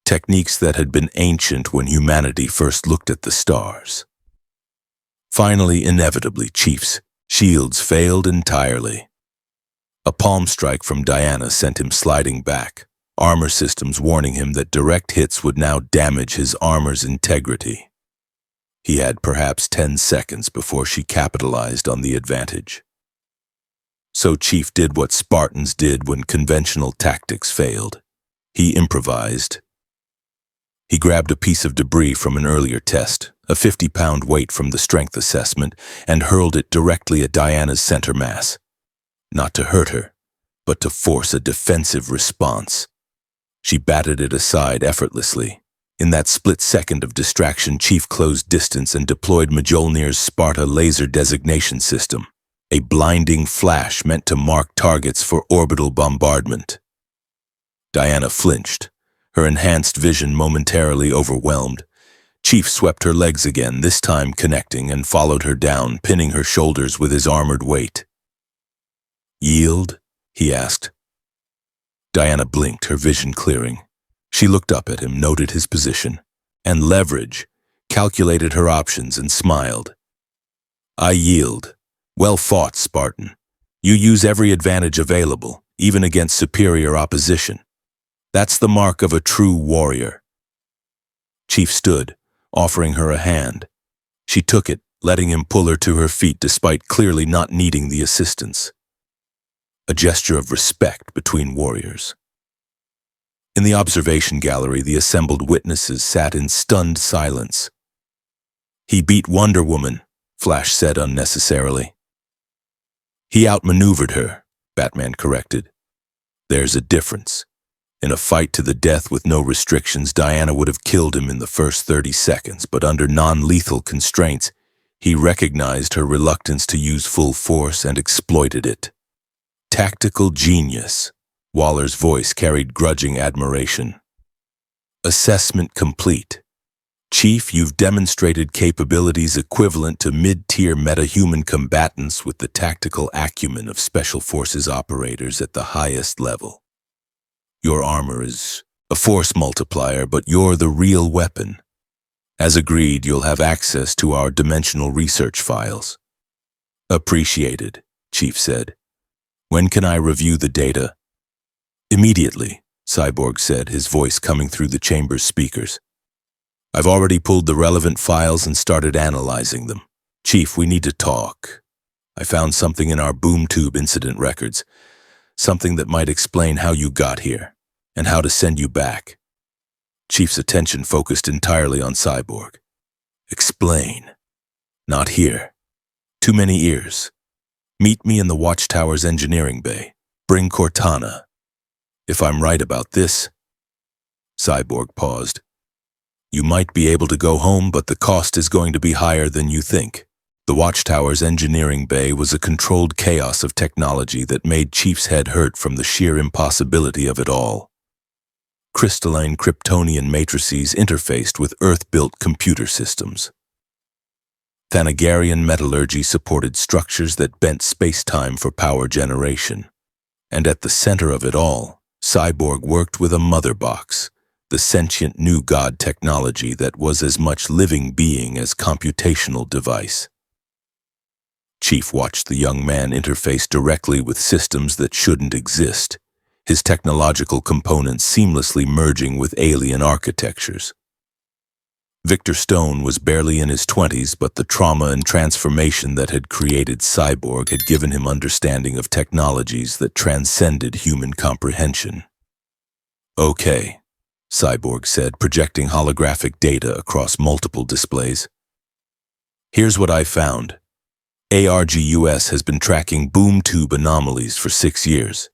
techniques that had been ancient when humanity first looked at the stars. Finally, inevitably, Chief's shields failed entirely. A palm strike from Diana sent him sliding back, armor systems warning him that direct hits would now damage his armor's integrity. He had perhaps 10 seconds before she capitalized on the advantage. So Chief did what Spartans did when conventional tactics failed. He improvised. He grabbed a piece of debris from an earlier test, a 50-pound weight from the strength assessment, and hurled it directly at Diana's center mass. Not to hurt her, but to force a defensive response. She batted it aside effortlessly. In that split second of distraction, Chief closed distance and deployed Mjolnir's Sparta laser designation system, a blinding flash meant to mark targets for orbital bombardment. Diana flinched, her enhanced vision momentarily overwhelmed. Chief swept her legs again, this time connecting, and followed her down, pinning her shoulders with his armored weight. Yield? He asked. Diana blinked, her vision clearing. She looked up at him, noted his position, and leverage, calculated her options, and smiled. I yield. Well fought, Spartan. You use every advantage available, even against superior opposition. That's the mark of a true warrior. Chief stood, offering her a hand. She took it, letting him pull her to her feet despite clearly not needing the assistance. A gesture of respect between warriors. In the observation gallery, the assembled witnesses sat in stunned silence. He beat Wonder Woman, Flash said unnecessarily. He outmaneuvered her, Batman corrected. There's a difference. In a fight to the death with no restrictions, Diana would have killed him in the first 30 seconds, but under non-lethal constraints, he recognized her reluctance to use full force and exploited it. Tactical genius. Waller's voice carried grudging admiration. Assessment complete. Chief, you've demonstrated capabilities equivalent to mid-tier metahuman combatants with the tactical acumen of special forces operators at the highest level. Your armor is a force multiplier, but you're the real weapon. As agreed, you'll have access to our dimensional research files. Appreciated, Chief said. When can I review the data? Immediately, Cyborg said, his voice coming through the chamber's speakers. I've already pulled the relevant files and started analyzing them. Chief, we need to talk. I found something in our boom tube incident records, something that might explain how you got here and how to send you back. Chief's attention focused entirely on Cyborg. Explain. Not here. Too many ears. Meet me in the Watchtower's engineering bay. Bring Cortana. If I'm right about this... Cyborg paused. You might be able to go home, but the cost is going to be higher than you think. The Watchtower's engineering bay was a controlled chaos of technology that made Chief's head hurt from the sheer impossibility of it all. Crystalline Kryptonian matrices interfaced with Earth-built computer systems. Thanagarian metallurgy supported structures that bent space-time for power generation. And at the center of it all, Cyborg worked with a mother box, the sentient new god technology that was as much living being as computational device. Chief watched the young man interface directly with systems that shouldn't exist, his technological components seamlessly merging with alien architectures. Victor Stone was barely in his 20s, but the trauma and transformation that had created Cyborg had given him understanding of technologies that transcended human comprehension. Okay, Cyborg said, projecting holographic data across multiple displays. Here's what I found. ARGUS has been tracking boom tube anomalies for 6 years,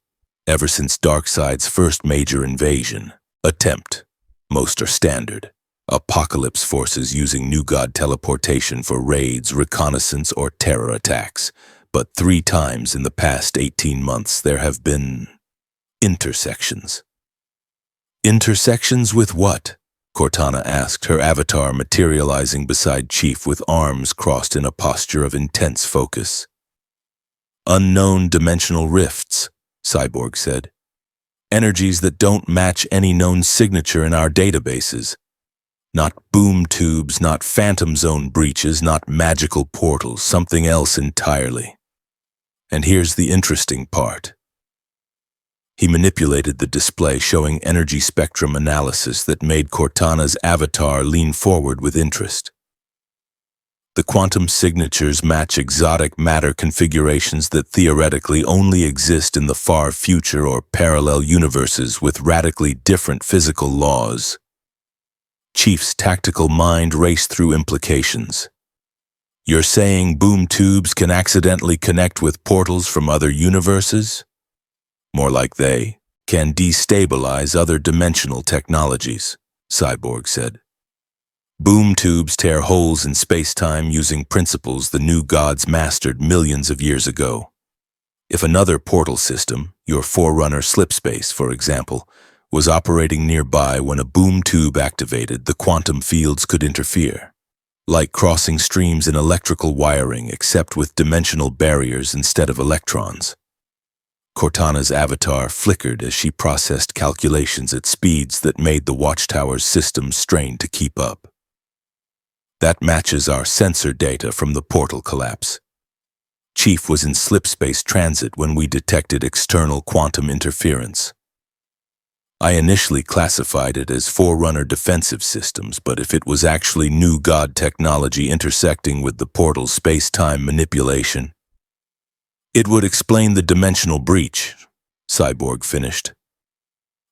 ever since Darkseid's first major invasion. Attempt. Most are standard. Apocalypse forces using new god teleportation for raids, reconnaissance, or terror attacks. But 3 times in the past 18 months there have been intersections. Intersections with what? Cortana asked, her avatar materializing beside Chief with arms crossed in a posture of intense focus. Unknown dimensional rifts, Cyborg said. Energies that don't match any known signature in our databases. Not boom tubes, not phantom zone breaches, not magical portals, something else entirely. And here's the interesting part. He manipulated the display, showing energy spectrum analysis that made Cortana's avatar lean forward with interest. The quantum signatures match exotic matter configurations that theoretically only exist in the far future or parallel universes with radically different physical laws. Chief's tactical mind raced through implications. You're saying boom tubes can accidentally connect with portals from other universes? More like they can destabilize other dimensional technologies, Cyborg said. Boom tubes tear holes in space-time using principles the new gods mastered millions of years ago. If another portal system, your forerunner slipspace, for example, was operating nearby when a boom tube activated, the quantum fields could interfere. Like crossing streams in electrical wiring, except with dimensional barriers instead of electrons. Cortana's avatar flickered as she processed calculations at speeds that made the Watchtower's systems strain to keep up. That matches our sensor data from the portal collapse. Chief was in slipspace transit when we detected external quantum interference. I initially classified it as forerunner defensive systems, but if it was actually new god technology intersecting with the portal's space-time manipulation, it would explain the dimensional breach, Cyborg finished.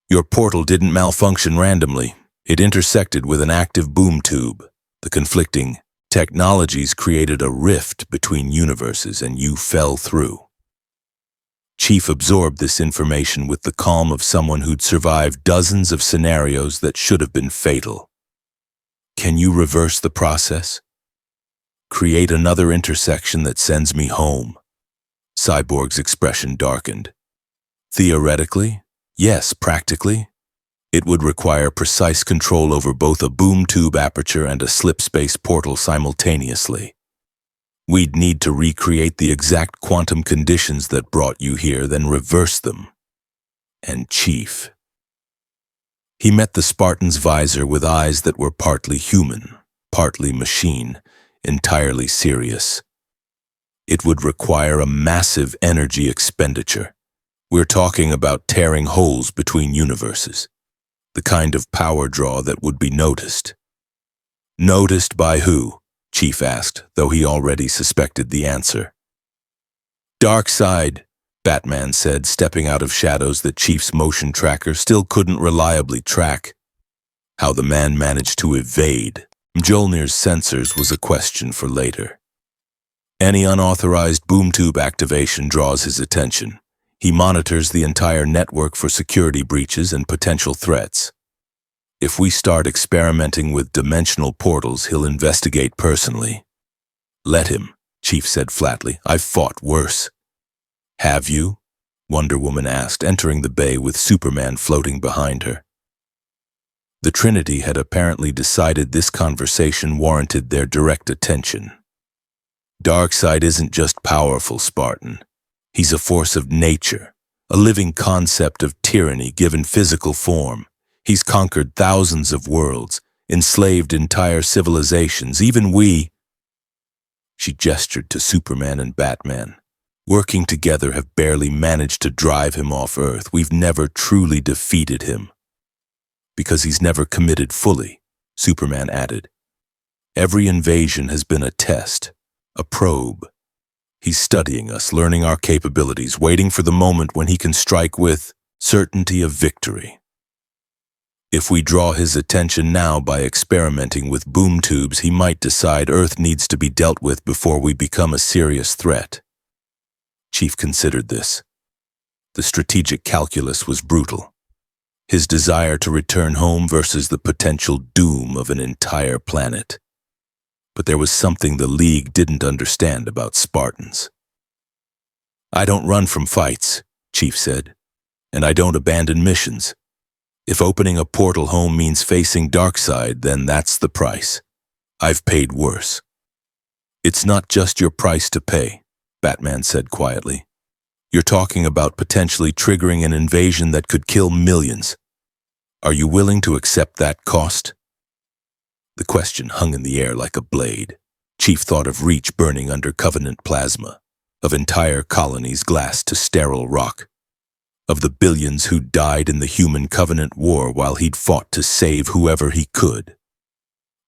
Your portal didn't malfunction randomly. It intersected with an active boom tube. The conflicting technologies created a rift between universes, and you fell through. Chief absorbed this information with the calm of someone who'd survived dozens of scenarios that should have been fatal. Can you reverse the process? Create another intersection that sends me home. Cyborg's expression darkened. Theoretically, yes. Practically, it would require precise control over both a boom tube aperture and a slipspace portal simultaneously. We'd need to recreate the exact quantum conditions that brought you here, then reverse them. And Chief. He met the Spartan's visor with eyes that were partly human, partly machine, entirely serious. It would require a massive energy expenditure. We're talking about tearing holes between universes. The kind of power draw that would be noticed. Noticed by who? Chief asked, though he already suspected the answer. Darkseid, Batman said, stepping out of shadows that Chief's motion tracker still couldn't reliably track. How the man managed to evade Mjolnir's sensors was a question for later. Any unauthorized boom tube activation draws his attention. He monitors the entire network for security breaches and potential threats. If we start experimenting with dimensional portals, he'll investigate personally. Let him, Chief said flatly. I've fought worse. Have you? Wonder Woman asked, entering the bay with Superman floating behind her. The Trinity had apparently decided this conversation warranted their direct attention. Darkseid isn't just powerful, Spartan. He's a force of nature, a living concept of tyranny given physical form. He's conquered thousands of worlds, enslaved entire civilizations, even we. She gestured to Superman and Batman. Working together have barely managed to drive him off Earth. We've never truly defeated him. Because he's never committed fully, Superman added. Every invasion has been a test, a probe. He's studying us, learning our capabilities, waiting for the moment when he can strike with certainty of victory. If we draw his attention now by experimenting with boom tubes, he might decide Earth needs to be dealt with before we become a serious threat. Chief considered this. The strategic calculus was brutal. His desire to return home versus the potential doom of an entire planet. But there was something the League didn't understand about Spartans. I don't run from fights, Chief said, and I don't abandon missions. If opening a portal home means facing Darkseid, then that's the price. I've paid worse. It's not just your price to pay, Batman said quietly. You're talking about potentially triggering an invasion that could kill millions. Are you willing to accept that cost? The question hung in the air like a blade. Chief thought of Reach burning under Covenant plasma, of entire colonies glassed to sterile rock, of the billions who died in the human Covenant war while he'd fought to save whoever he could.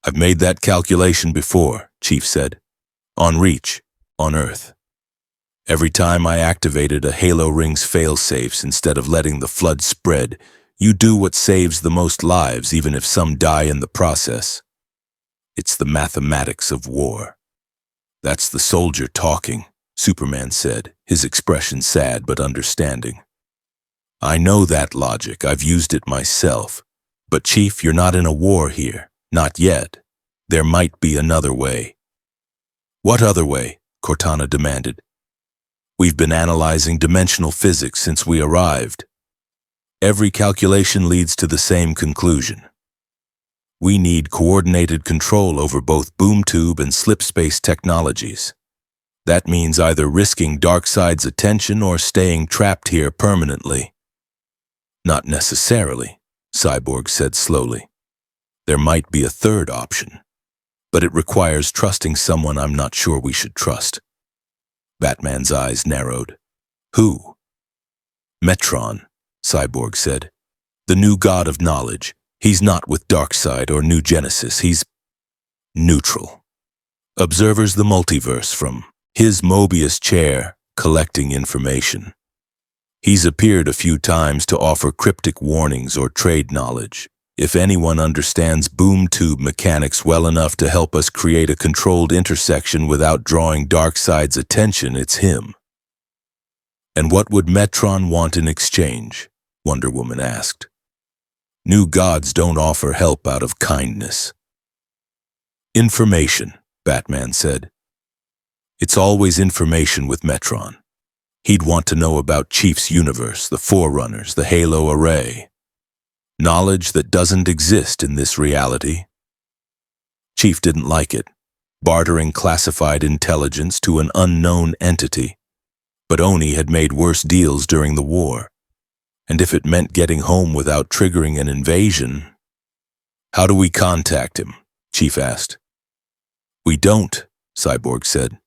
I've made that calculation before, Chief said. On Reach, on Earth. Every time I activated a Halo Ring's fail-safes instead of letting the flood spread, you do what saves the most lives, even if some die in the process. It's the mathematics of war. That's the soldier talking, Superman said, his expression sad but understanding. I know that logic. I've used it myself. But Chief, you're not in a war here. Not yet. There might be another way. What other way? Cortana demanded. We've been analyzing dimensional physics since we arrived. Every calculation leads to the same conclusion. We need coordinated control over both boom tube and slipspace technologies. That means either risking Darkseid's attention or staying trapped here permanently. Not necessarily, Cyborg said slowly. There might be a third option, but it requires trusting someone I'm not sure we should trust. Batman's eyes narrowed. Who? Metron, Cyborg said. The new god of knowledge. He's not with Darkseid or New Genesis. He's neutral. Observers the multiverse from his Mobius chair, collecting information. He's appeared a few times to offer cryptic warnings or trade knowledge. If anyone understands boom tube mechanics well enough to help us create a controlled intersection without drawing Darkseid's attention, it's him. And what would Metron want in exchange? Wonder Woman asked. New gods don't offer help out of kindness. Information, Batman said. It's always information with Metron. He'd want to know about Chief's universe, the Forerunners, the Halo Array. Knowledge that doesn't exist in this reality. Chief didn't like it, bartering classified intelligence to an unknown entity. But Oni had made worse deals during the war. And if it meant getting home without triggering an invasion... How do we contact him? Chief asked. We don't, Cyborg said.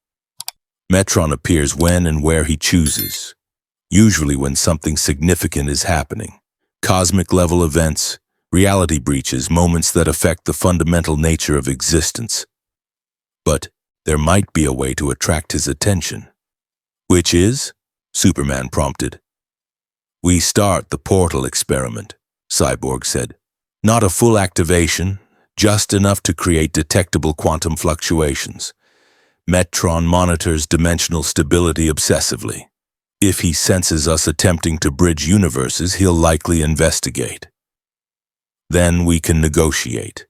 Metron appears when and where he chooses, usually when something significant is happening. Cosmic-level events, reality breaches, moments that affect the fundamental nature of existence. But there might be a way to attract his attention. Which is? Superman prompted. We start the portal experiment, Cyborg said. Not a full activation, just enough to create detectable quantum fluctuations. Metron monitors dimensional stability obsessively. If he senses us attempting to bridge universes, he'll likely investigate. Then we can negotiate.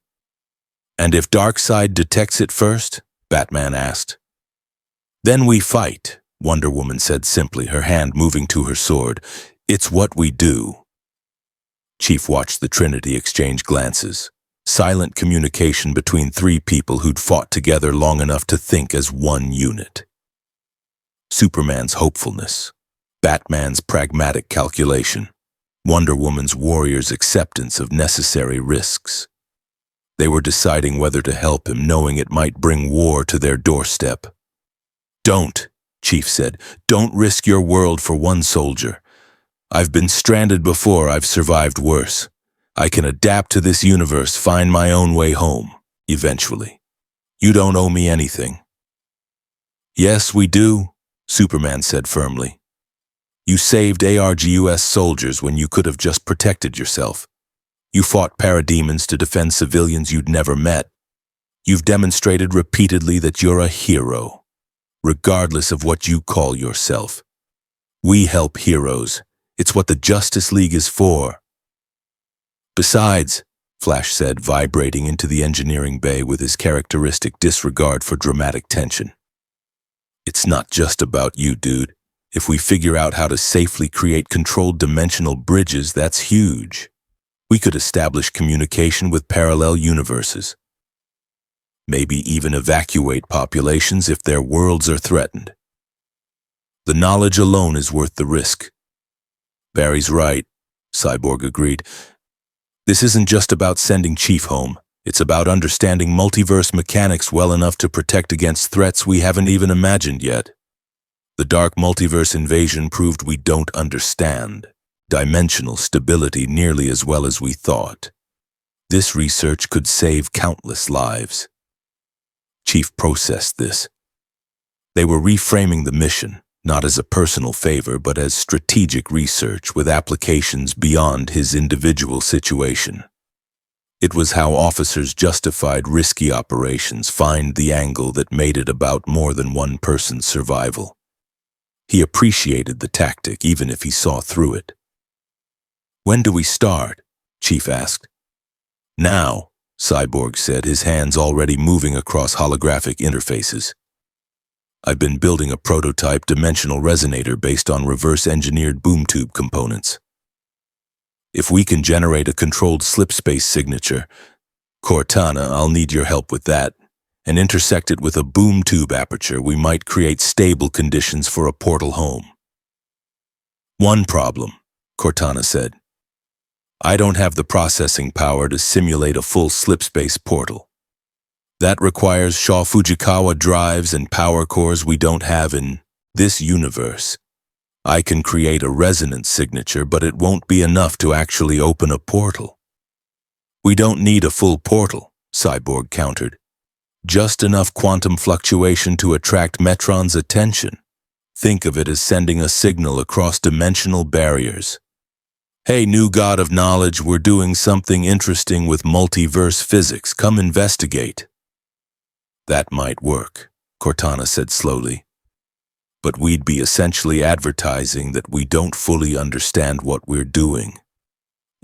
And if Darkseid detects it first? Batman asked. Then we fight, Wonder Woman said simply, her hand moving to her sword. It's what we do. Chief watched the Trinity exchange glances. Silent communication between three people who'd fought together long enough to think as one unit. Superman's hopefulness, Batman's pragmatic calculation, Wonder Woman's warrior's acceptance of necessary risks. They were deciding whether to help him, knowing it might bring war to their doorstep. Don't, Chief said. Don't risk your world for one soldier. I've been stranded before, I've survived worse. I can adapt to this universe, find my own way home, eventually. You don't owe me anything. Yes, we do, Superman said firmly. You saved ARGUS soldiers when you could have just protected yourself. You fought parademons to defend civilians you'd never met. You've demonstrated repeatedly that you're a hero, regardless of what you call yourself. We help heroes. It's what the Justice League is for. Besides, Flash said, vibrating into the engineering bay with his characteristic disregard for dramatic tension. It's not just about you, dude. If we figure out how to safely create controlled dimensional bridges, that's huge. We could establish communication with parallel universes. Maybe even evacuate populations if their worlds are threatened. The knowledge alone is worth the risk. Barry's right, Cyborg agreed. This isn't just about sending Chief home. It's about understanding multiverse mechanics well enough to protect against threats we haven't even imagined yet. The dark multiverse invasion proved we don't understand dimensional stability nearly as well as we thought. This research could save countless lives. Chief processed this. They were reframing the mission, not as a personal favor, but as strategic research with applications beyond his individual situation. It was how officers justified risky operations, find the angle that made it about more than one person's survival. He appreciated the tactic, even if he saw through it. When do we start? Chief asked. Now, Cyborg said, his hands already moving across holographic interfaces. I've been building a prototype dimensional resonator based on reverse-engineered boom tube components. If we can generate a controlled slipspace signature, Cortana, I'll need your help with that, and intersect it with a boom tube aperture, we might create stable conditions for a portal home. One problem, Cortana said. I don't have the processing power to simulate a full slipspace portal. That requires Shaw Fujikawa drives and power cores we don't have in this universe. I can create a resonance signature, but it won't be enough to actually open a portal. We don't need a full portal, Cyborg countered. Just enough quantum fluctuation to attract Metron's attention. Think of it as sending a signal across dimensional barriers. Hey, new god of knowledge, we're doing something interesting with multiverse physics. Come investigate. That might work, Cortana said slowly. But we'd be essentially advertising that we don't fully understand what we're doing.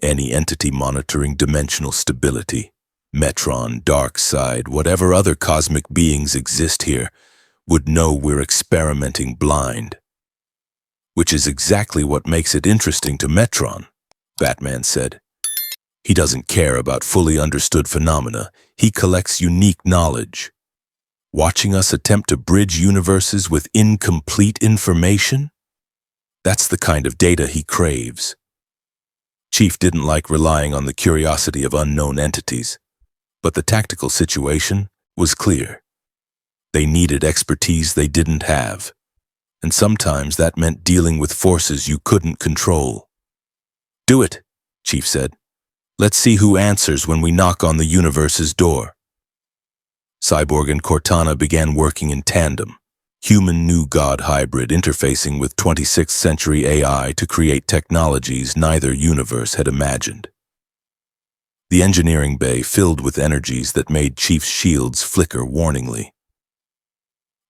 Any entity monitoring dimensional stability, Metron, Darkseid, whatever other cosmic beings exist here, would know we're experimenting blind. Which is exactly what makes it interesting to Metron, Batman said. He doesn't care about fully understood phenomena. He collects unique knowledge. Watching us attempt to bridge universes with incomplete information? That's the kind of data he craves. Chief didn't like relying on the curiosity of unknown entities, but the tactical situation was clear. They needed expertise they didn't have, and sometimes that meant dealing with forces you couldn't control. Do it, Chief said. Let's see who answers when we knock on the universe's door. Cyborg and Cortana began working in tandem, human new god hybrid interfacing with 26th century AI to create technologies neither universe had imagined. the engineering bay filled with energies that made Chief's shields flicker warningly.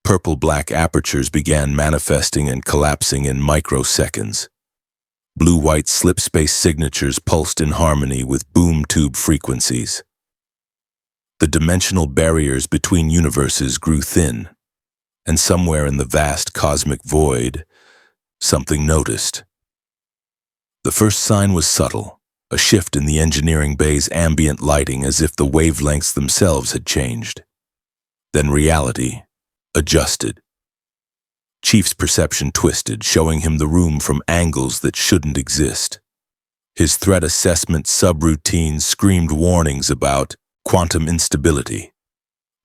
Purple-black apertures began manifesting and collapsing in microseconds. Blue-white slip-space signatures pulsed in harmony with boom tube frequencies. The dimensional barriers between universes grew thin, and somewhere in the vast cosmic void, something noticed. The first sign was subtle, a shift in the engineering bay's ambient lighting as if the wavelengths themselves had changed. Then reality adjusted. Chief's perception twisted, showing him the room from angles that shouldn't exist. His threat assessment subroutine screamed warnings about quantum instability.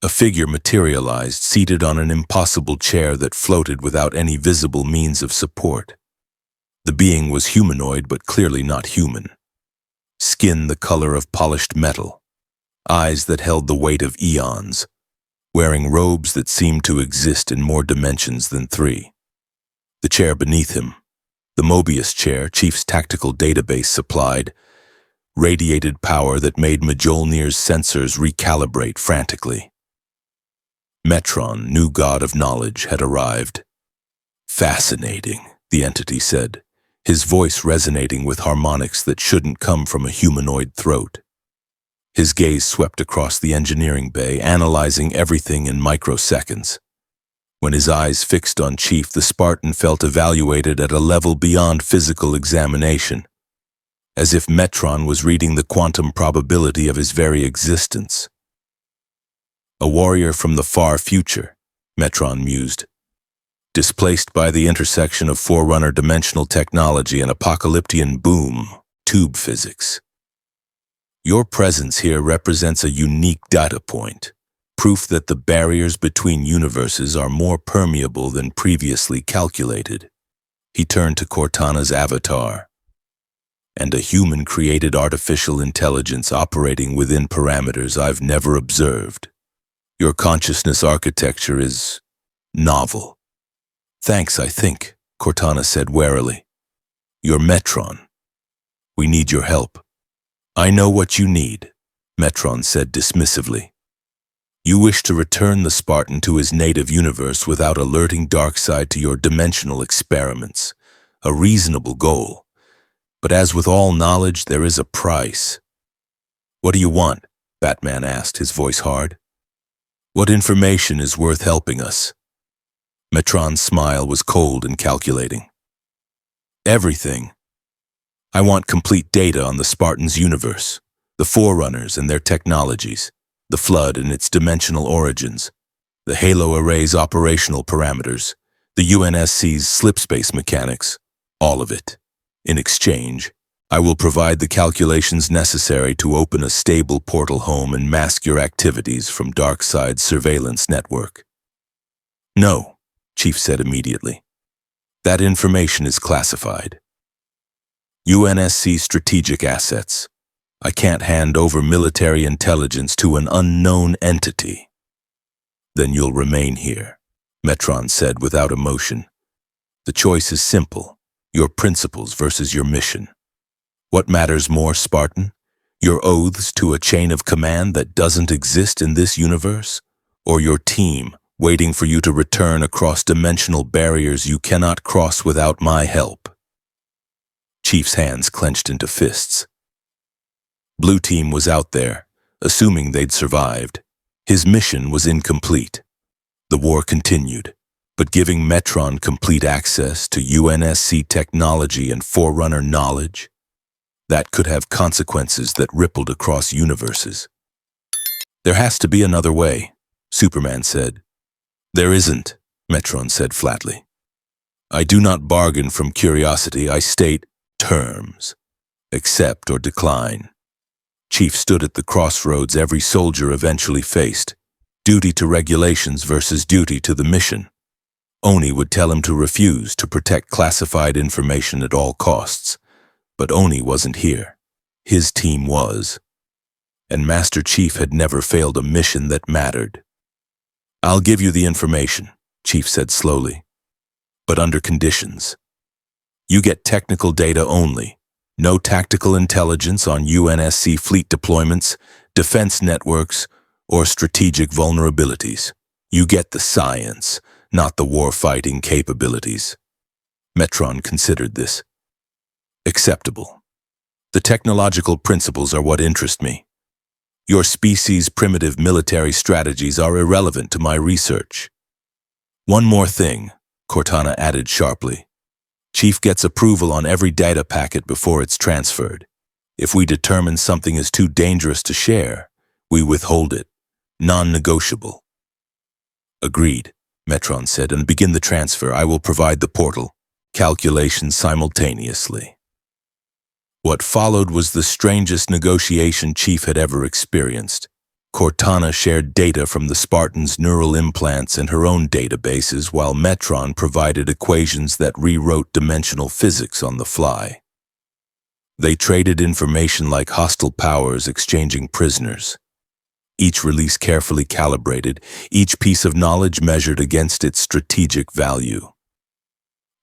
A figure materialized, seated on an impossible chair that floated without any visible means of support. The being was humanoid, but clearly not human. Skin the color of polished metal, eyes that held the weight of eons, wearing robes that seemed to exist in more dimensions than 3. The chair beneath him, the Mobius chair Chief's tactical database supplied, radiated power that made Mjolnir's sensors recalibrate frantically. Metron, new god of knowledge, had arrived. Fascinating, the entity said, his voice resonating with harmonics that shouldn't come from a humanoid throat. His gaze swept across the engineering bay, analyzing everything in microseconds. When his eyes fixed on Chief, the Spartan felt evaluated at a level beyond physical examination, as if Metron was reading the quantum probability of his very existence. A warrior from the far future, Metron mused, displaced by the intersection of Forerunner dimensional technology and apocalyptian boom, tube physics. Your presence here represents a unique data point, proof that the barriers between universes are more permeable than previously calculated. He turned to Cortana's avatar. And a human-created artificial intelligence operating within parameters I've never observed. Your consciousness architecture is novel. Thanks, I think, Cortana said warily. You're Metron. We need your help. I know what you need, Metron said dismissively. You wish to return the Spartan to his native universe without alerting Darkseid to your dimensional experiments. A reasonable goal. But as with all knowledge, there is a price. What do you want? Batman asked, his voice hard. What information is worth helping us? Metron's smile was cold and calculating. Everything. I want complete data on the Spartans' universe, the Forerunners and their technologies, the Flood and its dimensional origins, the Halo Array's operational parameters, the UNSC's slipspace mechanics, all of it. In exchange, I will provide the calculations necessary to open a stable portal home and mask your activities from Darkseid's surveillance network. No, Chief said immediately. That information is classified. UNSC strategic assets. I can't hand over military intelligence to an unknown entity. Then you'll remain here, Metron said without emotion. The choice is simple, your principles versus your mission. What matters more, Spartan? Your oaths to a chain of command that doesn't exist in this universe? Or your team waiting for you to return across dimensional barriers you cannot cross without my help? Chief's hands clenched into fists. Blue Team was out there, assuming they'd survived. His mission was incomplete. The war continued, but giving Metron complete access to UNSC technology and Forerunner knowledge, that could have consequences that rippled across universes. There has to be another way, Superman said. There isn't, Metron said flatly. I do not bargain from curiosity, I state terms. Accept or decline. Chief stood at the crossroads every soldier eventually faced. Duty to regulations versus duty to the mission. Oni would tell him to refuse to protect classified information at all costs. But Oni wasn't here. His team was. And Master Chief had never failed a mission that mattered. I'll give you the information, Chief said slowly. But under conditions. You get technical data only. No tactical intelligence on UNSC fleet deployments, defense networks, or strategic vulnerabilities. You get the science, not the war-fighting capabilities. Metron considered this. Acceptable. The technological principles are what interest me. Your species' primitive military strategies are irrelevant to my research. One more thing, Cortana added sharply. Chief gets approval on every data packet before it's transferred. If we determine something is too dangerous to share, we withhold it. Non-negotiable. Agreed, Metron said, and begin the transfer. I will provide the portal. Calculations simultaneously. What followed was the strangest negotiation Chief had ever experienced. Cortana shared data from the Spartans' neural implants and her own databases, while Metron provided equations that rewrote dimensional physics on the fly. They traded information like hostile powers exchanging prisoners. Each release carefully calibrated, each piece of knowledge measured against its strategic value.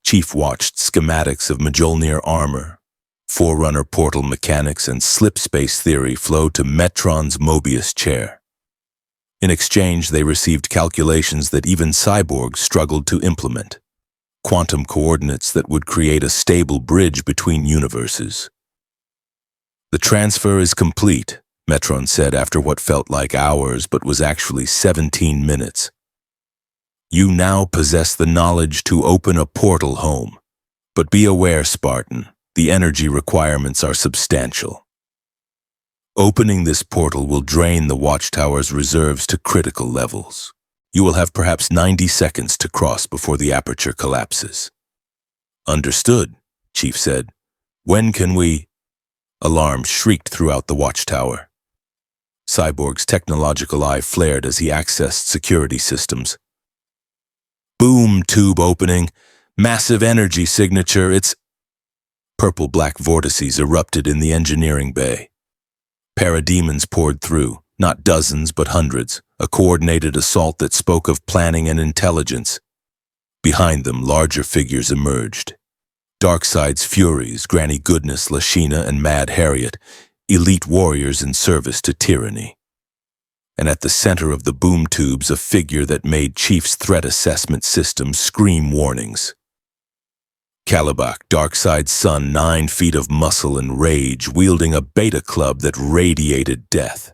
Chief watched schematics of Mjolnir armor, Forerunner portal mechanics, and slipspace theory flow to Metron's Mobius chair. In exchange, they received calculations that even cyborgs struggled to implement, quantum coordinates that would create a stable bridge between universes. The transfer is complete, Metron said after what felt like hours but was actually 17 minutes. You now possess the knowledge to open a portal home. But be aware, Spartan, the energy requirements are substantial. Opening this portal will drain the Watchtower's reserves to critical levels. You will have perhaps 90 seconds to cross before the aperture collapses. Understood, Chief said. When can we? Alarms shrieked throughout the Watchtower. Cyborg's technological eye flared as he accessed security systems. Boom tube opening, massive energy signature, it's... Purple-black vortices erupted in the engineering bay. Parademons poured through, not dozens but hundreds, a coordinated assault that spoke of planning and intelligence. Behind them, larger figures emerged. Darkseid's Furies, Granny Goodness, Lashina, and Mad Harriet, elite warriors in service to tyranny. And at the center of the boom tubes, a figure that made Chief's threat assessment system scream warnings. Kalibak, Darkseid's son, 9 feet of muscle and rage, wielding a beta club that radiated death.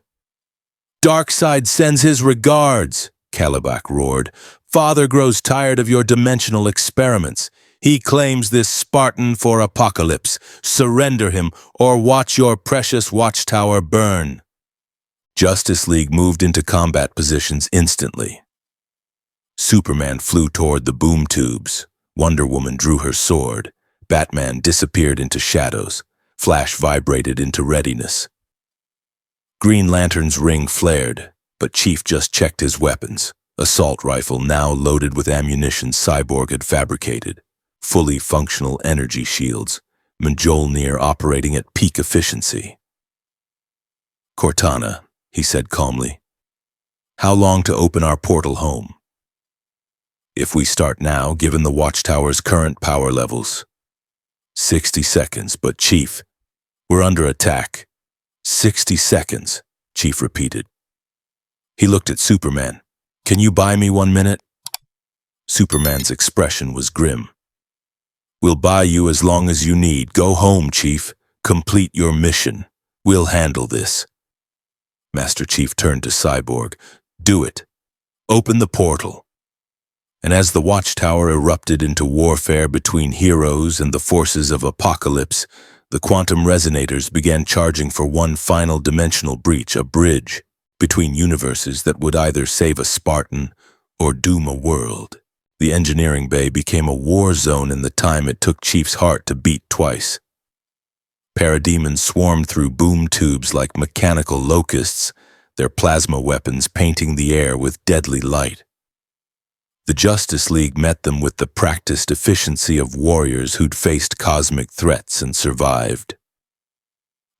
Darkseid sends his regards, Kalibak roared. Father grows tired of your dimensional experiments. He claims this Spartan for apocalypse. Surrender him, or watch your precious watchtower burn. Justice League moved into combat positions instantly. Superman flew toward the boom tubes. Wonder Woman drew her sword. Batman disappeared into shadows. Flash vibrated into readiness. Green Lantern's ring flared, but Chief just checked his weapons. Assault rifle now loaded with ammunition Cyborg had fabricated. Fully functional energy shields. Mjolnir operating at peak efficiency. Cortana, he said calmly. How long to open our portal home? If we start now, given the Watchtower's current power levels. 60 seconds, but Chief, we're under attack. 60 seconds, Chief repeated. He looked at Superman. Can you buy me 1 minute? Superman's expression was grim. We'll buy you as long as you need. Go home, Chief. Complete your mission. We'll handle this. Master Chief turned to Cyborg. Do it. Open the portal. And as the Watchtower erupted into warfare between heroes and the forces of apocalypse, the quantum resonators began charging for one final dimensional breach, a bridge between universes that would either save a Spartan or doom a world. The engineering bay became a war zone in the time it took Chief's heart to beat twice. Parademons swarmed through boom tubes like mechanical locusts, their plasma weapons painting the air with deadly light. The Justice League met them with the practiced efficiency of warriors who'd faced cosmic threats and survived.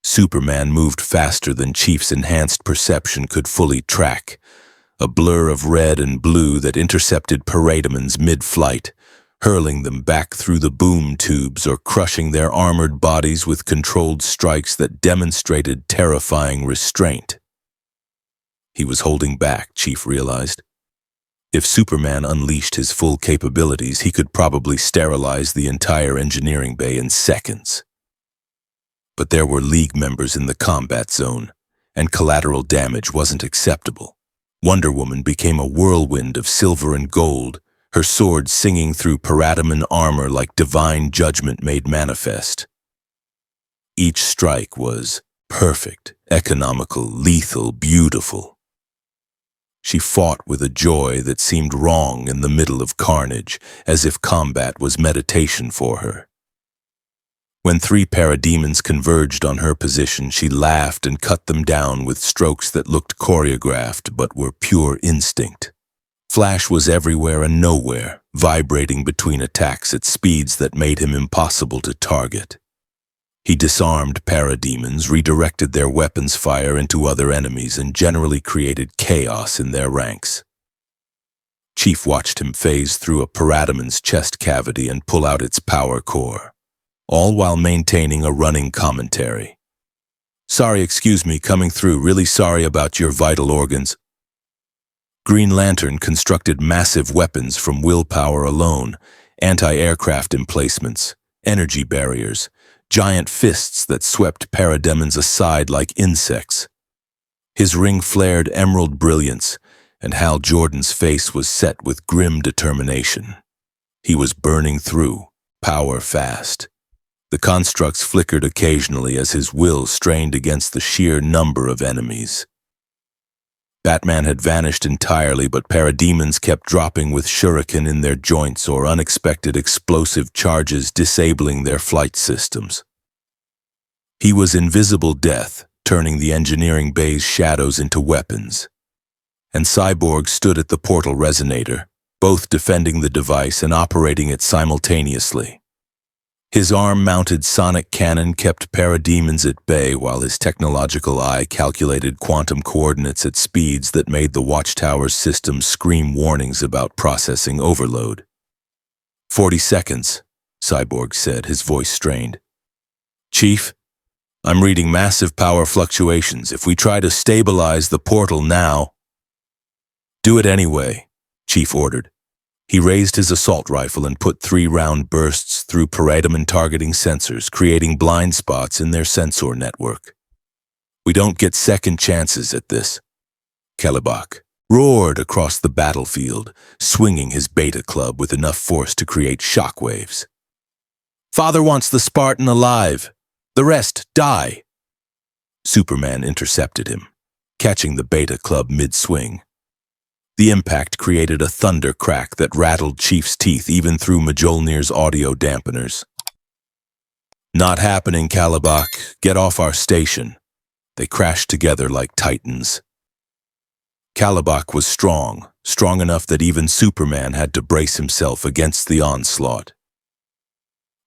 Superman moved faster than Chief's enhanced perception could fully track, a blur of red and blue that intercepted parademons mid-flight, hurling them back through the boom tubes or crushing their armored bodies with controlled strikes that demonstrated terrifying restraint. He was holding back, Chief realized. If Superman unleashed his full capabilities, he could probably sterilize the entire engineering bay in seconds. But there were League members in the combat zone, and collateral damage wasn't acceptable. Wonder Woman became a whirlwind of silver and gold, her sword singing through paradaman armor like divine judgment made manifest. Each strike was perfect, economical, lethal, beautiful. She fought with a joy that seemed wrong in the middle of carnage, as if combat was meditation for her. When 3 parademons converged on her position, she laughed and cut them down with strokes that looked choreographed but were pure instinct. Flash was everywhere and nowhere, vibrating between attacks at speeds that made him impossible to target. He disarmed parademons, redirected their weapons fire into other enemies, and generally created chaos in their ranks. Chief watched him phase through a paradamon's chest cavity and pull out its power core, all while maintaining a running commentary. "Sorry, excuse me, coming through, really sorry about your vital organs." Green Lantern constructed massive weapons from willpower alone, anti-aircraft emplacements, energy barriers, giant fists that swept parademons aside like insects. His ring flared emerald brilliance, and Hal Jordan's face was set with grim determination. He was burning through, power fast. The constructs flickered occasionally as his will strained against the sheer number of enemies. Batman had vanished entirely, but parademons kept dropping with shuriken in their joints or unexpected explosive charges disabling their flight systems. He was invisible death, turning the engineering bay's shadows into weapons. And Cyborg stood at the portal resonator, both defending the device and operating it simultaneously. His arm-mounted sonic cannon kept parademons at bay while his technological eye calculated quantum coordinates at speeds that made the Watchtower's system scream warnings about processing overload. 40 seconds, Cyborg said, his voice strained. "Chief, I'm reading massive power fluctuations. If we try to stabilize the portal now..." "Do it anyway," Chief ordered. He raised his assault rifle and put 3 round bursts through paradaman targeting sensors, creating blind spots in their sensor network. "We don't get second chances at this." Kalibak roared across the battlefield, swinging his beta club with enough force to create shockwaves. "Father wants the Spartan alive. The rest die." Superman intercepted him, catching the beta club mid-swing. The impact created a thunder crack that rattled Chief's teeth even through Mjolnir's audio dampeners. "Not happening, Kalibak. Get off our station." They crashed together like titans. Kalibak was strong enough that even Superman had to brace himself against the onslaught.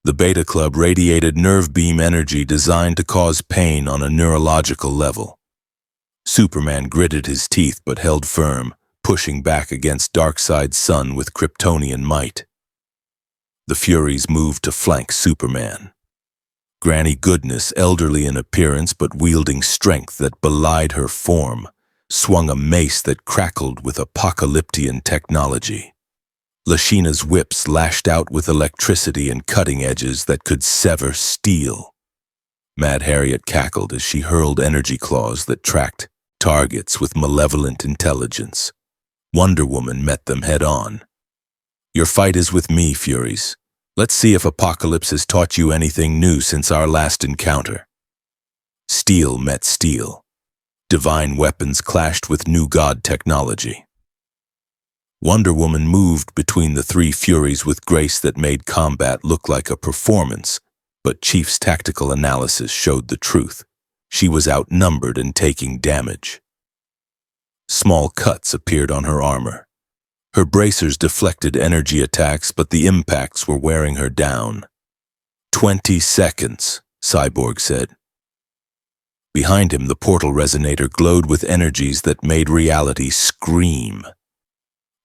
The Beta Club radiated nerve beam energy designed to cause pain on a neurological level. Superman gritted his teeth but held firm, pushing back against Darkseid's sun with Kryptonian might. The Furies moved to flank Superman. Granny Goodness, elderly in appearance but wielding strength that belied her form, swung a mace that crackled with apocalyptian technology. Lashina's whips lashed out with electricity and cutting edges that could sever steel. Mad Harriet cackled as she hurled energy claws that tracked targets with malevolent intelligence. Wonder Woman met them head-on. "Your fight is with me, Furies. Let's see if Apocalypse has taught you anything new since our last encounter." Steel met steel. Divine weapons clashed with new god technology. Wonder Woman moved between the 3 Furies with grace that made combat look like a performance, but Chief's tactical analysis showed the truth. She was outnumbered and taking damage. Small cuts appeared on her armor. Her bracers deflected energy attacks, but the impacts were wearing her down. 20 seconds, Cyborg said. Behind him, the portal resonator glowed with energies that made reality scream.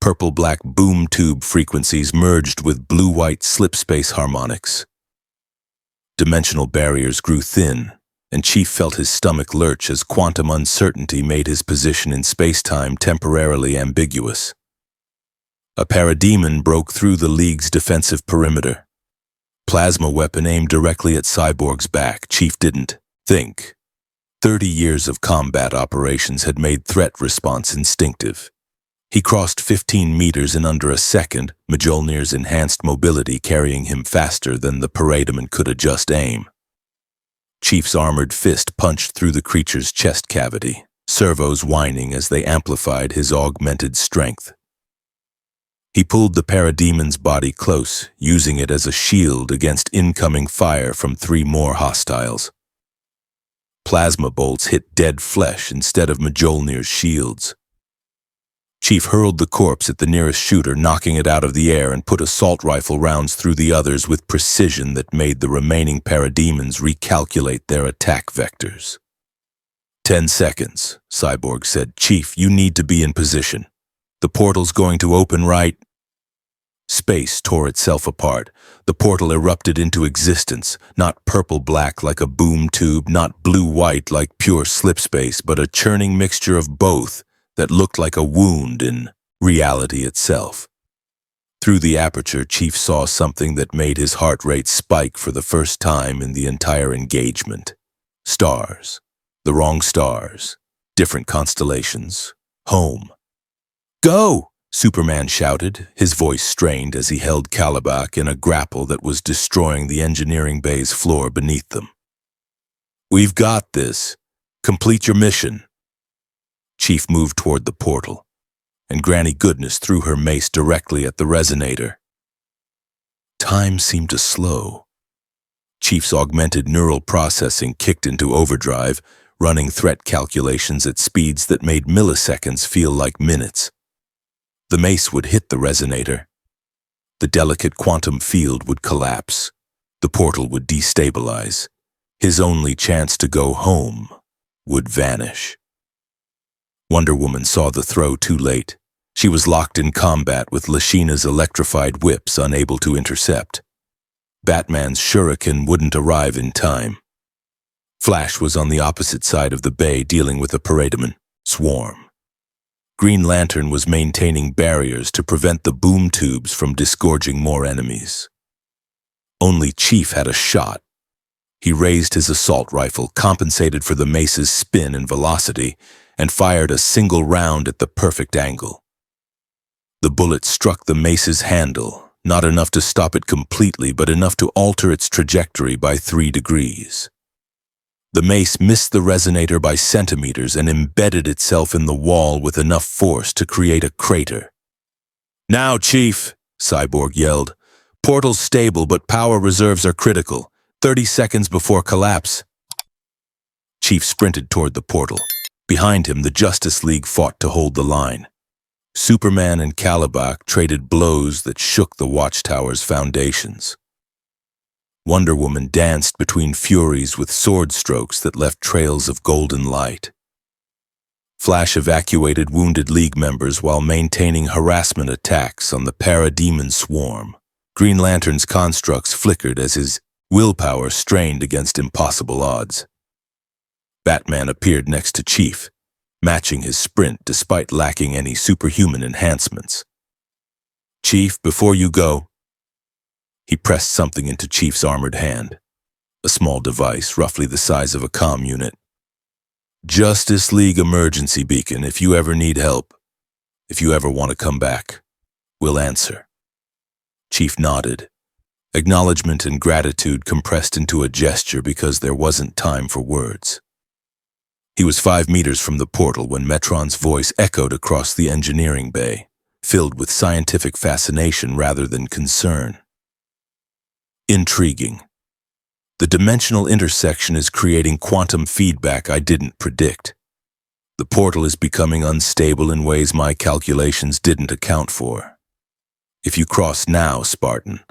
Purple-black boom tube frequencies merged with blue-white slip-space harmonics. Dimensional barriers grew thin, and Chief felt his stomach lurch as quantum uncertainty made his position in space-time temporarily ambiguous. A parademon broke through the League's defensive perimeter. Plasma weapon aimed directly at Cyborg's back. Chief didn't think. 30 years of combat operations had made threat response instinctive. He crossed 15 meters in under a second, Mjolnir's enhanced mobility carrying him faster than the parademon could adjust aim. Chief's armored fist punched through the creature's chest cavity, servos whining as they amplified his augmented strength. He pulled the parademon's body close, using it as a shield against incoming fire from 3 more hostiles. Plasma bolts hit dead flesh instead of Mjolnir's shields. Chief hurled the corpse at the nearest shooter, knocking it out of the air, and put assault rifle rounds through the others with precision that made the remaining parademons recalculate their attack vectors. 10 seconds, Cyborg said. Chief, you need to be in position. The portal's going to open right. Space tore itself apart. The portal erupted into existence, not purple-black like a boom tube, not blue-white like pure slipspace, but a churning mixture of both that looked like a wound in reality itself. Through the aperture, Chief saw something that made his heart rate spike for the first time in the entire engagement. Stars. The wrong stars. Different constellations. Home. "Go!" Superman shouted, his voice strained as he held Kalibak in a grapple that was destroying the engineering bay's floor beneath them. "We've got this. Complete your mission." Chief moved toward the portal, and Granny Goodness threw her mace directly at the resonator. Time seemed to slow. Chief's augmented neural processing kicked into overdrive, running threat calculations at speeds that made milliseconds feel like minutes. The mace would hit the resonator. The delicate quantum field would collapse. The portal would destabilize. His only chance to go home would vanish. Wonder Woman saw the throw too late. She was locked in combat with Lashina's electrified whips unable to intercept. Batman's shuriken wouldn't arrive in time. Flash was on the opposite side of the bay dealing with a parademon swarm. Green Lantern was maintaining barriers to prevent the boom tubes from disgorging more enemies. Only Chief had a shot. He raised his assault rifle, compensated for the mace's spin and velocity, and fired a single round at the perfect angle. The bullet struck the mace's handle, not enough to stop it completely, but enough to alter its trajectory by 3 degrees. The mace missed the resonator by centimeters and embedded itself in the wall with enough force to create a crater. "Now, Chief," Cyborg yelled. "Portal's stable, but power reserves are critical. 30 seconds before collapse." Chief sprinted toward the portal. Behind him, the Justice League fought to hold the line. Superman and Kalibak traded blows that shook the Watchtower's foundations. Wonder Woman danced between furies with sword strokes that left trails of golden light. Flash evacuated wounded League members while maintaining harassment attacks on the parademon swarm. Green Lantern's constructs flickered as his willpower strained against impossible odds. Batman appeared next to Chief, matching his sprint despite lacking any superhuman enhancements. "Chief, before you go..." He pressed something into Chief's armored hand, a small device roughly the size of a comm unit. "Justice League emergency beacon if you ever need help. If you ever want to come back, we'll answer." Chief nodded. Acknowledgement and gratitude compressed into a gesture because there wasn't time for words. He was 5 meters from the portal when Metron's voice echoed across the engineering bay, filled with scientific fascination rather than concern. "Intriguing. The dimensional intersection is creating quantum feedback I didn't predict. The portal is becoming unstable in ways my calculations didn't account for. If you cross now, Spartan,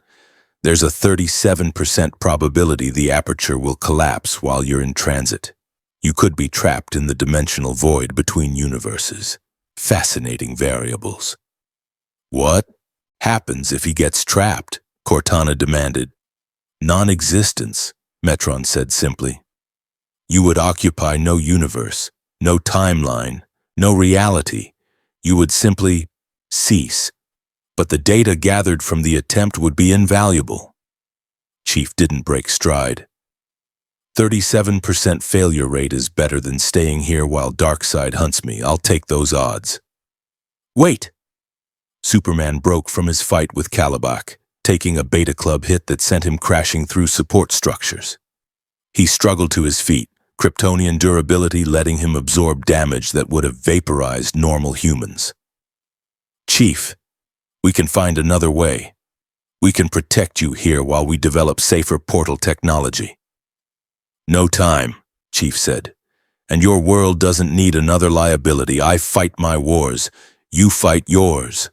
there's a 37% probability the aperture will collapse while you're in transit. You could be trapped in the dimensional void between universes. Fascinating variables." What happens if he gets trapped? Cortana demanded. Non-existence, Metron said simply. You would occupy no universe, no timeline, no reality. You would simply cease. But the data gathered from the attempt would be invaluable. Chief didn't break stride. 37% failure rate is better than staying here while Darkseid hunts me. I'll take those odds. Wait! Superman broke from his fight with Kalibak, taking a Beta Club hit that sent him crashing through support structures. He struggled to his feet, Kryptonian durability letting him absorb damage that would have vaporized normal humans. Chief, we can find another way. We can protect you here while we develop safer portal technology. No time, Chief said. And your world doesn't need another liability. I fight my wars. You fight yours.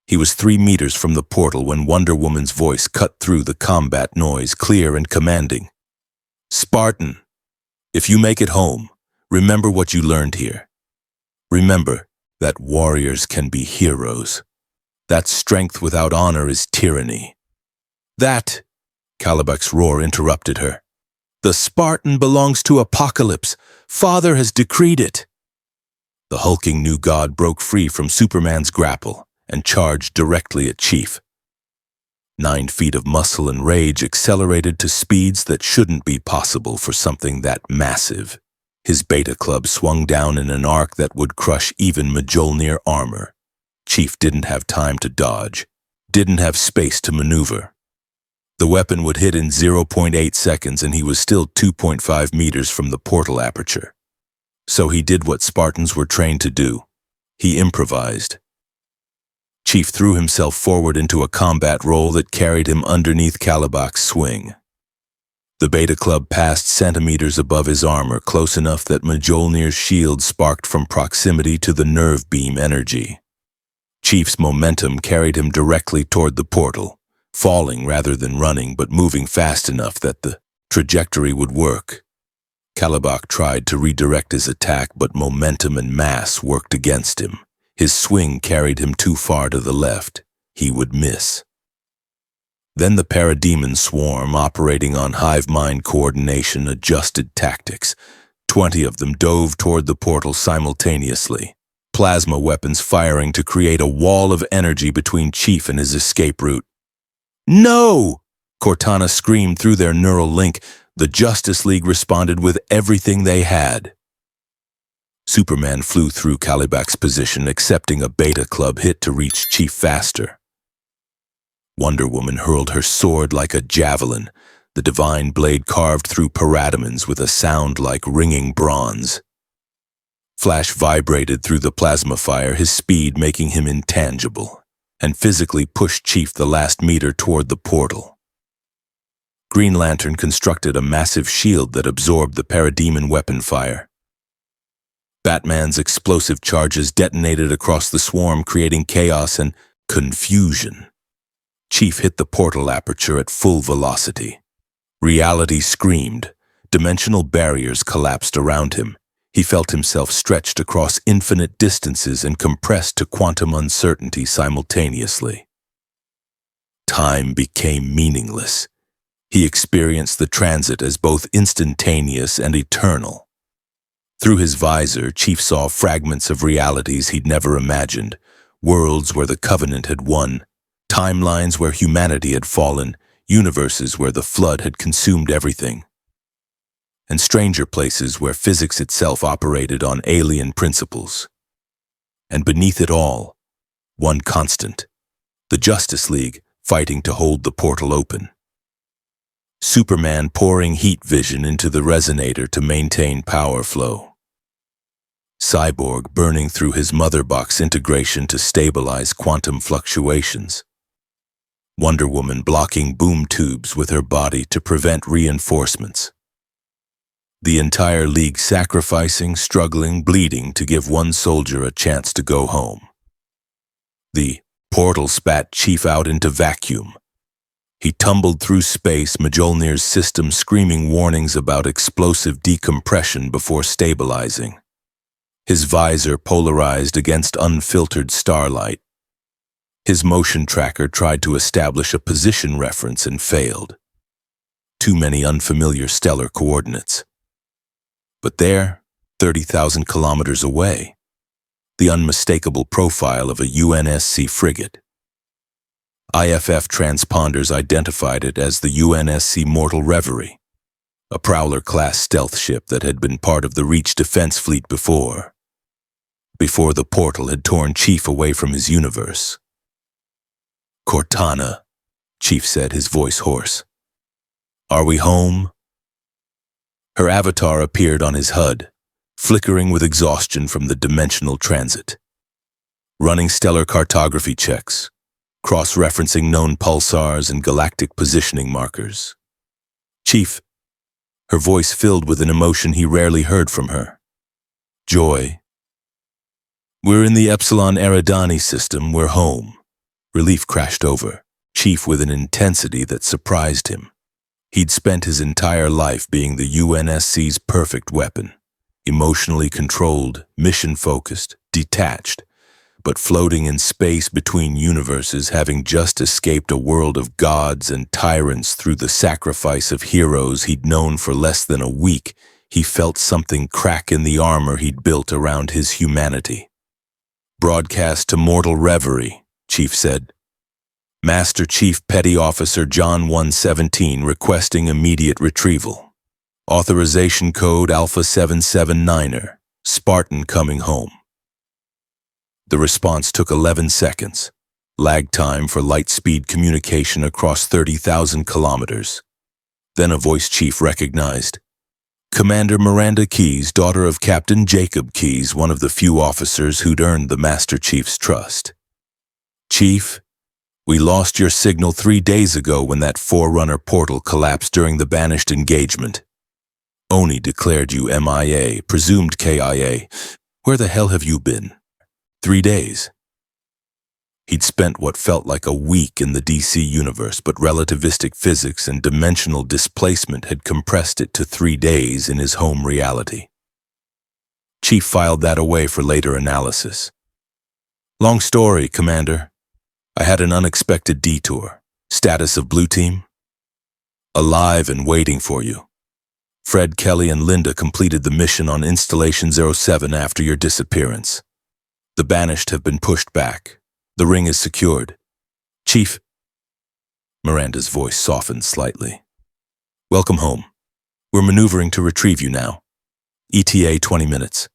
He was 3 meters from the portal when Wonder Woman's voice cut through the combat noise, clear and commanding. Spartan, if you make it home, remember what you learned here. Remember that warriors can be heroes. That strength without honor is tyranny. That, Kalibak's roar interrupted her. The Spartan belongs to Apocalypse. Father has decreed it. The hulking new god broke free from Superman's grapple and charged directly at Chief. 9 feet of muscle and rage accelerated to speeds that shouldn't be possible for something that massive. His Beta Club swung down in an arc that would crush even Mjolnir armor. Chief didn't have time to dodge, didn't have space to maneuver. The weapon would hit in 0.8 seconds and he was still 2.5 meters from the portal aperture. So he did what Spartans were trained to do. He improvised. Chief threw himself forward into a combat roll that carried him underneath Kalibak's swing. The Beta Club passed centimeters above his armor, close enough that Mjolnir's shield sparked from proximity to the nerve beam energy. Chief's momentum carried him directly toward the portal, falling rather than running, but moving fast enough that the trajectory would work. Kalibak tried to redirect his attack, but momentum and mass worked against him. His swing carried him too far to the left. He would miss. Then the parademon swarm, operating on hive mind coordination, adjusted tactics. 20 of them dove toward the portal simultaneously, plasma weapons firing to create a wall of energy between Chief and his escape route. No! Cortana screamed through their neural link. The Justice League responded with everything they had. Superman flew through Kalibak's position, accepting a Beta Club hit to reach Chief faster. Wonder Woman hurled her sword like a javelin, the divine blade carved through parademons with a sound like ringing bronze. Flash vibrated through the plasma fire, his speed making him intangible, and physically pushed Chief the last meter toward the portal. Green Lantern constructed a massive shield that absorbed the parademon weapon fire. Batman's explosive charges detonated across the swarm, creating chaos and confusion. Chief hit the portal aperture at full velocity. Reality screamed. Dimensional barriers collapsed around him. He felt himself stretched across infinite distances and compressed to quantum uncertainty simultaneously. Time became meaningless. He experienced the transit as both instantaneous and eternal. Through his visor, Chief saw fragments of realities he'd never imagined, worlds where the Covenant had won, timelines where humanity had fallen, universes where the Flood had consumed everything, and stranger places where physics itself operated on alien principles. And beneath it all, one constant, the Justice League fighting to hold the portal open. Superman pouring heat vision into the resonator to maintain power flow. Cyborg burning through his mother box integration to stabilize quantum fluctuations. Wonder Woman blocking boom tubes with her body to prevent reinforcements. The entire League sacrificing, struggling, bleeding to give one soldier a chance to go home. The portal spat Chief out into vacuum. He tumbled through space, Mjolnir's system screaming warnings about explosive decompression before stabilizing. His visor polarized against unfiltered starlight. His motion tracker tried to establish a position reference and failed. Too many unfamiliar stellar coordinates. But there, 30,000 kilometers away, the unmistakable profile of a UNSC frigate. IFF transponders identified it as the UNSC Mortal Reverie, a Prowler-class stealth ship that had been part of the Reach defense fleet before the portal had torn Chief away from his universe. "Cortana," Chief said, his voice hoarse. "Are we home?" Her avatar appeared on his HUD, flickering with exhaustion from the dimensional transit. Running stellar cartography checks, cross-referencing known pulsars and galactic positioning markers. "Chief," her voice filled with an emotion he rarely heard from her. "Joy. We're in the Epsilon Eridani system, we're home." Relief crashed over Chief with an intensity that surprised him. He'd spent his entire life being the UNSC's perfect weapon, emotionally controlled, mission-focused, detached, but floating in space between universes, having just escaped a world of gods and tyrants through the sacrifice of heroes he'd known for less than a week. He felt something crack in the armor he'd built around his humanity. "Broadcast to Mortal Reverie," Chief said. "Master Chief Petty Officer John 117 requesting immediate retrieval. Authorization code Alpha 779er, Spartan coming home." The response took 11 seconds, lag time for light-speed communication across 30,000 kilometers. Then a voice Chief recognized. Commander Miranda Keyes, daughter of Captain Jacob Keyes, one of the few officers who'd earned the Master Chief's trust. "Chief, we lost your signal 3 days ago when that Forerunner portal collapsed during the Banished engagement. Oni declared you MIA, presumed KIA. Where the hell have you been?" 3 days. He'd spent what felt like a week in the DC universe, but relativistic physics and dimensional displacement had compressed it to 3 days in his home reality. Chief filed that away for later analysis. "Long story, Commander. I had an unexpected detour. Status of Blue Team? Alive and waiting for you. Fred, Kelly, and Linda completed the mission on Installation 07 after your disappearance. The Banished have been pushed back. The ring is secured. Chief..." Miranda's voice softened slightly. "Welcome home. We're maneuvering to retrieve you now. ETA 20 minutes.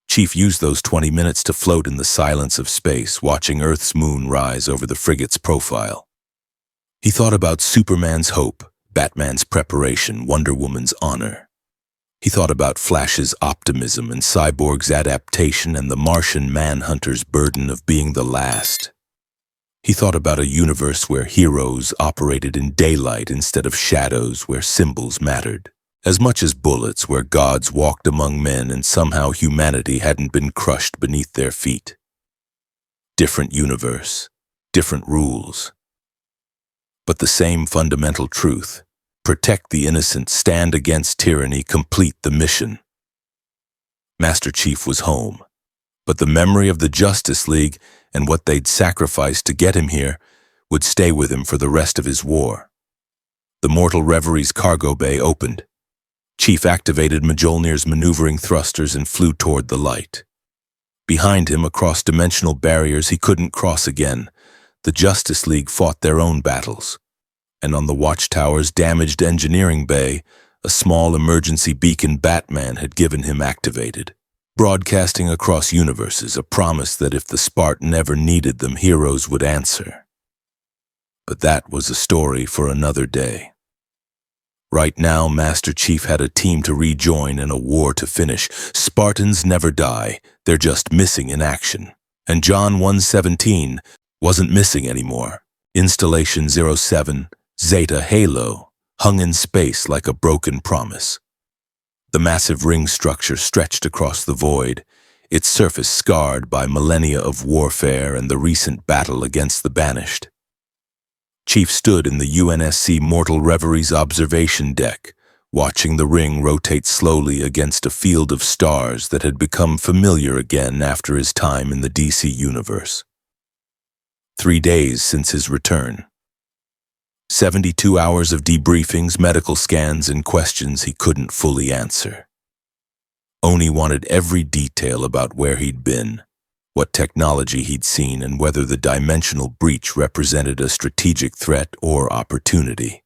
Chief used those 20 minutes to float in the silence of space, watching Earth's moon rise over the frigate's profile. He thought about Superman's hope, Batman's preparation, Wonder Woman's honor. He thought about Flash's optimism and Cyborg's adaptation and the Martian Manhunter's burden of being the last. He thought about a universe where heroes operated in daylight instead of shadows, where symbols mattered, as much as bullets, where gods walked among men and somehow humanity hadn't been crushed beneath their feet. Different universe, different rules. But the same fundamental truth. Protect the innocent, stand against tyranny, complete the mission. Master Chief was home, but the memory of the Justice League and what they'd sacrificed to get him here would stay with him for the rest of his war. The Mortal Reverie's cargo bay opened. Chief activated Mjolnir's maneuvering thrusters and flew toward the light. Behind him, across dimensional barriers he couldn't cross again, the Justice League fought their own battles. And on the Watchtower's damaged engineering bay, a small emergency beacon Batman had given him activated, broadcasting across universes a promise that if the Spartan ever needed them, heroes would answer. But that was a story for another day. Right now, Master Chief had a team to rejoin and a war to finish. Spartans never die, they're just missing in action. And John 117 wasn't missing anymore. Installation 07, Zeta Halo, hung in space like a broken promise. The massive ring structure stretched across the void, its surface scarred by millennia of warfare and the recent battle against the Banished. Chief stood in the UNSC Mortal Reverie's observation deck, watching the ring rotate slowly against a field of stars that had become familiar again after his time in the DC universe. 3 days since his return. 72 hours of debriefings, medical scans, and questions he couldn't fully answer. Oni wanted every detail about where he'd been, what technology he'd seen, and whether the dimensional breach represented a strategic threat or opportunity.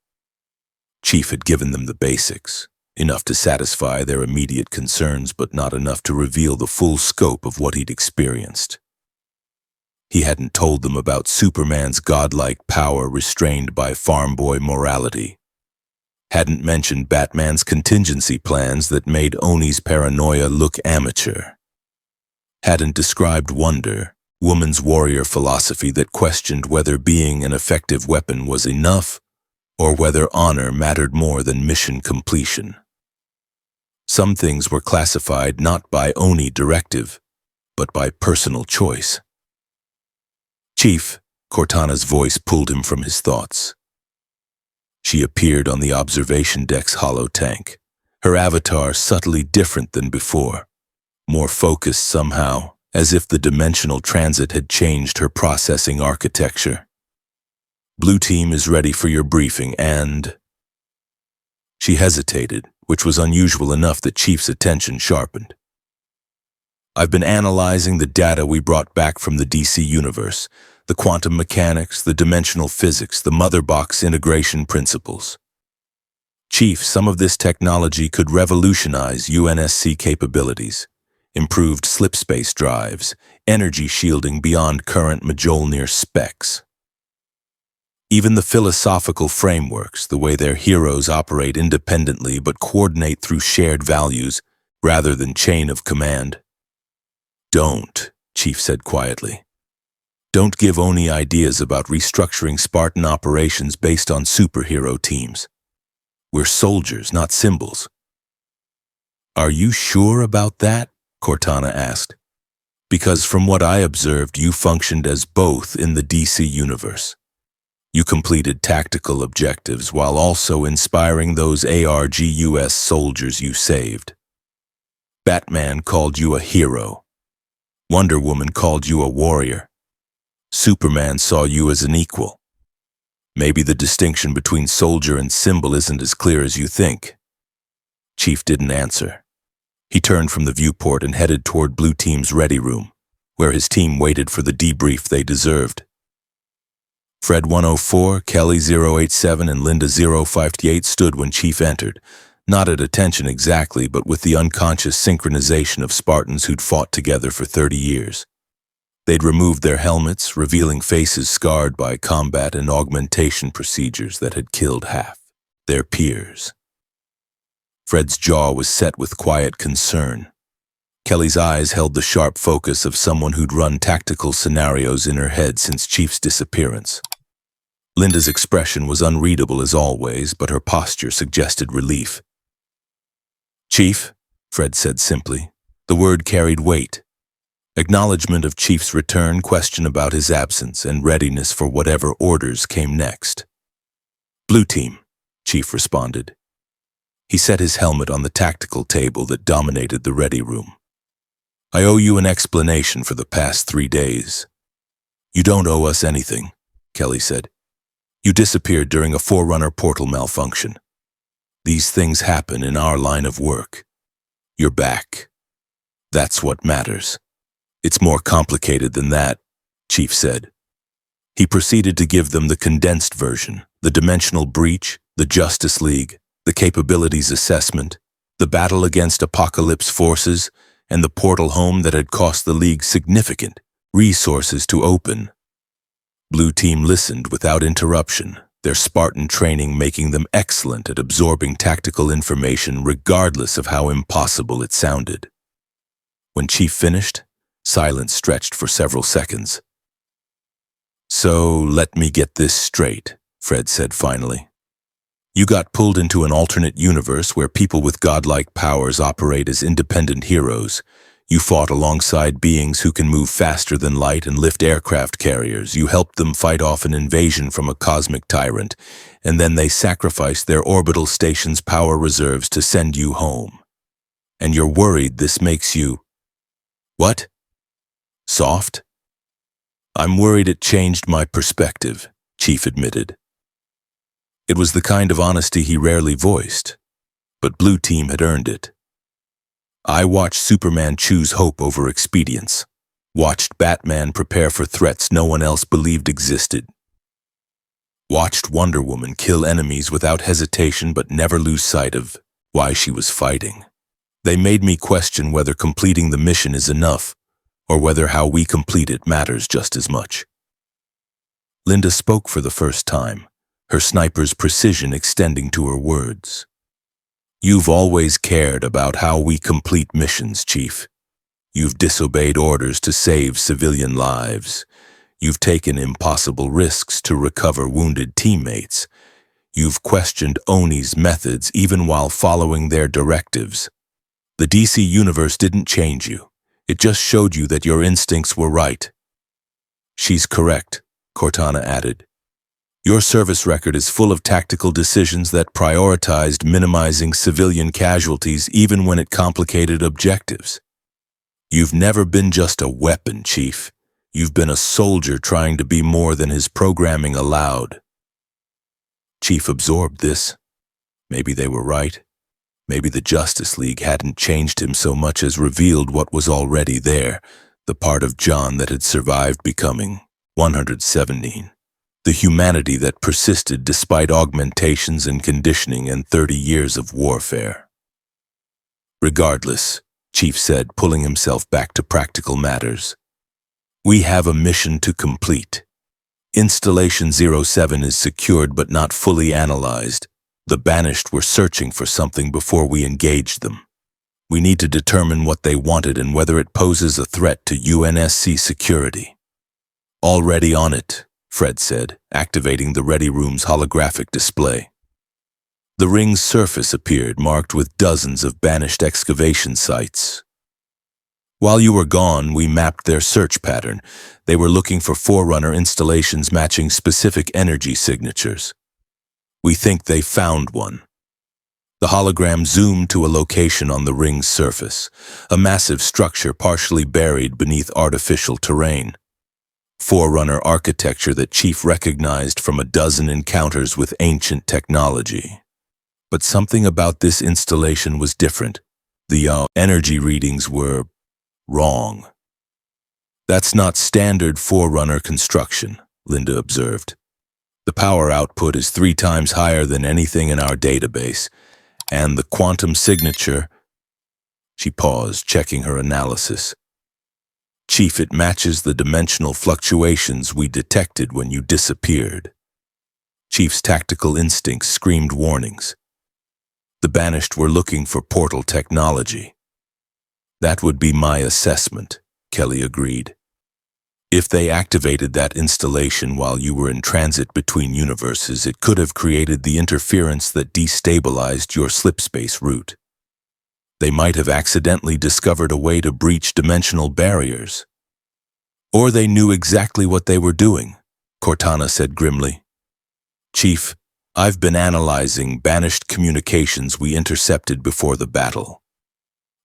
Chief had given them the basics, enough to satisfy their immediate concerns, but not enough to reveal the full scope of what he'd experienced. He hadn't told them about Superman's godlike power restrained by farm boy morality. Hadn't mentioned Batman's contingency plans that made Oni's paranoia look amateur. Hadn't described Wonder, woman's warrior philosophy that questioned whether being an effective weapon was enough or whether honor mattered more than mission completion. Some things were classified not by Oni directive, but by personal choice. "Chief," Cortana's voice pulled him from his thoughts. She appeared on the observation deck's hollow tank, her avatar subtly different than before, more focused somehow, as if the dimensional transit had changed her processing architecture. "Blue Team is ready for your briefing and—" She hesitated, which was unusual enough that Chief's attention sharpened. "I've been analyzing the data we brought back from the DC universe, the quantum mechanics, the dimensional physics, the mother box integration principles. Chief, some of this technology could revolutionize UNSC capabilities. Improved slipspace drives, energy shielding beyond current Mjolnir specs. Even the philosophical frameworks, the way their heroes operate independently but coordinate through shared values rather than chain of command." "Don't," Chief said quietly. "Don't give Oni ideas about restructuring Spartan operations based on superhero teams. We're soldiers, not symbols." "Are you sure about that?" Cortana asked. "Because from what I observed, you functioned as both in the DC universe. You completed tactical objectives while also inspiring those ARGUS soldiers you saved. Batman called you a hero. Wonder Woman called you a warrior. Superman saw you as an equal. Maybe the distinction between soldier and symbol isn't as clear as you think." Chief didn't answer. He turned from the viewport and headed toward Blue Team's ready room, where his team waited for the debrief they deserved. Fred 104, Kelly 087, and Linda 058 stood when Chief entered, not at attention exactly, but with the unconscious synchronization of Spartans who'd fought together for 30 years. They'd removed their helmets, revealing faces scarred by combat and augmentation procedures that had killed half their peers. Fred's jaw was set with quiet concern. Kelly's eyes held the sharp focus of someone who'd run tactical scenarios in her head since Chief's disappearance. Linda's expression was unreadable as always, but her posture suggested relief. "Chief," Fred said simply. The word carried weight. Acknowledgement of Chief's return, question about his absence, and readiness for whatever orders came next. "Blue Team," Chief responded. He set his helmet on the tactical table that dominated the ready room. "I owe you an explanation for the past 3 days." "You don't owe us anything," Kelly said. "You disappeared during a Forerunner portal malfunction. These things happen in our line of work. You're back. That's what matters." "It's more complicated than that," Chief said. He proceeded to give them the condensed version, the dimensional breach, the Justice League, the capabilities assessment, the battle against apocalypse forces, and the portal home that had cost the League significant resources to open. Blue Team listened without interruption, their Spartan training making them excellent at absorbing tactical information regardless of how impossible it sounded. When Chief finished, silence stretched for several seconds. "So, let me get this straight," Fred said finally. "You got pulled into an alternate universe where people with godlike powers operate as independent heroes. You fought alongside beings who can move faster than light and lift aircraft carriers. You helped them fight off an invasion from a cosmic tyrant, and then they sacrificed their orbital station's power reserves to send you home. And you're worried this makes you... What? Soft?" I'm worried it changed my perspective, Chief admitted. It was the kind of honesty he rarely voiced, but Blue Team had earned it. I watched Superman choose hope over expedience, watched Batman prepare for threats no one else believed existed, watched Wonder Woman kill enemies without hesitation but never lose sight of why she was fighting. They made me question whether completing the mission is enough, or whether how we complete it matters just as much. Linda spoke for the first time, her sniper's precision extending to her words. You've always cared about how we complete missions, Chief. You've disobeyed orders to save civilian lives. You've taken impossible risks to recover wounded teammates. You've questioned Oni's methods even while following their directives. The DC universe didn't change you. It just showed you that your instincts were right. She's correct, Cortana added. Your service record is full of tactical decisions that prioritized minimizing civilian casualties even when it complicated objectives. You've never been just a weapon, Chief. You've been a soldier trying to be more than his programming allowed. Chief absorbed this. Maybe they were right. Maybe the Justice League hadn't changed him so much as revealed what was already there, the part of John that had survived becoming 117. The humanity that persisted despite augmentations and conditioning and 30 years of warfare. Regardless, Chief said, pulling himself back to practical matters. We have a mission to complete. Installation 07 is secured but not fully analyzed. The Banished were searching for something before we engaged them. We need to determine what they wanted and whether it poses a threat to UNSC security. Already on it, Fred said, activating the Ready Room's holographic display. The ring's surface appeared, marked with dozens of Banished excavation sites. While you were gone, we mapped their search pattern. They were looking for Forerunner installations matching specific energy signatures. We think they found one. The hologram zoomed to a location on the ring's surface, a massive structure partially buried beneath artificial terrain. Forerunner architecture that Chief recognized from a dozen encounters with ancient technology. But something about this installation was different. The energy readings were wrong. That's not standard Forerunner construction, Linda observed. The power output is 3 times higher than anything in our database, and the quantum signature... She paused, checking her analysis. Chief, it matches the dimensional fluctuations we detected when you disappeared. Chief's tactical instincts screamed warnings. The Banished were looking for portal technology. That would be my assessment, Kelly agreed. If they activated that installation while you were in transit between universes, it could have created the interference that destabilized your slipspace route. They might have accidentally discovered a way to breach dimensional barriers. Or they knew exactly what they were doing, Cortana said grimly. Chief, I've been analyzing Banished communications we intercepted before the battle.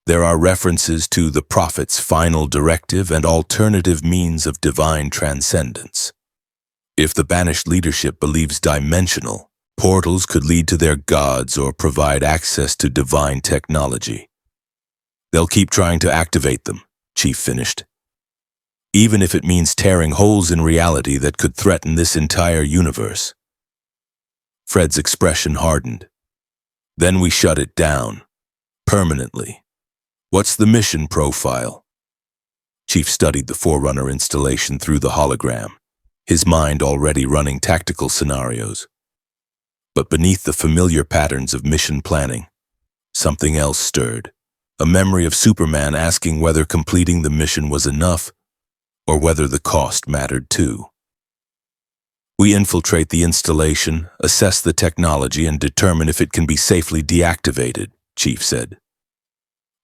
There are references to the Prophet's final directive and alternative means of divine transcendence. If the Banished leadership believes dimensional, portals could lead to their gods or provide access to divine technology. They'll keep trying to activate them, Chief finished. Even if it means tearing holes in reality that could threaten this entire universe. Fred's expression hardened. Then we shut it down. Permanently. What's the mission profile? Chief studied the Forerunner installation through the hologram, his mind already running tactical scenarios. But beneath the familiar patterns of mission planning, something else stirred, a memory of Superman asking whether completing the mission was enough or whether the cost mattered too. We infiltrate the installation, assess the technology, and determine if it can be safely deactivated, Chief said.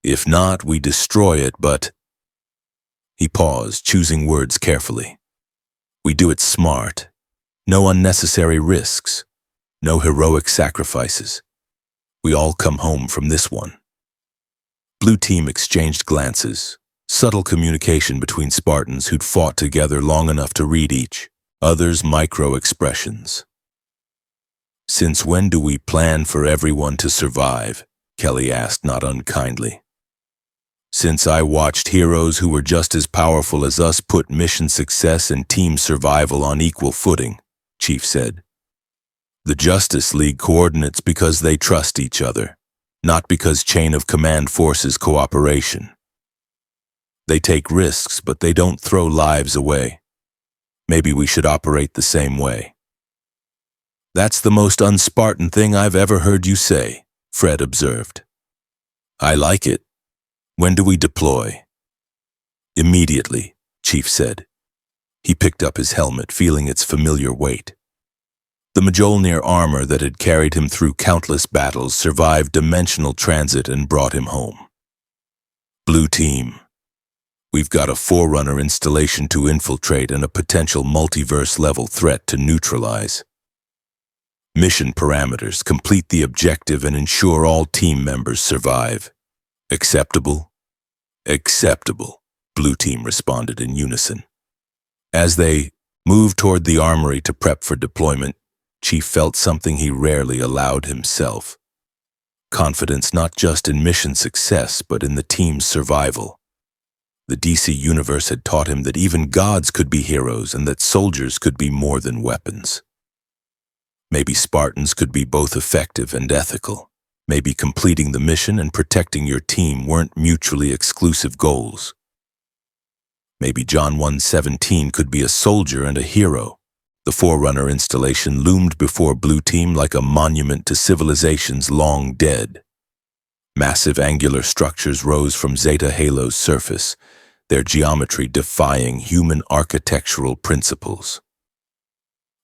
If not, we destroy it, but... He paused, choosing words carefully. We do it smart. No unnecessary risks. No heroic sacrifices. We all come home from this one. Blue Team exchanged glances. Subtle communication between Spartans who'd fought together long enough to read each other's micro-expressions. "Since when do we plan for everyone to survive?" Kelly asked, not unkindly. "Since I watched heroes who were just as powerful as us put mission success and team survival on equal footing," Chief said. "The Justice League coordinates because they trust each other, not because chain of command forces cooperation. They take risks, but they don't throw lives away. Maybe we should operate the same way." "That's the most un-Spartan thing I've ever heard you say," Fred observed. "I like it. When do we deploy?" "Immediately," Chief said. He picked up his helmet, feeling its familiar weight. The Mjolnir armor that had carried him through countless battles survived dimensional transit and brought him home. "Blue Team, we've got a Forerunner installation to infiltrate and a potential multiverse-level threat to neutralize. Mission parameters: complete the objective and ensure all team members survive. Acceptable?" "Acceptable," Blue Team responded in unison. As they moved toward the armory to prep for deployment, Chief felt something he rarely allowed himself. Confidence not just in mission success, but in the team's survival. The DC universe had taught him that even gods could be heroes and that soldiers could be more than weapons. Maybe Spartans could be both effective and ethical. Maybe completing the mission and protecting your team weren't mutually exclusive goals. Maybe John 1:17 could be a soldier and a hero. The Forerunner installation loomed before Blue Team like a monument to civilizations long dead. Massive angular structures rose from Zeta Halo's surface, their geometry defying human architectural principles.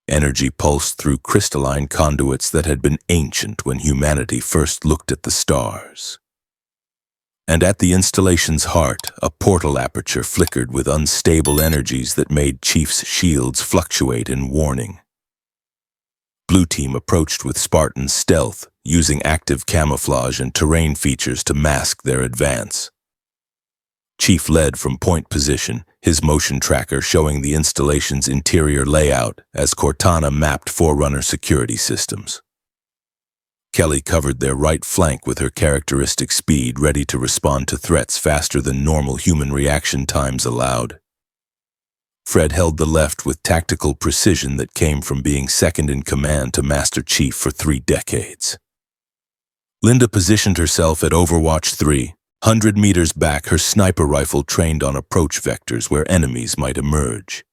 Energy pulsed through crystalline conduits that had been ancient when humanity first looked at the stars. And at the installation's heart, a portal aperture flickered with unstable energies that made Chief's shields fluctuate in warning. Blue Team approached with Spartan stealth, using active camouflage and terrain features to mask their advance. Chief led from point position, his motion tracker showing the installation's interior layout as Cortana mapped Forerunner security systems. Kelly covered their right flank with her characteristic speed, ready to respond to threats faster than normal human reaction times allowed. Fred held the left with tactical precision that came from being second in command to Master Chief for 3 decades. Linda positioned herself at Overwatch 3, 100 meters back, her sniper rifle trained on approach vectors where enemies might emerge.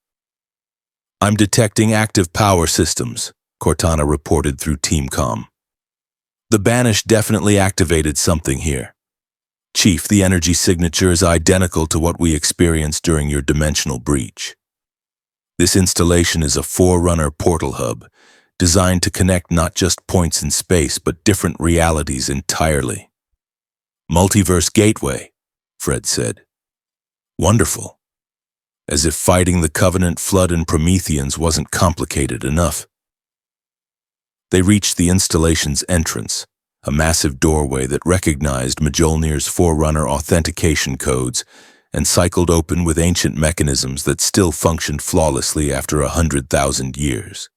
"I'm detecting active power systems," Cortana reported through TeamCom. "The Banished definitely activated something here. Chief, the energy signature is identical to what we experienced during your dimensional breach. This installation is a Forerunner portal hub, designed to connect not just points in space, but different realities entirely." "Multiverse gateway," Fred said. "Wonderful. As if fighting the Covenant, Flood, and Prometheans wasn't complicated enough." They reached the installation's entrance, a massive doorway that recognized Mjolnir's Forerunner authentication codes and cycled open with ancient mechanisms that still functioned flawlessly after 100,000 years.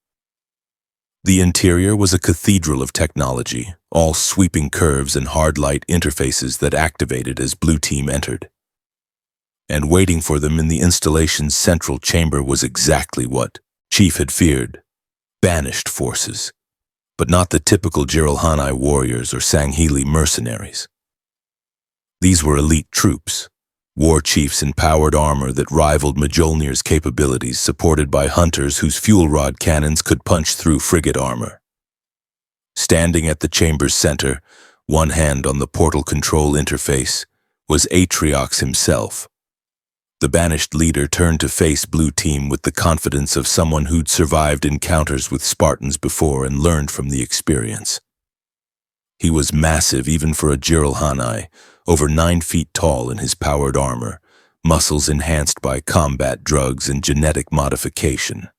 The interior was a cathedral of technology, all sweeping curves and hard light interfaces that activated as Blue Team entered. And waiting for them in the installation's central chamber was exactly what Chief had feared: banished forces. But not the typical Jiralhanae warriors or Sangheli mercenaries. These were elite troops, war chiefs in powered armor that rivaled Mjolnir's capabilities, supported by hunters whose fuel rod cannons could punch through frigate armor. Standing at the chamber's center, one hand on the portal control interface, was Atriox himself. The banished leader turned to face Blue Team with the confidence of someone who'd survived encounters with Spartans before and learned from the experience. He was massive even for a Jiralhanae, over 9 feet tall in his powered armor, muscles enhanced by combat drugs and genetic modification.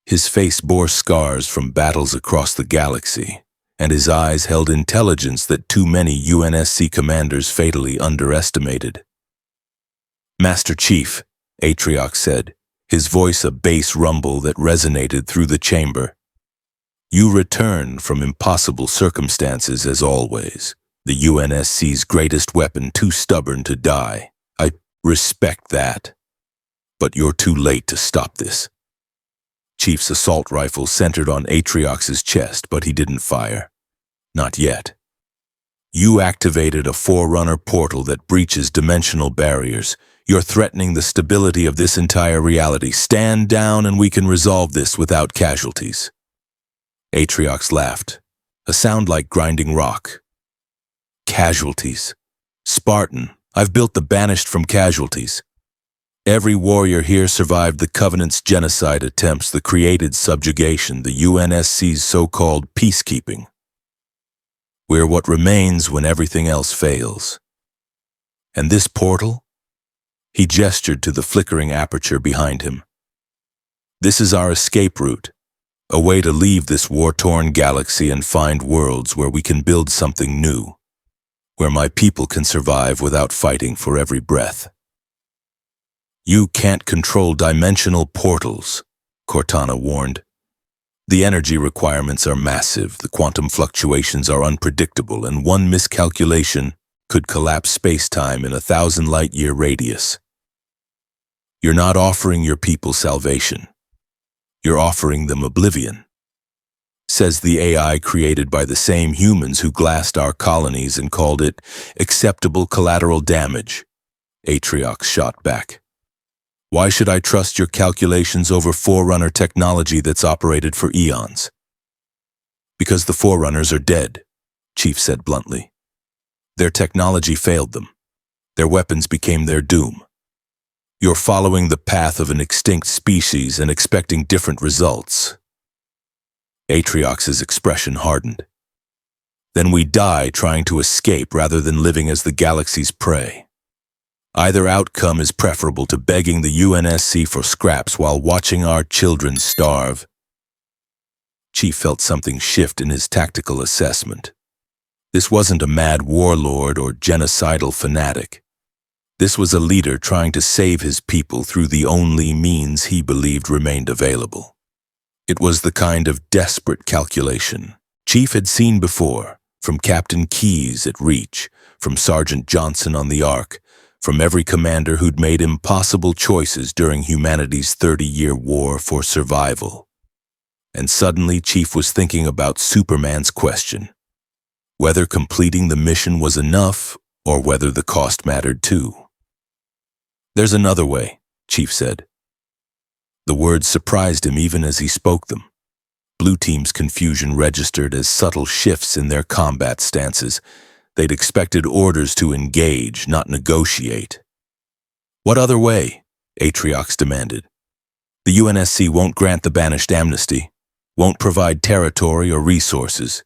His face bore scars from battles across the galaxy, and his eyes held intelligence that too many UNSC commanders fatally underestimated. Master Chief, Atriox said, his voice a bass rumble that resonated through the chamber. You return from impossible circumstances as always, the UNSC's greatest weapon too stubborn to die. I respect that. But you're too late to stop this. Chief's assault rifle centered on Atriox's chest, but he didn't fire. Not yet. You activated a Forerunner portal that breaches dimensional barriers. You're threatening the stability of this entire reality. Stand down and we can resolve this without casualties. Atriox laughed, a sound like grinding rock. Casualties. Spartan, I've built the banished from casualties. Every warrior here survived the Covenant's genocide attempts, the created subjugation, the UNSC's so-called peacekeeping. We're what remains when everything else fails. And this portal? He gestured to the flickering aperture behind him. This is our escape route, a way to leave this war-torn galaxy and find worlds where we can build something new, where my people can survive without fighting for every breath. You can't control dimensional portals, Cortana warned. The energy requirements are massive, the quantum fluctuations are unpredictable, and one miscalculation could collapse space-time in a 1,000-light-year radius. You're not offering your people salvation. You're offering them oblivion, says the AI created by the same humans who glassed our colonies and called it acceptable collateral damage. Atriox shot back. Why should I trust your calculations over Forerunner technology that's operated for eons? Because the Forerunners are dead, Chief said bluntly. Their technology failed them. Their weapons became their doom. You're following the path of an extinct species and expecting different results. Atriox's expression hardened. Then we die trying to escape rather than living as the galaxy's prey. Either outcome is preferable to begging the UNSC for scraps while watching our children starve. Chief felt something shift in his tactical assessment. This wasn't a mad warlord or genocidal fanatic. This was a leader trying to save his people through the only means he believed remained available. It was the kind of desperate calculation Chief had seen before, from Captain Keyes at Reach, from Sergeant Johnson on the Ark, from every commander who'd made impossible choices during humanity's 30-year war for survival. And suddenly Chief was thinking about Superman's question, whether completing the mission was enough or whether the cost mattered too. There's another way, Chief said. The words surprised him even as he spoke them. Blue Team's confusion registered as subtle shifts in their combat stances. They'd expected orders to engage, not negotiate. What other way? Atriox demanded. The UNSC won't grant the banished amnesty, won't provide territory or resources.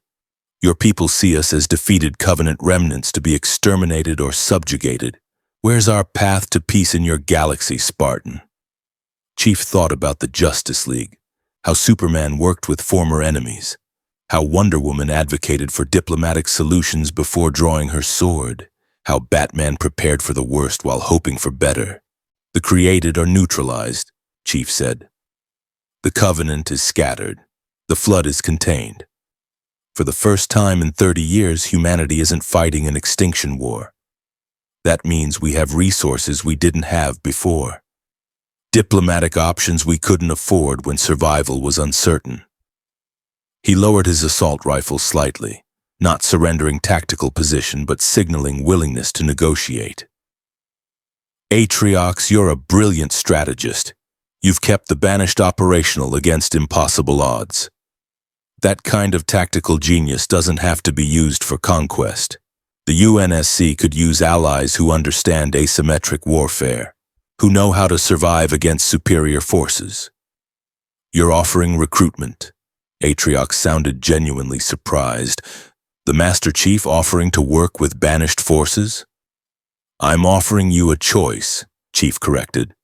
Your people see us as defeated Covenant remnants to be exterminated or subjugated. Where's our path to peace in your galaxy, Spartan? Chief thought about the Justice League, how Superman worked with former enemies, how Wonder Woman advocated for diplomatic solutions before drawing her sword, how Batman prepared for the worst while hoping for better. The created are neutralized, Chief said. The Covenant is scattered. The flood is contained. For the first time in 30 years, humanity isn't fighting an extinction war. That means we have resources we didn't have before. Diplomatic options we couldn't afford when survival was uncertain. He lowered his assault rifle slightly, not surrendering tactical position but signaling willingness to negotiate. Atriox, you're a brilliant strategist. You've kept the banished operational against impossible odds. That kind of tactical genius doesn't have to be used for conquest. The UNSC could use allies who understand asymmetric warfare, who know how to survive against superior forces. You're offering recruitment. Atriox sounded genuinely surprised. The Master Chief offering to work with banished forces? I'm offering you a choice, Chief corrected.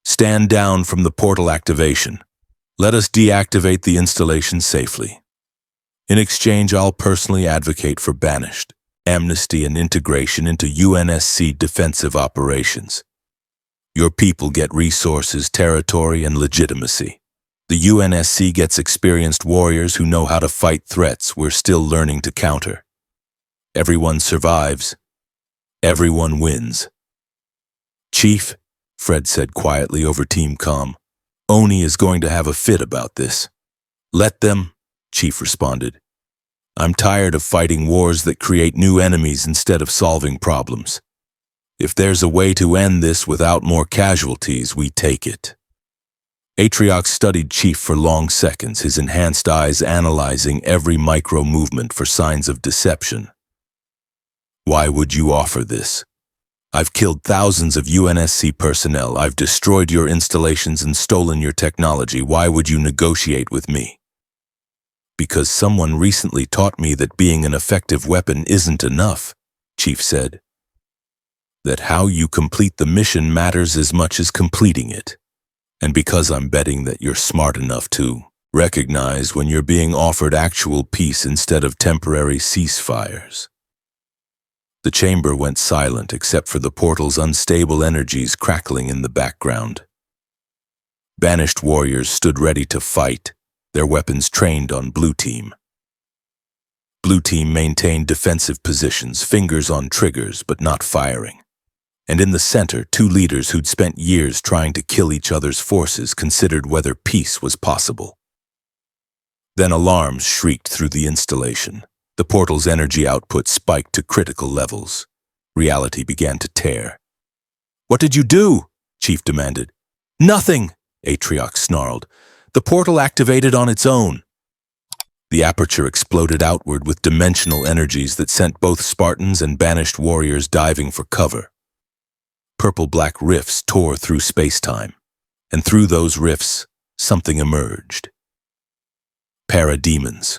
Stand down from the portal activation. Let us deactivate the installation safely. In exchange, I'll personally advocate for banished, amnesty, and integration into UNSC defensive operations. Your people get resources, territory, and legitimacy. The UNSC gets experienced warriors who know how to fight threats we're still learning to counter. Everyone survives. Everyone wins. Chief, Fred said quietly over team comm, Oni is going to have a fit about this. Let them, Chief responded. I'm tired of fighting wars that create new enemies instead of solving problems. If there's a way to end this without more casualties, we take it. Atriox studied Chief for long seconds, his enhanced eyes analyzing every micro-movement for signs of deception. Why would you offer this? I've killed thousands of UNSC personnel, I've destroyed your installations and stolen your technology. Why would you negotiate with me? Because someone recently taught me that being an effective weapon isn't enough, Chief said. That how you complete the mission matters as much as completing it. And because I'm betting that you're smart enough to recognize when you're being offered actual peace instead of temporary ceasefires. The chamber went silent except for the portal's unstable energies crackling in the background. Banished warriors stood ready to fight, their weapons trained on Blue Team. Blue Team maintained defensive positions, fingers on triggers but not firing. And in the center, two leaders who'd spent years trying to kill each other's forces considered whether peace was possible. Then alarms shrieked through the installation. The portal's energy output spiked to critical levels. Reality began to tear. What did you do? Chief demanded. Nothing, Atriox snarled. The portal activated on its own. The aperture exploded outward with dimensional energies that sent both Spartans and banished warriors diving for cover. Purple-black rifts tore through space-time, and through those rifts, something emerged. Parademons.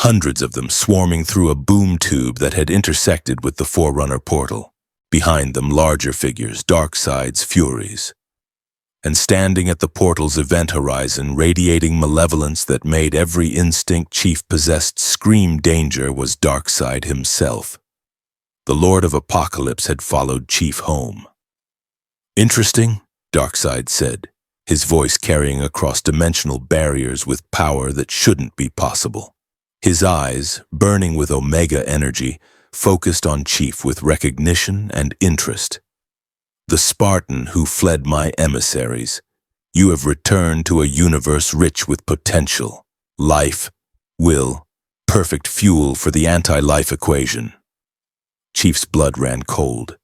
Hundreds of them swarming through a boom tube that had intersected with the Forerunner portal. Behind them, larger figures, Darkseid's Furies. And standing at the portal's event horizon, radiating malevolence that made every instinct Chief possessed scream danger, was Darkseid himself. The Lord of Apocalypse had followed Chief home. Interesting, Darkseid said, his voice carrying across dimensional barriers with power that shouldn't be possible. His eyes, burning with Omega energy, focused on Chief with recognition and interest. The Spartan who fled my emissaries, you have returned to a universe rich with potential, life, will, perfect fuel for the anti-life equation. Chief's blood ran cold.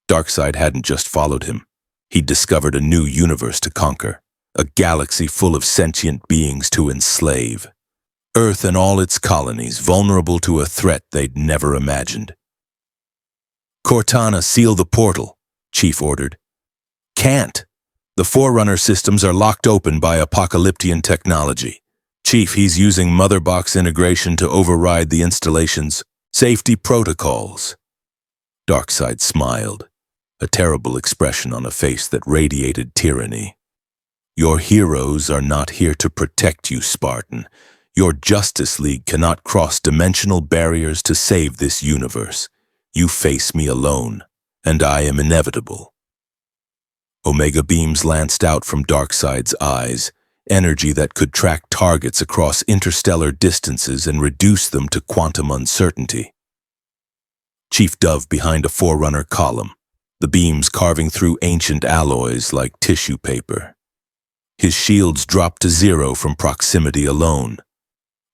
Darkseid hadn't just followed him. He'd discovered a new universe to conquer, a galaxy full of sentient beings to enslave. Earth and all its colonies vulnerable to a threat they'd never imagined. Cortana, seal the portal, Chief ordered. Can't. The Forerunner systems are locked open by apocalyptian technology. Chief, he's using Motherbox integration to override the installation's safety protocols. Darkseid smiled, a terrible expression on a face that radiated tyranny. Your heroes are not here to protect you, Spartan. Your Justice League cannot cross dimensional barriers to save this universe. You face me alone, and I am inevitable. Omega beams lanced out from Darkseid's eyes, energy that could track targets across interstellar distances and reduce them to quantum uncertainty. Chief dove behind a Forerunner column, the beams carving through ancient alloys like tissue paper. His shields dropped to zero from proximity alone.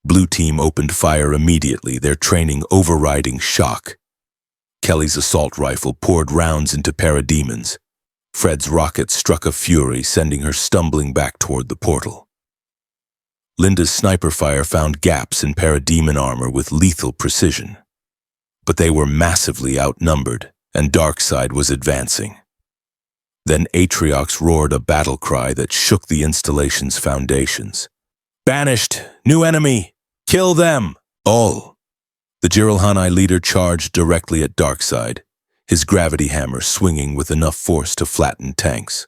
Blue Team opened fire immediately, their training overriding shock. Kelly's assault rifle poured rounds into parademons. Fred's rocket struck a Fury, sending her stumbling back toward the portal. Linda's sniper fire found gaps in parademon armor with lethal precision. But they were massively outnumbered, and Darkseid was advancing. Then Atriox roared a battle cry that shook the installation's foundations. Banished! New enemy! Kill them! All! The Jiralhanae leader charged directly at Darkseid, his gravity hammer swinging with enough force to flatten tanks.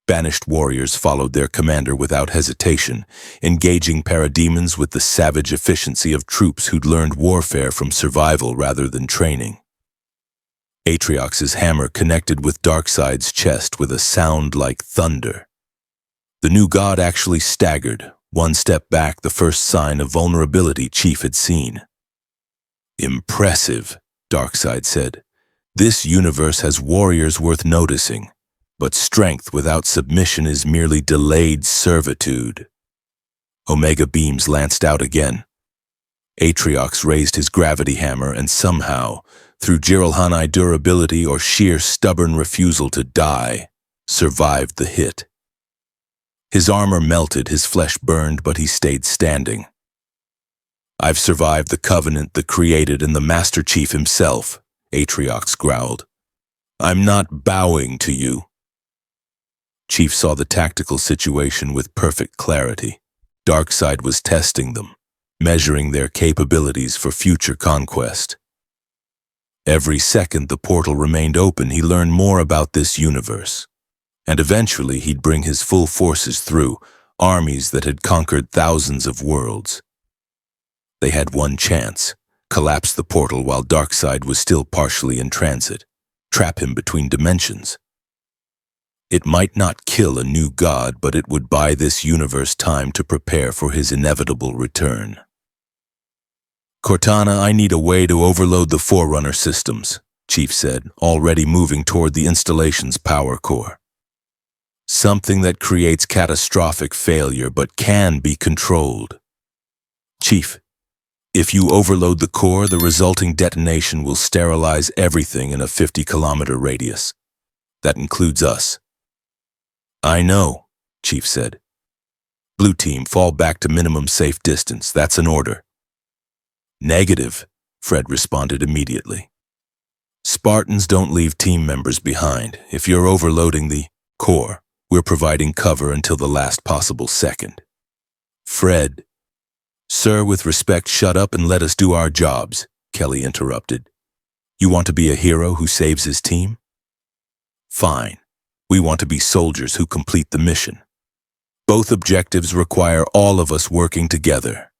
Banished warriors followed their commander without hesitation, engaging parademons with the savage efficiency of troops who'd learned warfare from survival rather than training. Atriox's hammer connected with Darkseid's chest with a sound like thunder. The new god actually staggered, one step back, the first sign of vulnerability Chief had seen. "Impressive," Darkseid said. "This universe has warriors worth noticing, but strength without submission is merely delayed servitude." Omega beams lanced out again. Atriox raised his gravity hammer and somehow, through Jiralhanai durability or sheer stubborn refusal to die, survived the hit. His armor melted, his flesh burned, but he stayed standing. "I've survived the Covenant, the Created, and the Master Chief himself," Atriox growled. "I'm not bowing to you." Chief saw the tactical situation with perfect clarity. Darkseid was testing them, measuring their capabilities for future conquest. Every second the portal remained open, he learned more about this universe. And eventually he'd bring his full forces through, armies that had conquered thousands of worlds. They had one chance: collapse the portal while Darkseid was still partially in transit, trap him between dimensions. It might not kill a new god, but it would buy this universe time to prepare for his inevitable return. "Cortana, I need a way to overload the Forerunner systems," Chief said, already moving toward the installation's power core. "Something that creates catastrophic failure but can be controlled." "Chief, if you overload the core, the resulting detonation will sterilize everything in a 50-kilometer radius. That includes us." "I know," Chief said. "Blue team, fall back to minimum safe distance. That's an order." "Negative," Fred responded immediately. "Spartans don't leave team members behind. If you're overloading the core, we're providing cover until the last possible second." "Fred." "Sir, with respect, shut up and let us do our jobs," Kelly interrupted. "You want to be a hero who saves his team? Fine. We want to be soldiers who complete the mission. Both objectives require all of us working together."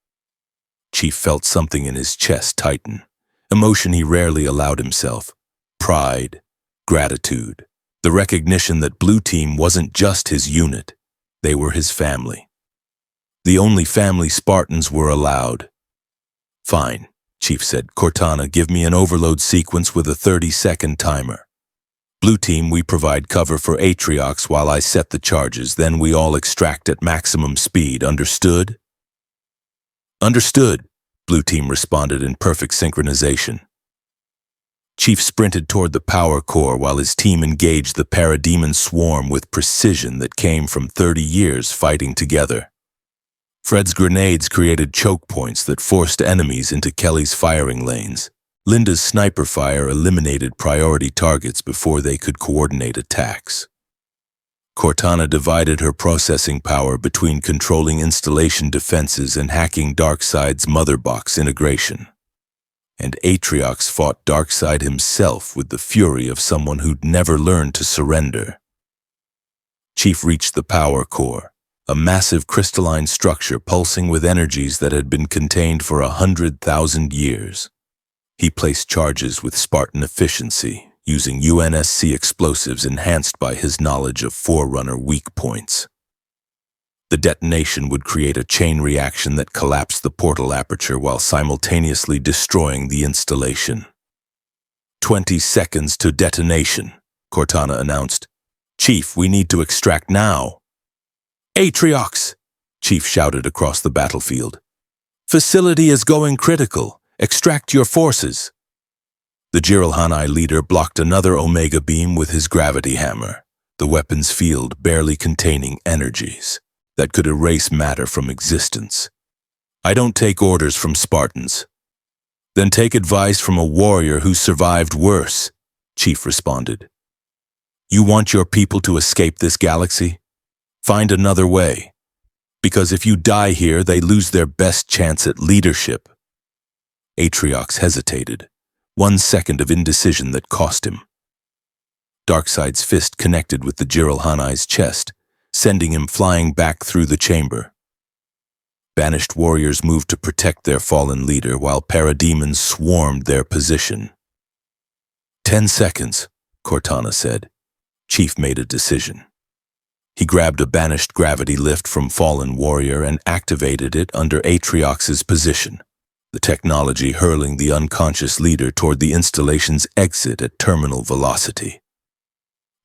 Chief felt something in his chest tighten, emotion he rarely allowed himself: pride, gratitude, the recognition that Blue Team wasn't just his unit, they were his family. The only family Spartans were allowed. "Fine," Chief said. "Cortana, give me an overload sequence with a 30-second timer. Blue Team, we provide cover for Atriox while I set the charges, then we all extract at maximum speed. Understood?" "Understood," Blue Team responded in perfect synchronization. Chief sprinted toward the power core while his team engaged the parademon swarm with precision that came from 30 years fighting together. Fred's grenades created choke points that forced enemies into Kelly's firing lanes. Linda's sniper fire eliminated priority targets before they could coordinate attacks. Cortana divided her processing power between controlling installation defenses and hacking Darkseid's motherbox integration. And Atriox fought Darkseid himself with the fury of someone who'd never learned to surrender. Chief reached the power core, a massive crystalline structure pulsing with energies that had been contained for 100,000 years. He placed charges with Spartan efficiency, using UNSC explosives enhanced by his knowledge of Forerunner weak points. The detonation would create a chain reaction that collapsed the portal aperture while simultaneously destroying the installation. 20 seconds to detonation, Cortana announced. "Chief, we need to extract now." "Atriox!" Chief shouted across the battlefield. "Facility is going critical. Extract your forces." The Jiralhanai leader blocked another Omega beam with his gravity hammer, the weapon's field barely containing energies that could erase matter from existence. "I don't take orders from Spartans." "Then take advice from a warrior who survived worse," Chief responded. "You want your people to escape this galaxy? Find another way. Because if you die here, they lose their best chance at leadership." Atriox hesitated, 1 second of indecision that cost him. Darkseid's fist connected with the Jiralhanai's chest, sending him flying back through the chamber. Banished warriors moved to protect their fallen leader while parademons swarmed their position. 10 seconds, Cortana said. Chief made a decision. He grabbed a banished gravity lift from Fallen Warrior and activated it under Atriox's position, the technology hurling the unconscious leader toward the installation's exit at terminal velocity.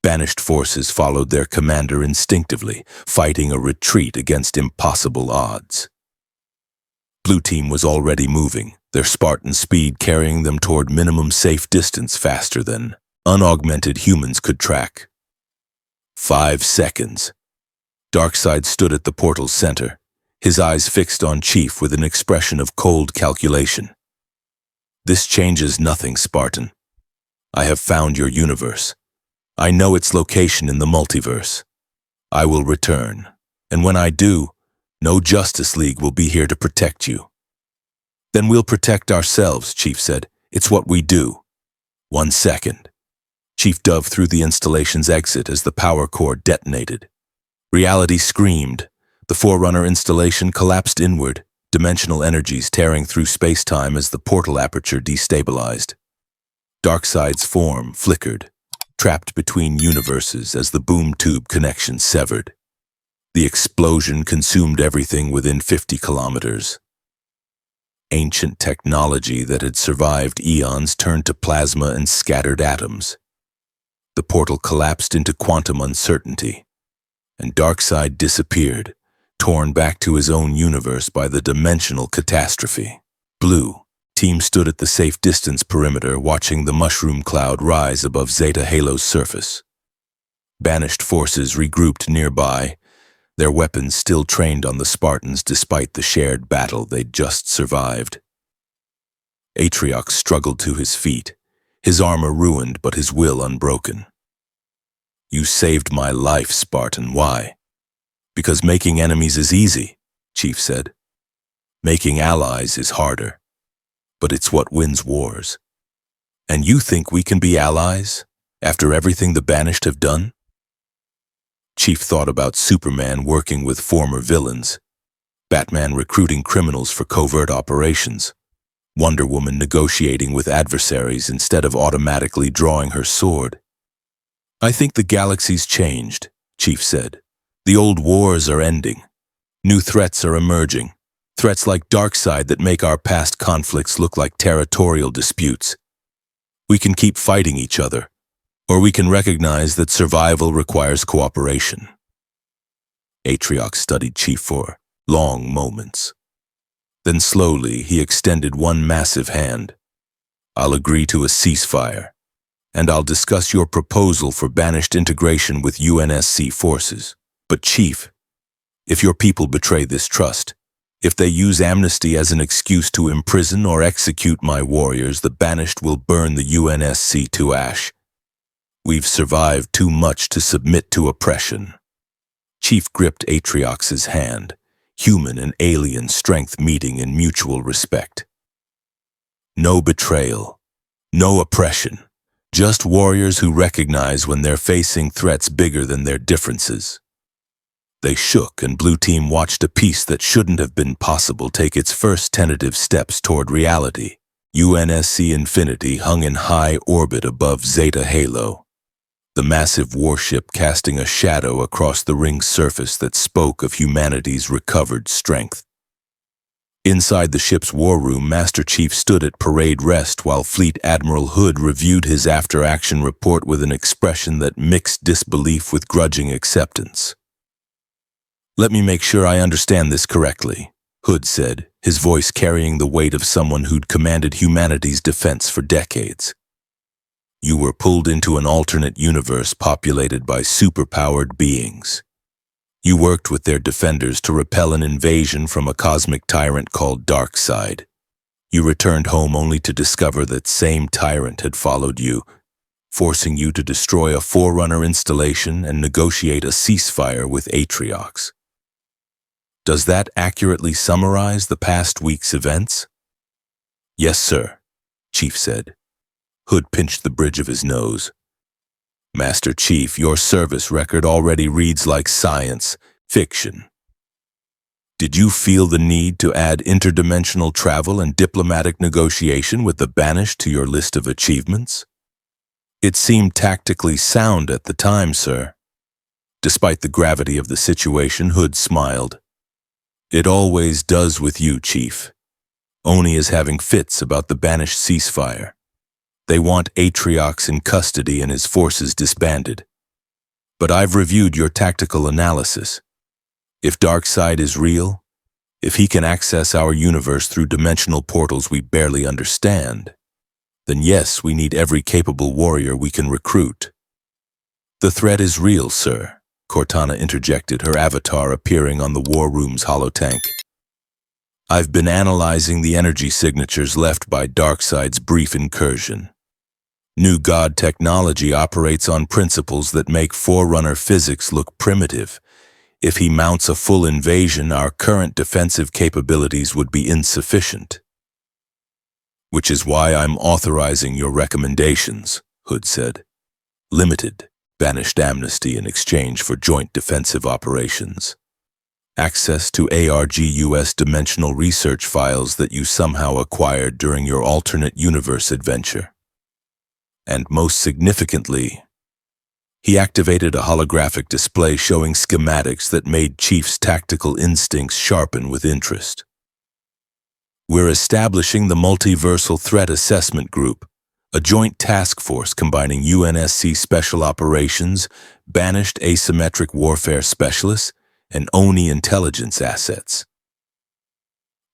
Banished forces followed their commander instinctively, fighting a retreat against impossible odds. Blue Team was already moving, their Spartan speed carrying them toward minimum safe distance faster than unaugmented humans could track. 5 seconds. Darkseid stood at the portal's center, his eyes fixed on Chief with an expression of cold calculation. This changes nothing, Spartan. I have found your universe. I know its location in the multiverse. I will return, and when I do, no Justice League will be here to protect you. Then we'll protect ourselves, Chief said. It's what we do. 1 second. Chief dove through the installation's exit as the power core detonated. Reality screamed. The Forerunner installation collapsed inward, dimensional energies tearing through space-time as the portal aperture destabilized. Darkseid's form flickered, trapped between universes as the boom tube connection severed. The explosion consumed everything within 50 kilometers. Ancient technology that had survived eons turned to plasma and scattered atoms. The portal collapsed into quantum uncertainty, and Darkseid disappeared, torn back to his own universe by the dimensional catastrophe. Blue Team stood at the safe distance perimeter, watching the mushroom cloud rise above Zeta Halo's surface. Banished forces regrouped nearby, their weapons still trained on the Spartans despite the shared battle they'd just survived. Atriox struggled to his feet, his armor ruined but his will unbroken. You saved my life, Spartan. Why? Because making enemies is easy, Chief said. Making allies is harder, but it's what wins wars. And you think we can be allies after everything the Banished have done? Chief thought about Superman working with former villains, Batman recruiting criminals for covert operations, Wonder Woman negotiating with adversaries instead of automatically drawing her sword. I think the galaxy's changed, Chief said. The old wars are ending. New threats are emerging. Threats like Darkseid that make our past conflicts look like territorial disputes. We can keep fighting each other, or we can recognize that survival requires cooperation. Atriox studied Chief for long moments. Then slowly he extended one massive hand. I'll agree to a ceasefire, and I'll discuss your proposal for Banished integration with UNSC forces. But Chief, if your people betray this trust, if they use amnesty as an excuse to imprison or execute my warriors, the Banished will burn the UNSC to ash. We've survived too much to submit to oppression. Chief gripped Atriox's hand, human and alien strength meeting in mutual respect. No betrayal, no oppression, just warriors who recognize when they're facing threats bigger than their differences. They shook, and Blue Team watched a peace that shouldn't have been possible take its first tentative steps toward reality. UNSC Infinity hung in high orbit above Zeta Halo, the massive warship casting a shadow across the ring's surface that spoke of humanity's recovered strength. Inside the ship's war room, Master Chief stood at parade rest while Fleet Admiral Hood reviewed his after-action report with an expression that mixed disbelief with grudging acceptance. Let me make sure I understand this correctly, Hood said, his voice carrying the weight of someone who'd commanded humanity's defense for decades. You were pulled into an alternate universe populated by superpowered beings. You worked with their defenders to repel an invasion from a cosmic tyrant called Darkseid. You returned home only to discover that same tyrant had followed you, forcing you to destroy a Forerunner installation and negotiate a ceasefire with Atriox. Does that accurately summarize the past week's events? Yes, sir, Chief said. Hood pinched the bridge of his nose. Master Chief, your service record already reads like science fiction. Did you feel the need to add interdimensional travel and diplomatic negotiation with the Banished to your list of achievements? It seemed tactically sound at the time, sir. Despite the gravity of the situation, Hood smiled. It always does with you, Chief. Oni is having fits about the banished ceasefire. They want Atriox in custody and his forces disbanded. But I've reviewed your tactical analysis. If Darkseid is real, if he can access our universe through dimensional portals we barely understand, then yes, we need every capable warrior we can recruit. The threat is real, sir, Cortana interjected, her avatar appearing on the war room's holotank. I've been analyzing the energy signatures left by Darkseid's brief incursion. New God technology operates on principles that make Forerunner physics look primitive. If he mounts a full invasion, our current defensive capabilities would be insufficient. Which is why I'm authorizing your recommendations, Hood said. Limited, banished amnesty in exchange for joint defensive operations. Access to ARGUS dimensional research files that you somehow acquired during your alternate universe adventure. And most significantly, he activated a holographic display showing schematics that made Chief's tactical instincts sharpen with interest. We're establishing the Multiversal Threat Assessment Group, a joint task force combining UNSC Special Operations, banished asymmetric warfare specialists, and Oni intelligence assets.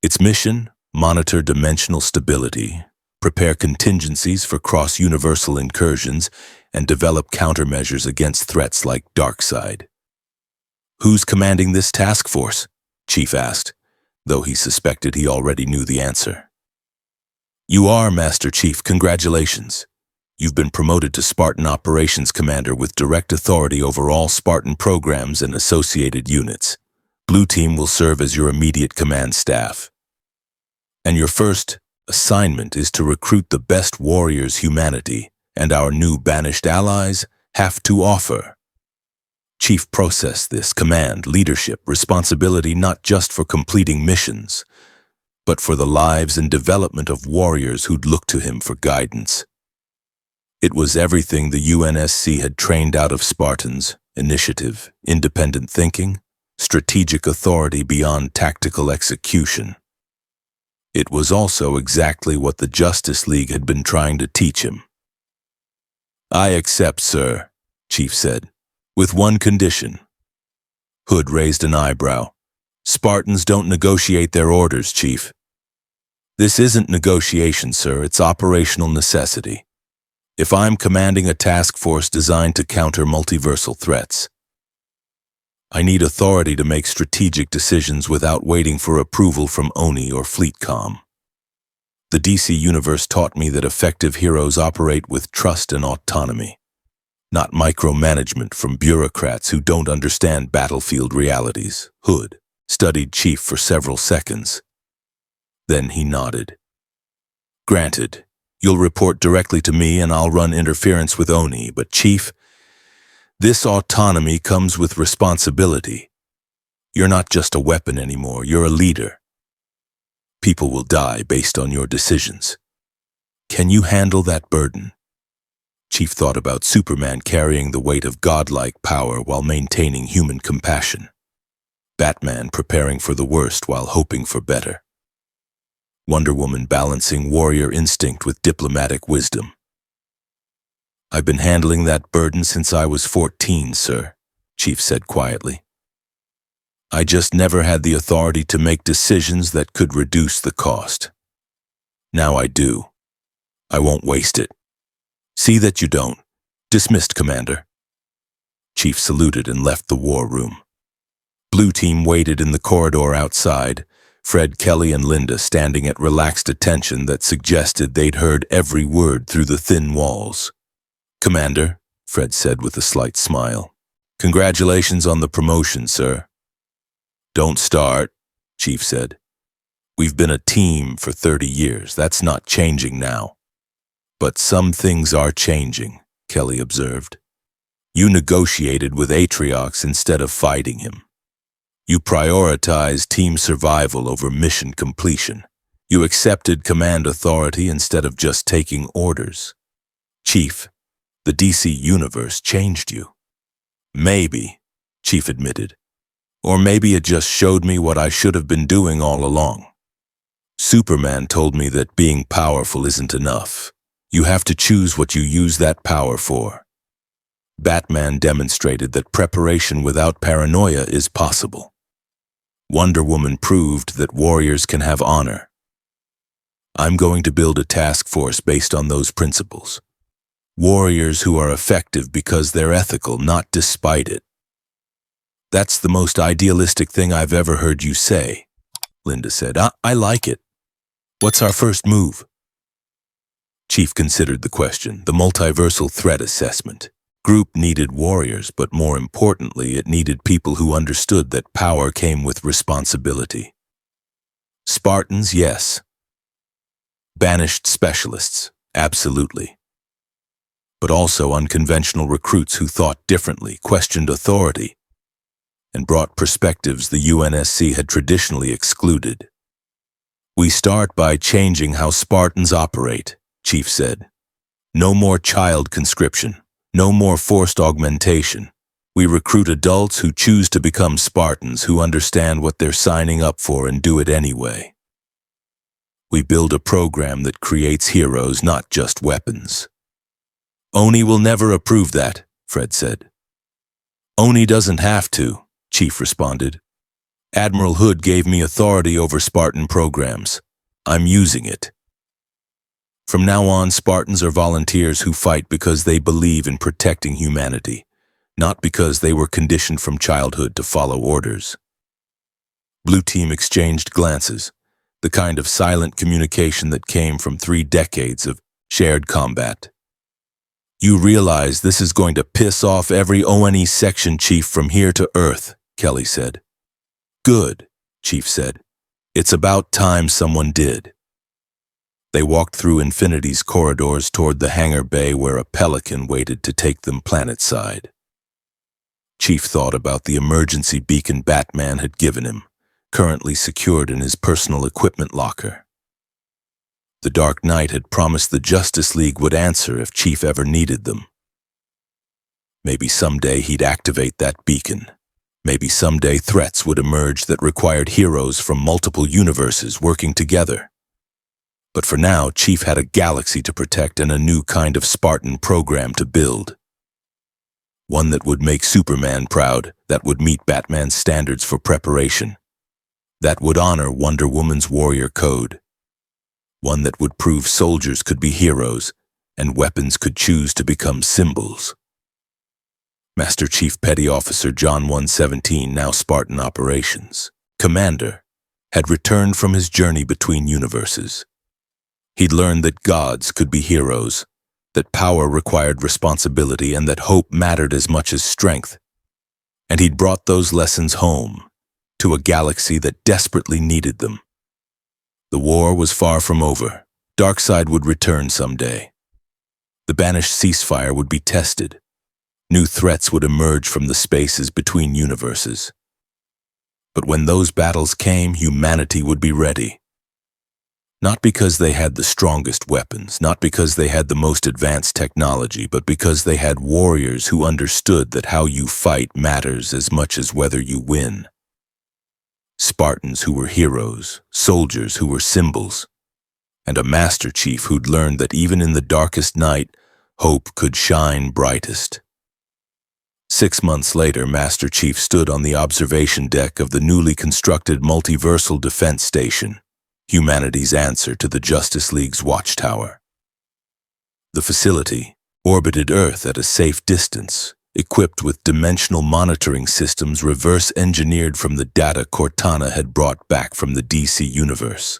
Its mission: monitor dimensional stability, prepare contingencies for cross-universal incursions, and develop countermeasures against threats like Darkseid. Who's commanding this task force? Chief asked, though he suspected he already knew the answer. You are, Master Chief. Congratulations. You've been promoted to Spartan Operations Commander with direct authority over all Spartan programs and associated units. Blue Team will serve as your immediate command staff. And your first assignment is to recruit the best warriors humanity and our new banished allies have to offer. Chief processed this command, leadership, responsibility not just for completing missions, but for the lives and development of warriors who'd look to him for guidance. It was everything the UNSC had trained out of Spartans: initiative, independent thinking, strategic authority beyond tactical execution. It was also exactly what the Justice League had been trying to teach him. I accept, sir, Chief said, with one condition. Hood raised an eyebrow. Spartans don't negotiate their orders, Chief. This isn't negotiation, sir, it's operational necessity. If I'm commanding a task force designed to counter multiversal threats, I need authority to make strategic decisions without waiting for approval from ONI or FleetCom. The DC Universe taught me that effective heroes operate with trust and autonomy, not micromanagement from bureaucrats who don't understand battlefield realities. Hood studied Chief for several seconds. Then he nodded. Granted, you'll report directly to me and I'll run interference with ONI, but Chief, this autonomy comes with responsibility. You're not just a weapon anymore, you're a leader. People will die based on your decisions. Can you handle that burden? Chief thought about Superman carrying the weight of godlike power while maintaining human compassion. Batman preparing for the worst while hoping for better. Wonder Woman balancing warrior instinct with diplomatic wisdom. I've been handling that burden since I was 14, sir, Chief said quietly. I just never had the authority to make decisions that could reduce the cost. Now I do. I won't waste it. See that you don't. Dismissed, Commander. Chief saluted and left the war room. Blue Team waited in the corridor outside, Fred, Kelly, and Linda standing at relaxed attention that suggested they'd heard every word through the thin walls. Commander, Fred said with a slight smile. Congratulations on the promotion, sir. Don't start, Chief said. We've been a team for 30 years. That's not changing now. But some things are changing, Kelly observed. You negotiated with Atriox instead of fighting him. You prioritized team survival over mission completion. You accepted command authority instead of just taking orders. Chief, The DC universe changed you. Maybe, Chief admitted. Or maybe it just showed me what I should have been doing all along. Superman told me that being powerful isn't enough. You have to choose what you use that power for. Batman demonstrated that preparation without paranoia is possible. Wonder Woman proved that warriors can have honor. I'm going to build a task force based on those principles. Warriors who are effective because they're ethical, not despite it. That's the most idealistic thing I've ever heard you say, Linda said. I like it. What's our first move? Chief considered the question, the multiversal threat assessment. Group needed warriors, but more importantly, it needed people who understood that power came with responsibility. Spartans, yes. Banished specialists, absolutely. But also unconventional recruits who thought differently, questioned authority, and brought perspectives the UNSC had traditionally excluded. We start by changing how Spartans operate, Chief said. No more child conscription. No more forced augmentation. We recruit adults who choose to become Spartans, who understand what they're signing up for and do it anyway. We build a program that creates heroes, not just weapons. Oni will never approve that, Fred said. Oni doesn't have to, Chief responded. Admiral Hood gave me authority over Spartan programs. I'm using it. From now on, Spartans are volunteers who fight because they believe in protecting humanity, not because they were conditioned from childhood to follow orders. Blue Team exchanged glances, the kind of silent communication that came from 3 decades of shared combat. You realize this is going to piss off every ONE section chief from here to Earth, Kelly said. Good, Chief said. It's about time someone did. They walked through Infinity's corridors toward the hangar bay where a Pelican waited to take them planetside. Chief thought about the emergency beacon Batman had given him, currently secured in his personal equipment locker. The Dark Knight had promised the Justice League would answer if Chief ever needed them. Maybe someday he'd activate that beacon. Maybe someday threats would emerge that required heroes from multiple universes working together. But for now, Chief had a galaxy to protect and a new kind of Spartan program to build. One that would make Superman proud, that would meet Batman's standards for preparation, that would honor Wonder Woman's warrior code. One that would prove soldiers could be heroes and weapons could choose to become symbols. Master Chief Petty Officer John 117, now Spartan Operations Commander, had returned from his journey between universes. He'd learned that gods could be heroes, that power required responsibility, and that hope mattered as much as strength. And he'd brought those lessons home, to a galaxy that desperately needed them. The war was far from over. Darkseid would return someday. The banished ceasefire would be tested. New threats would emerge from the spaces between universes. But when those battles came, humanity would be ready. Not because they had the strongest weapons, not because they had the most advanced technology, but because they had warriors who understood that how you fight matters as much as whether you win. Spartans who were heroes, soldiers who were symbols, and a Master Chief who'd learned that even in the darkest night, hope could shine brightest. 6 months later, Master Chief stood on the observation deck of the newly constructed multiversal defense station, humanity's answer to the Justice League's watchtower. The facility orbited Earth at a safe distance, equipped with dimensional monitoring systems reverse-engineered from the data Cortana had brought back from the DC universe.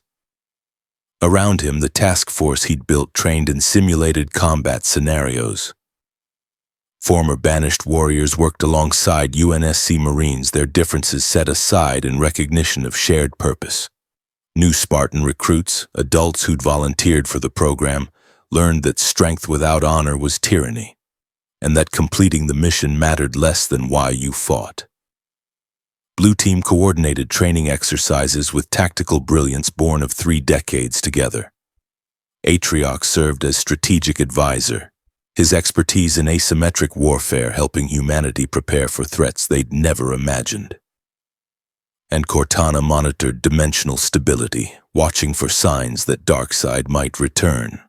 Around him, the task force he'd built trained in simulated combat scenarios. Former banished warriors worked alongside UNSC Marines, their differences set aside in recognition of shared purpose. New Spartan recruits, adults who'd volunteered for the program, learned that strength without honor was tyranny, and that completing the mission mattered less than why you fought. Blue Team coordinated training exercises with tactical brilliance born of 3 decades together. Atriox served as strategic advisor, his expertise in asymmetric warfare helping humanity prepare for threats they'd never imagined. And Cortana monitored dimensional stability, watching for signs that Darkseid might return.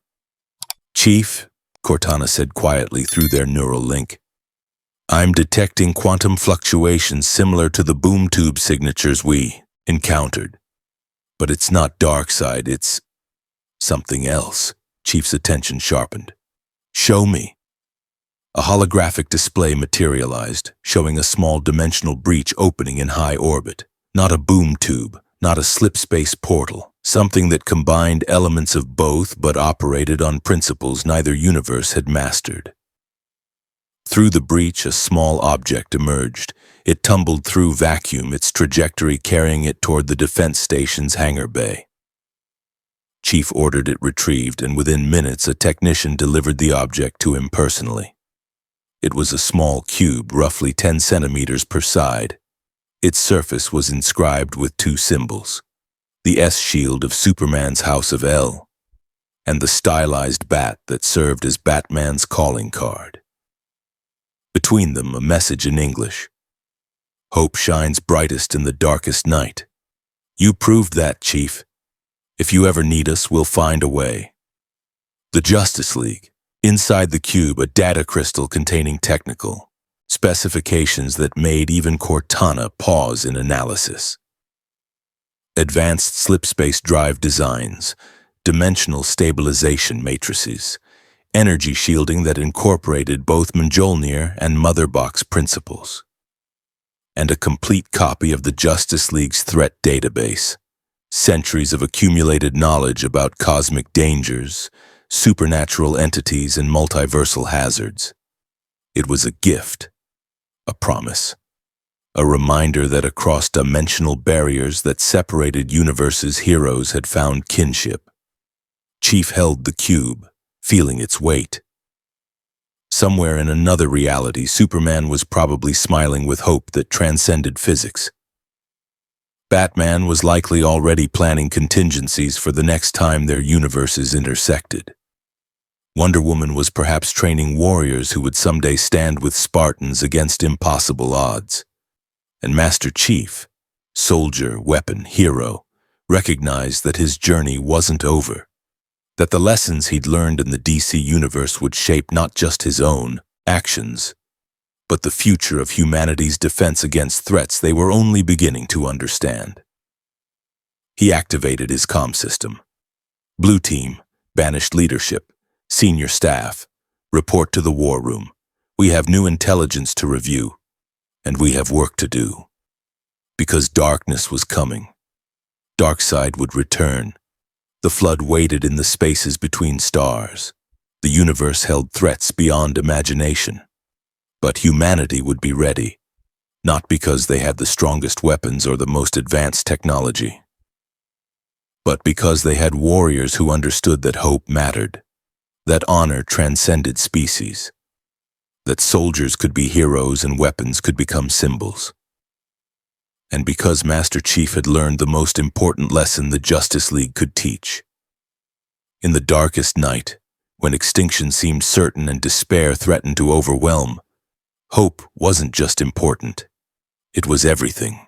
"Chief," Cortana said quietly through their neural link, "I'm detecting quantum fluctuations similar to the boom tube signatures we encountered. But it's not Darkseid, it's something else." Chief's attention sharpened. "Show me." A holographic display materialized, showing a small dimensional breach opening in high orbit. Not a boom tube, not a slip-space portal, something that combined elements of both but operated on principles neither universe had mastered. Through the breach, a small object emerged. It tumbled through vacuum, its trajectory carrying it toward the defense station's hangar bay. Chief ordered it retrieved, and within minutes a technician delivered the object to him personally. It was a small cube, roughly 10 centimeters per side. Its surface was inscribed with two symbols, the S-shield of Superman's House of L, and the stylized bat that served as Batman's calling card. Between them, a message in English. "Hope shines brightest in the darkest night. You proved that, Chief. If you ever need us, we'll find a way." The Justice League. Inside the cube, a data crystal containing technical specifications that made even Cortana pause in analysis. Advanced slip-space drive designs, dimensional stabilization matrices, energy shielding that incorporated both Mjolnir and Mother Box principles, and a complete copy of the Justice League's threat database, centuries of accumulated knowledge about cosmic dangers, supernatural entities, and multiversal hazards. It was a gift, a promise, a reminder that across dimensional barriers that separated universes, heroes had found kinship. Chief held the cube, feeling its weight. Somewhere in another reality, Superman was probably smiling with hope that transcended physics. Batman was likely already planning contingencies for the next time their universes intersected. Wonder Woman was perhaps training warriors who would someday stand with Spartans against impossible odds. And Master Chief, soldier, weapon, hero, recognized that his journey wasn't over, that the lessons he'd learned in the DC universe would shape not just his own actions, but the future of humanity's defense against threats they were only beginning to understand. He activated his comm system. "Blue Team, banished leadership, senior staff, report to the war room. We have new intelligence to review, and we have work to do." Because darkness was coming. Darkseid would return. The flood waited in the spaces between stars. The universe held threats beyond imagination. But humanity would be ready, not because they had the strongest weapons or the most advanced technology, but because they had warriors who understood that hope mattered, that honor transcended species, that soldiers could be heroes and weapons could become symbols. And because Master Chief had learned the most important lesson the Justice League could teach. In the darkest night, when extinction seemed certain and despair threatened to overwhelm, hope wasn't just important, it was everything.